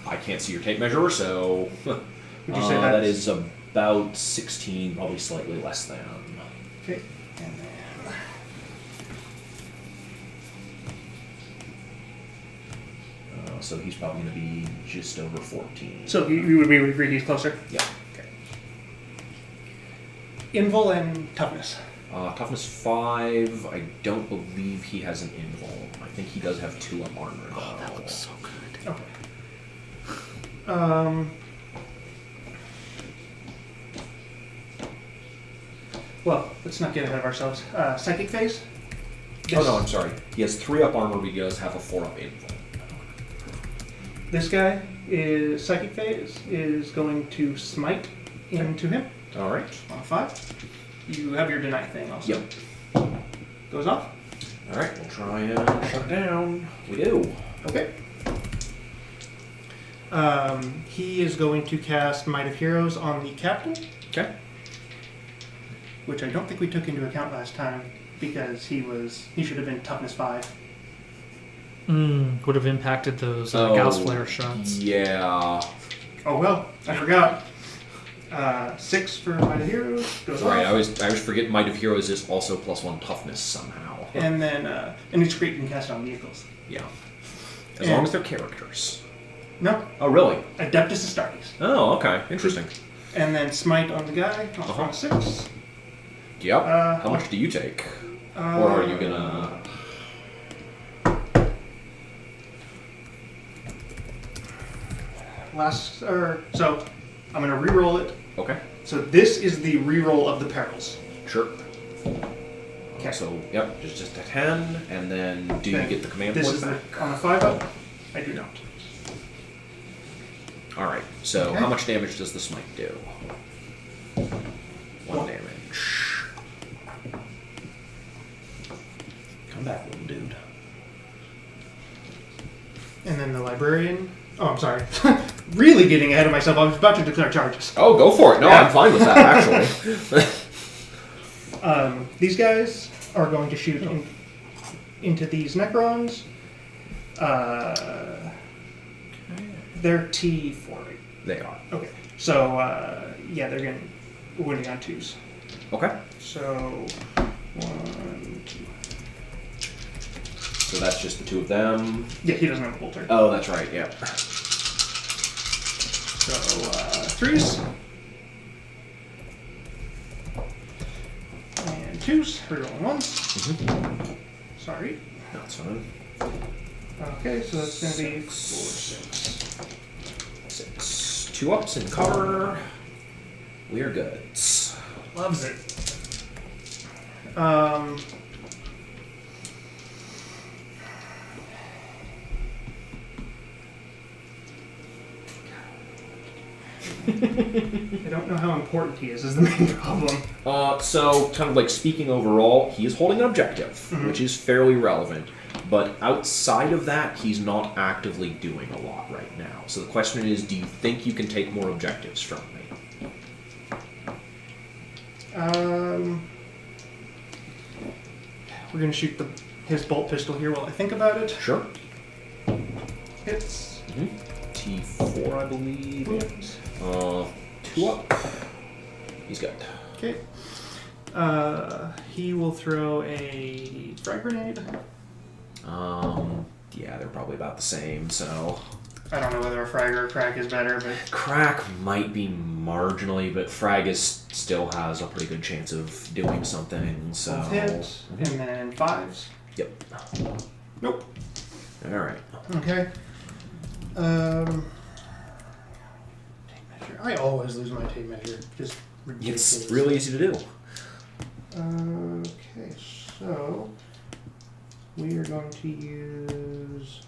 I can't see your tape measure, so. Would you say that is about 16, probably slightly less than. Okay. And then. So he's probably going to be just over 14. So we would agree he's closer. Yeah. Okay. Invul and toughness. Toughness 5. I don't believe he has an invul. I think he does have 2 up armor, though. Oh, that looks so good. Okay. Well, let's not get ahead of ourselves. Psychic phase? Oh, no, I'm sorry. He has 3 up armor, but he does have a 4 up invul. This guy is psychic phase is going to smite into him All right. on a 5. You have your deny thing also. Yep. Goes off. All right, we'll try and shut it down. We do. Okay. He is going to cast Might of Heroes on the captain, Okay. which I don't think we took into account last time because he should have been toughness 5. Would have impacted those Gauss Flare shots. Yeah. Oh well, I forgot. 6 for Might of Heroes goes Right, off. I always forget Might of Heroes is also +1 toughness somehow. And then and it's great you can cast it on vehicles. Yeah. As long as they're characters. No, Oh, really? Adeptus Astartes. Oh, okay. Interesting. And then smite on the guy on 6. Yep. How much do you take? Or are you gonna... So I'm gonna re-roll it. Okay. So this is the re-roll of the perils. Sure. Okay. So, yep, just a 10, and then do you Okay. get the command This point is back? on a 5-up. I do not. Alright, so Okay. how much damage does the smite do? 1 damage. Come back, little dude. And then the librarian. Oh, I'm sorry. Really getting ahead of myself. I was about to declare charges. Oh, go for it. No, Yeah. I'm fine with that, actually. These guys are going to shoot into these Necrons. They're T4. They are. Okay. So, yeah, they're winning on 2s. Okay. So, 1, 2. So that's just the 2 of them. Yeah, he doesn't have a bolter. Oh, that's right, yeah. So, 3s. And 2s. Rerolling 1s. Sorry. That's fine. Okay, so that's going to be 4, 6. 6. 2 ups in cover. We're good. Loves it. I don't know how important he is the main problem. So, kind of like speaking overall, he is holding an objective, which is fairly relevant. But outside of that, he's not actively doing a lot right now. So the question is, do you think you can take more objectives from me? We're going to shoot his bolt pistol here while I think about it. Sure. Hits. T4, I believe. Oops. 2 up. He's good. Okay. He will throw a frag grenade. Yeah, they're probably about the same, so... I don't know whether a frag or a crack is better, but... Crack might be marginally, but frag still has a pretty good chance of doing something, so... Both hit, and then 5s. Yep. Nope. Alright. Okay. Tape measure. I always lose my tape measure. Just ridiculous. It's really easy to do. Okay, so... we are going to use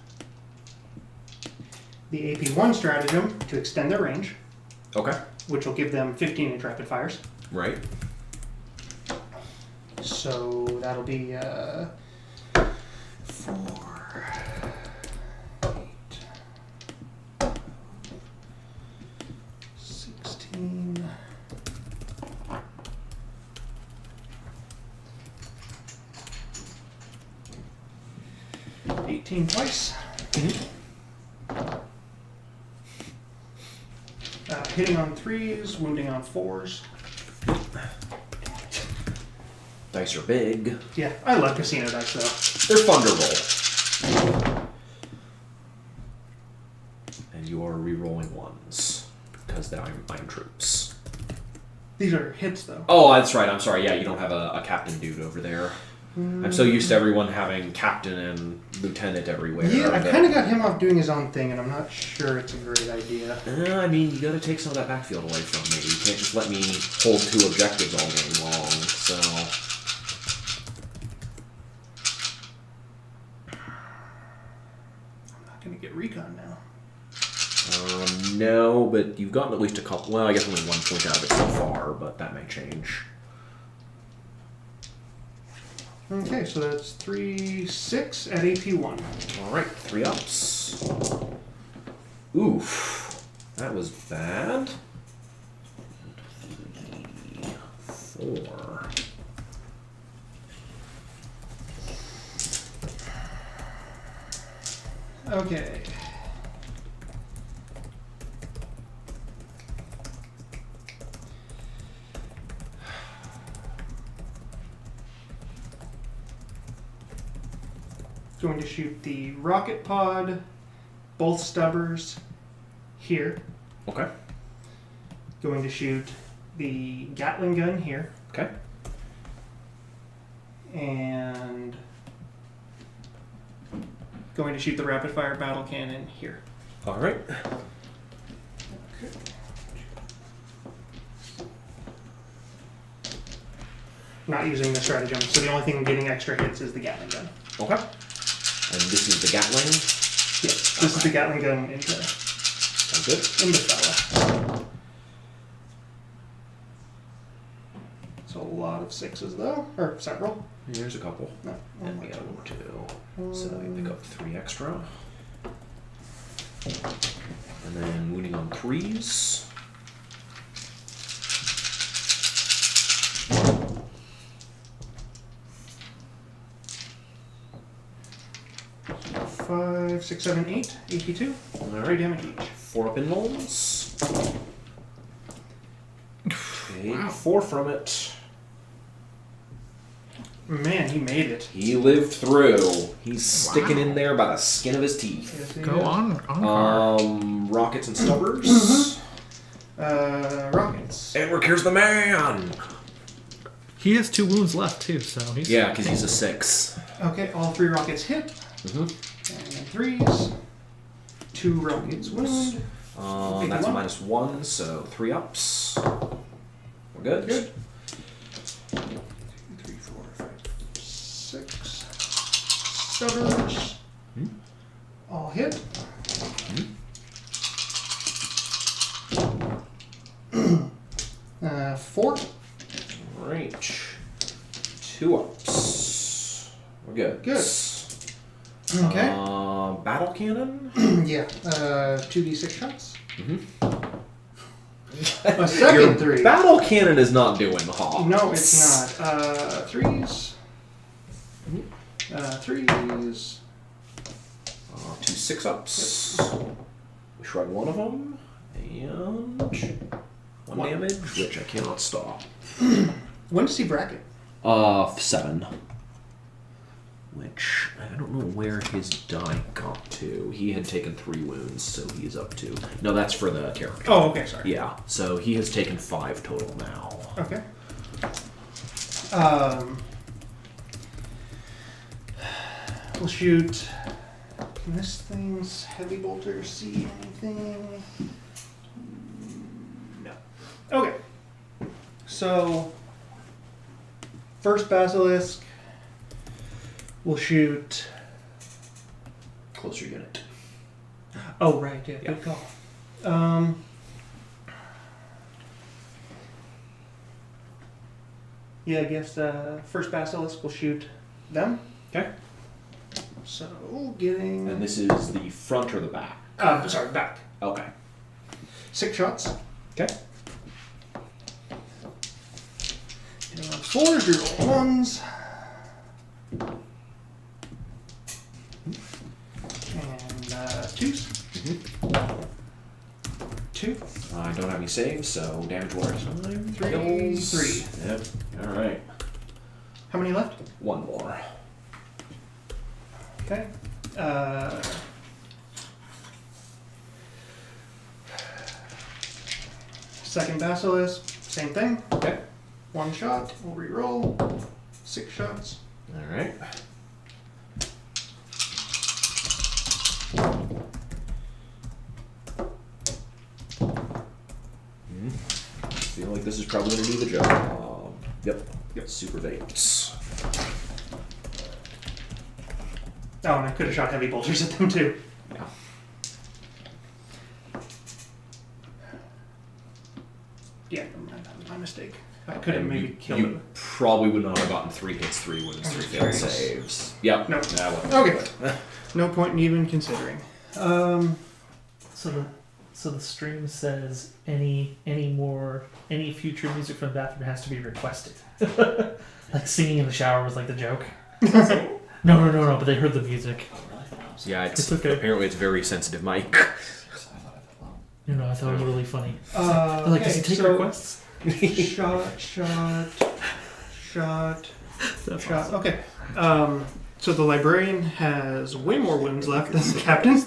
the AP1 stratagem to extend their range. Okay. which will give them 15-inch rapid fires. Right. So that'll be 4, 8, 16. 18 twice. Hitting on 3s, wounding on 4s. Dice are big. Yeah, I love casino dice though. They're fun to roll. And you are re-rolling ones because I'm troops. These are hits though. Oh, that's right. I'm sorry. Yeah, you don't have a captain dude over there. I'm so used to everyone having captain and lieutenant everywhere. Yeah, I kind of got him off doing his own thing, and I'm not sure it's a great idea. I mean, you got to take some of that backfield away from me. You can't just let me hold 2 objectives all game long. So. I'm not going to get recon now. No, but you've gotten at least a couple. Well, I guess only 1 point out of it so far, but that may change. Okay, so that's 3, 6 at AP1. Alright, 3 ups. Oof. That was bad. 3, 4. Okay. Going to shoot the rocket pod, both stubbers here. Okay. Going to shoot the Gatling gun here. Okay. And going to shoot the rapid fire battle cannon here. Alright. Okay. Not using the stratagem, so the only thing getting extra hits is the Gatling gun. Okay. And this is the Gatling? Yes, this is the Gatling gun into Sounds good. the fella. So a lot of 6s though, or several. Here's a couple. No, And we got 2. So you pick up 3 extra. And then wounding on 3s. Five, 6, 7, 8, 82. All 3 damage each. 4 up in rolls. Okay, 4 from it. Man, he made it. He lived through. He's sticking in there by the skin of his teeth. Yes, he Go is. on, car. Rockets and stubbers. Rockets. Edward, here's the man. He has 2 wounds left too, so he's Yeah, because he's a 6. Okay, all 3 rockets hit. Mm-hmm. And 3s. 2 rockets wound. That's a -1, so 3 ups. We're good. Good. 2, 3, 4, 5, 6. Stubbers. All hit. 4. Right. 2 ups. We're good. Good. Okay. Battle cannon. Yeah. 2d6 shots. Mm-hmm. A second Your 3. battle cannon is not doing hops. No, it's not. 3s. 3s. 2 6-ups. We shrug one of them. And 1 damage, which I cannot stop. When does he bracket? 7. Which, I don't know where his die got to. He had taken 3 wounds, so he's up to... No, that's for the terror. Oh, okay, sorry. Yeah, so he has taken 5 total now. Okay. We'll shoot. Can this thing's heavy bolter see anything? No. Okay. So, first basilisk. We'll shoot. Closer unit. Oh, right, yeah, good call. Yeah, I guess first Basilisk will shoot them. Okay. So getting. And this is the front or the back? Sorry, back. Okay. 6 shots. Okay. Hitting on 4s, reroll 1s. And 2s. 2. I don't have any saves, so damage wars. 3. Yep. All right. How many left? One more. Okay. Second Basilisk, same thing. Okay. 1 shot, we'll reroll. 6 shots. All right. Feel like this is probably going to do the job. Yep. Super Vates. Oh, and I could have shot heavy bolters at them too. Yeah. Yeah, my mistake. I could have And maybe killed you him. probably would not have gotten 3 hits, 3 wounds, 3 failed Fails. saves. Yep. No. That one. Okay. No point in even considering. So the stream says any future music from the bathroom has to be requested. Like singing in the shower was like the joke. No, but they heard the music. Yeah, It's okay. Apparently it's very sensitive mic. I thought it was really funny. They're They're like, does he take requests? Shot. That's Shot. awesome. Okay. So the librarian has way more wounds left than the captain.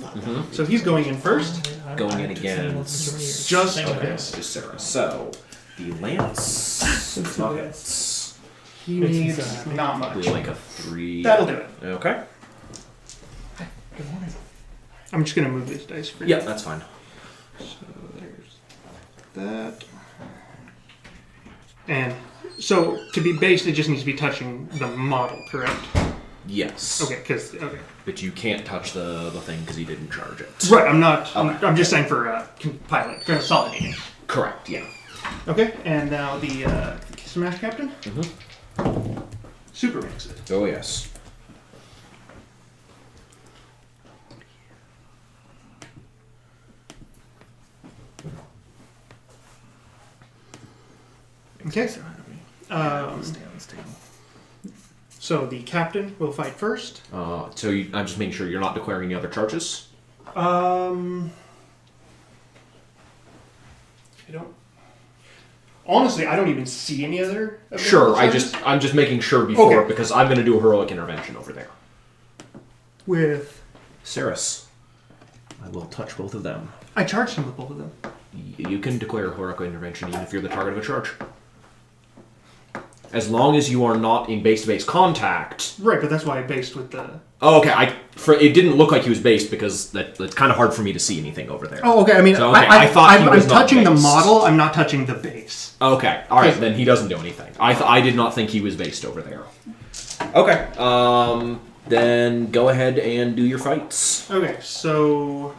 So he's going in first. Going in again. Just Okay, just Sarah. So, the lance buckets. He Makes me needs so happy. not much. Do like a 3. That'll do it. Okay. Good morning. I'm just gonna move these dice for you. Yeah, that's fine. So there's that. And so to be based, it just needs to be touching the model, correct? Yes. Okay, okay. But you can't touch the thing because he didn't charge it. Right. I'm not. Okay. I'm just saying for compiling, consolidating. Correct. Yeah. Okay. And now the Smash Captain. Mhm. Super makes it. Oh yes. Okay. So the captain will fight first. I'm just making sure you're not declaring any other charges. I don't. Honestly, I don't even see any other. Sure. charges. I'm just making sure before Okay. because I'm going to do a heroic intervention over there. With Saris, I will touch both of them. I charged him with both of them. You can declare a heroic intervention even if you're the target of a charge. As long as you are not in base-to-base contact. Right, but that's why I based with the. Oh, okay. It didn't look like he was based because that's kind of hard for me to see anything over there. Oh, okay. I mean, So, okay, I thought he was I'm not touching the based. model. I'm not touching the base. Okay. All right. Then he doesn't do anything. I did not think he was based over there. Okay. Then go ahead and do your fights. Okay, so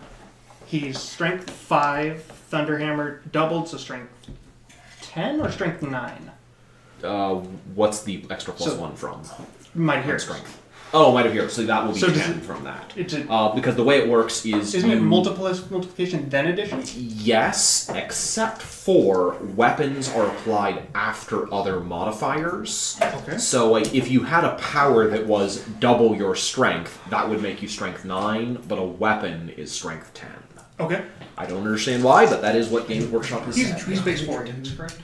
he's strength 5, Thunderhammer doubled, so strength 10 or strength 9. What's the extra plus So- 1 from? Might hear On strength. Oh, might have heroes. So that will be So does 10 it- from that. It's a, Because the way it works is isn't it you- multiplication then addition? Yes, except for weapons are applied after other modifiers. Okay. So, like, if you had a power that was double your strength, that would make you strength 9, but a weapon is strength 10. Okay. I don't understand why, but that is what Games Workshop has said. He's base 4 hits, correct?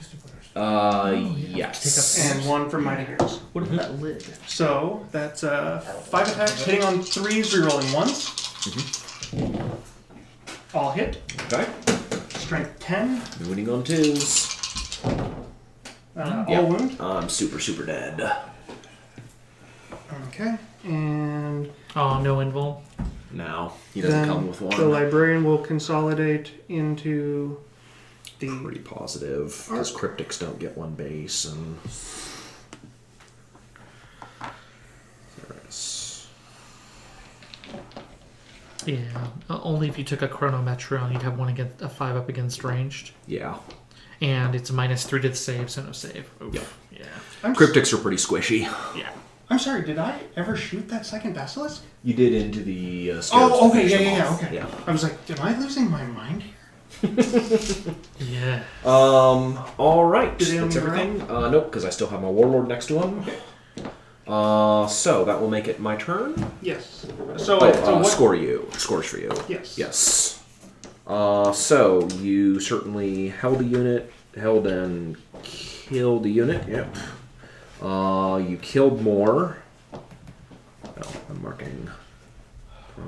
Yes. And 1 from Mighty Heroes. What is that lid? So that's 5 attacks, hitting on 3s, rerolling 1s. All hit. Okay. Strength 10. Wounding on 2s. All wound. I'm super dead. Okay. And Oh, no invul. Now, he doesn't then come with the one. librarian will consolidate into the. Pretty positive, because cryptics don't get one base, and... There is... Yeah. Only if you took a chronometron, you'd have one against a 5 up against ranged. Yeah. and it's -3 to the save, so no save. Oof. Yeah. Yeah. Cryptics are pretty squishy. Yeah. I'm sorry, did I ever shoot that second basilisk? You did into the stairs. Oh, okay, to finish them yeah, off. okay. Yeah. I was like, am I losing my mind here? Yeah. All right. Did they That's only everything. Nope, because I still have my warlord next to him. Okay. So that will make it my turn. Yes. So, Oh, what? Scores for you. Yes. Yes. So you certainly held a unit, held and killed a unit. Yep. You killed more. Oh, I'm marking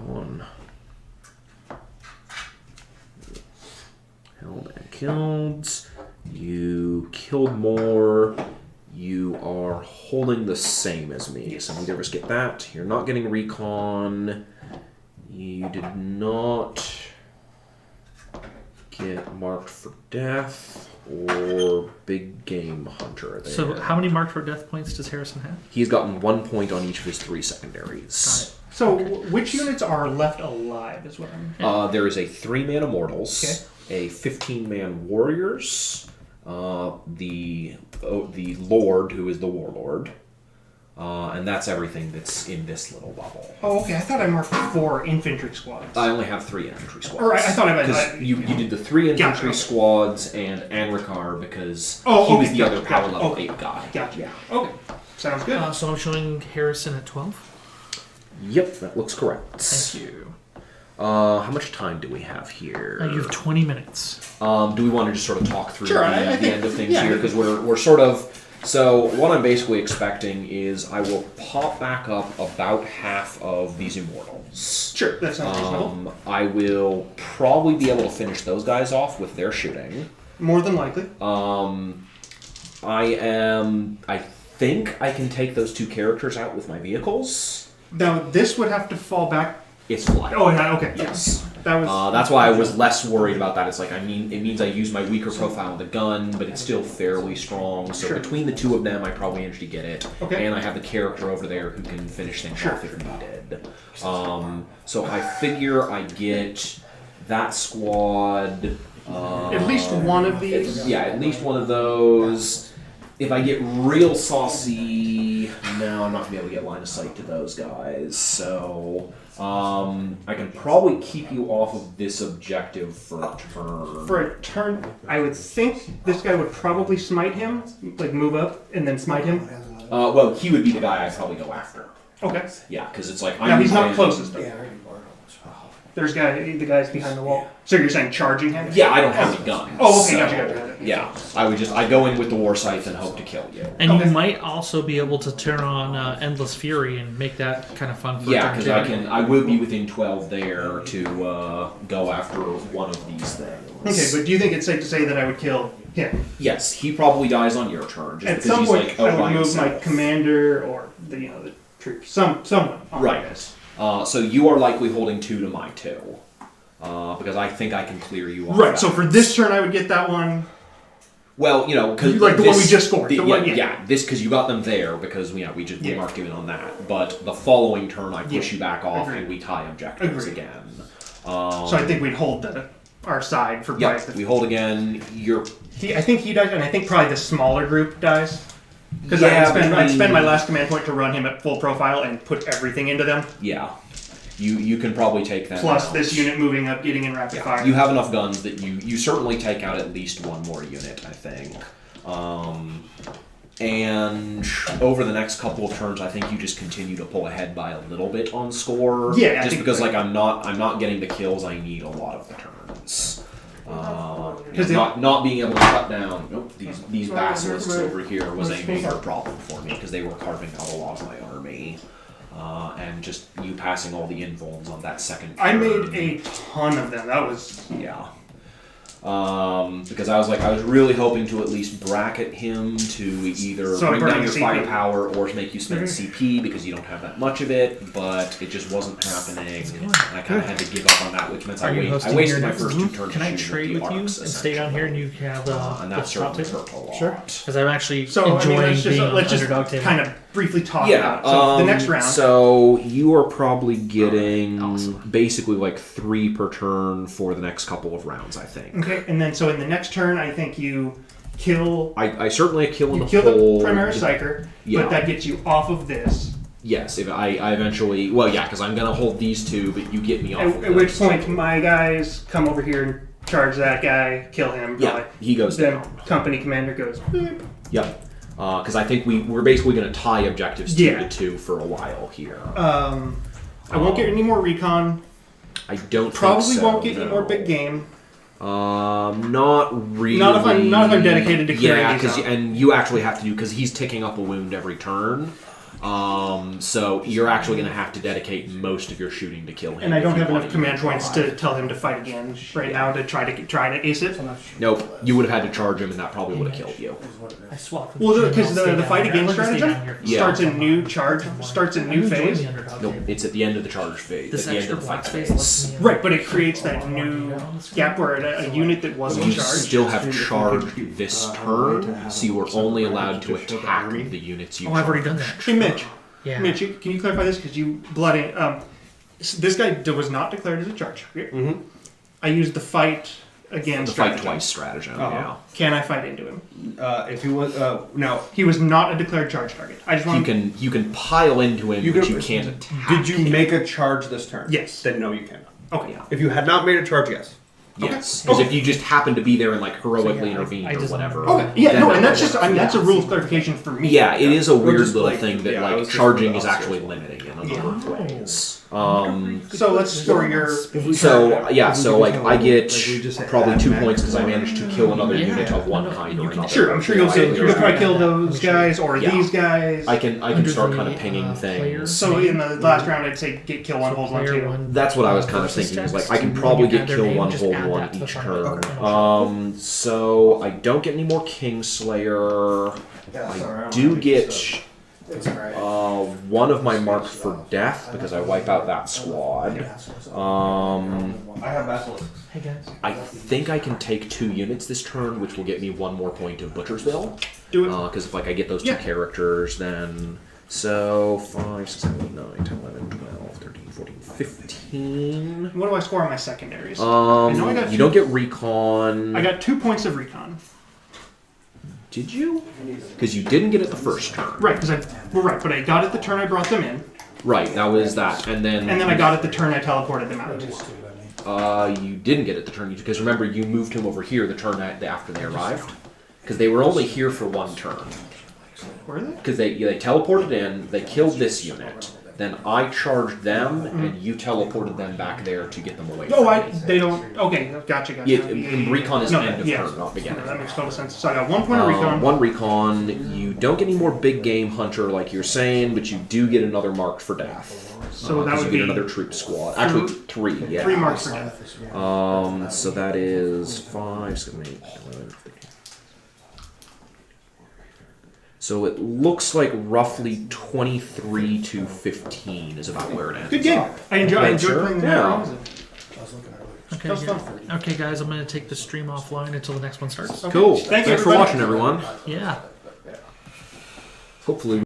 one. Held and killed. You killed more. You are holding the same as me, so neither of us get that. You're not getting recon. You did not get marked for death or big game hunter there. So how many marked for death points does Harrison have? He's gotten 1 point on each of his 3 secondaries. So, which units are left alive is what I'm... There is a 3-man Immortals, a 15-man Warriors, the Lord, who is the Warlord, and that's everything that's in this little bubble. Oh, okay. I thought I marked 4 infantry squads. I only have 3 infantry squads. Or I thought I meant... Because you did the 3 infantry Gotcha. squads and Anrikar because Oh, he was okay, the gotcha, other power gotcha, level okay. 8 guy. Gotcha. Okay. Sounds good. So I'm showing Harrison at 12. Yep, that looks correct. Thank you. How much time do we have here? You have 20 minutes. Do we want to just sort of talk through Sure, the I think- end of things yeah. here? Because we're sort of... So what I'm basically expecting is I will pop back up about half of these Immortals. Sure, that sounds reasonable. I will probably be able to finish those guys off with their shooting. More than likely. I think I can take those 2 characters out with my vehicles. Now, this would have to fall back... It's fly. Oh, yeah, okay. Yes. That was... That's why I was less worried about that. It's like, it means I use my weaker profile on the gun, but it's still fairly strong. So Sure. between the 2 of them, I probably managed to get it. Okay. And I have the character over there who can finish things Sure. off if needed. So I figure I get that squad. At least one of these. Yeah, at least one of those. If I get real saucy, no, I'm not gonna be able to get line of sight to those guys. So I can probably keep you off of this objective for a turn. For a turn, I would think this guy would probably smite him, like move up and then smite him. Well, he would be the guy I'd probably go after. Okay. Yeah, because it's like Now he's not I'm- closest though. There's the guys behind the wall. So you're saying charging him? Yeah, I don't have any guns. Oh, okay, so, gotcha. Yeah, I go in with the war scythe and hope to kill you. And Okay. you might also be able to turn on Endless Fury and make that kind of fun for Yeah, a because turn. I will be within 12 there to go after one of these things. Okay, but do you think it's safe to say that I would kill him? Yes, he probably dies on your turn. Just At because some he's point, like, I would by move my himself. commander or the troops, someone on Right. this. So you are likely holding 2 to my 2. Because I think I can clear you off. Right. that. So for this turn, I would get that one. Well, because Like the one we just scored, the one- yeah. this because you got them there because we Yeah. marked you in on that. But the following turn, I push Yeah. you back off Agreed. and we tie objectives Agreed. again. So I think we'd hold our side for Yeah, probably we hold again. I think he dies, and I think probably the smaller group dies. Because Yeah, I'd spend my last command point to run him at full profile and put everything into them. Yeah, you can probably take that. Plus out. this unit moving up, getting in rapid fire. You have enough guns that you certainly take out at least one more unit, I think. And over the next couple of turns, I think you just continue to pull ahead by a little bit on score. Yeah, I just think because like- I'm not getting the kills I need a lot of the turns. Because Not being able to cut down these basilisks over here was a major problem for me because they were carving out a lot of my army. And just you passing all the invulns on that second turn. I made a ton of them. That was Yeah. Because I was really hoping to at least bracket him to either So bring down burning your CP. firepower or make you spend CP because you don't have that much of it, but it just wasn't happening. And I kind of had to give up on that, which meant Are you I hosting wasted your my next first 2 turns. Can I shooting trade the with you arcs, and stay down here and you can have the and that top certainly table? hurt a lot. Sure. Because I'm actually so. I mean, enjoying let's being on just underdog table. kind of briefly talk Yeah. about it. So the next round. So you are probably getting Awesome. basically like 3 per turn for the next couple of rounds, I think. Okay, and then so in the next turn, I think you kill. I certainly kill You the kill whole. the Primaris Psyker, Yeah. but that gets you off of this. Yes, if I eventually. Well, yeah, because I'm gonna hold these two, but you get me off. At which point, my guys come over here and charge that guy, kill him. Yeah, he goes Then down. company commander goes. Beep. Yep. Because I think we're basically going to tie objectives 2 Yeah. to 2 for a while here. I won't get any more recon. I don't Probably think so, won't get any no. more big game. Not really. Not if I'm dedicated to clearing yeah, these out. and you actually have to do because he's ticking up a wound every turn. So you're actually going to have to dedicate most of your shooting to kill him. And I don't if you have want enough to command use points it. to tell him to fight again right now to try to ace it. Nope, you would have had to charge him, and that probably would have killed you. I swapped. Well, because the fight again stratagem Yeah. starts a new charge, starts a new phase. Nope, it's at the end of the charge phase. This at the end extra of the black fight space phase. lets me Right, but it creates that new gap where a unit that wasn't You charged. still have charged this turn, so you were only allowed to attack the units you Oh, I've already charged. done that. Hey, Mitch. Yeah. Mitch, can you clarify this? Because you bloody. This guy was not declared as a charge. Mm-hmm. I used the fight again. The fight stratagem. twice stratagem, Uh-huh. yeah. Can I fight into him? If he was now, He was not a declared charge target. I just want. You can pile into him, You but can- you can't attack. did you make a charge this turn? Yes. Then no, you cannot. Okay. Yeah. If you had not made a charge, yes. Yes, because if you just happen to be there and like heroically intervened I or just- whatever. Okay. Yeah. then No, that and that's would just. work. I mean, that's a rule of clarification for me. Yeah, it is a weird just little like- thing that yeah, I like was just charging for is the actually officers. limiting in a number of ways. So let's score your. So yeah, so like I get Like, we just probably add 2 max points because I one. managed to kill another Yeah. unit of one No, kind you or can- another. Sure, I'm sure you'll Yeah, you'll probably kill those Let me show you. guys or Yeah. these guys. I can Under start the, kind of pinging players. things. So in the last round, I'd say kill one, So hold one, player two. one That's what I was kind of versus thinking. Is text, like I can and when probably you get add their kill name, one, just hold add one that to the each front. turn. Okay. So I don't get any more Kingslayer. I do get one of my marked for death because I wipe out that squad. I have basilisks. Hey guys. I think I can take 2 units this turn, which will get me 1 more point of Butcher's Bill. Do it. Because if like I get those 2 Yeah. characters, then so 5, 6, 7, 8, 9, 10, 11, 12, 13, 14, 15. What do I score on my secondaries? I know I got You two- don't get recon. I got 2 points of recon. Did you? Because you didn't get it the first turn. Right, right, but I got it the turn I brought them in, Right, that was that, and then I got it the turn I teleported them out. you didn't get it the turn because remember you moved him over here the turn after they arrived because they were only here for 1 turn Were they? because they teleported in, they killed this unit, then I charged them and you teleported them back there to get them away. Oh, from me. they don't. Okay, gotcha. Yeah, and recon is end of yeah. turn, not beginning. That makes total sense. So I got 1 point of recon. 1 recon. You don't get any more big game hunter like you're saying, but you do get another marked for death. So that 'cause would you get be another troop squad. Actually, 3. Yeah. 3 marks for death. So that is 5, 7, 8, 11, 13. So it looks like roughly 23 to 15 is about where it ends. Good game. I enjoyed Sure. playing Yeah. that. Okay, That was yeah. fun. Okay, guys, I'm gonna take the stream offline until the next one starts. Cool. Thank you, Thanks for everybody. watching, everyone. Yeah. Hopefully.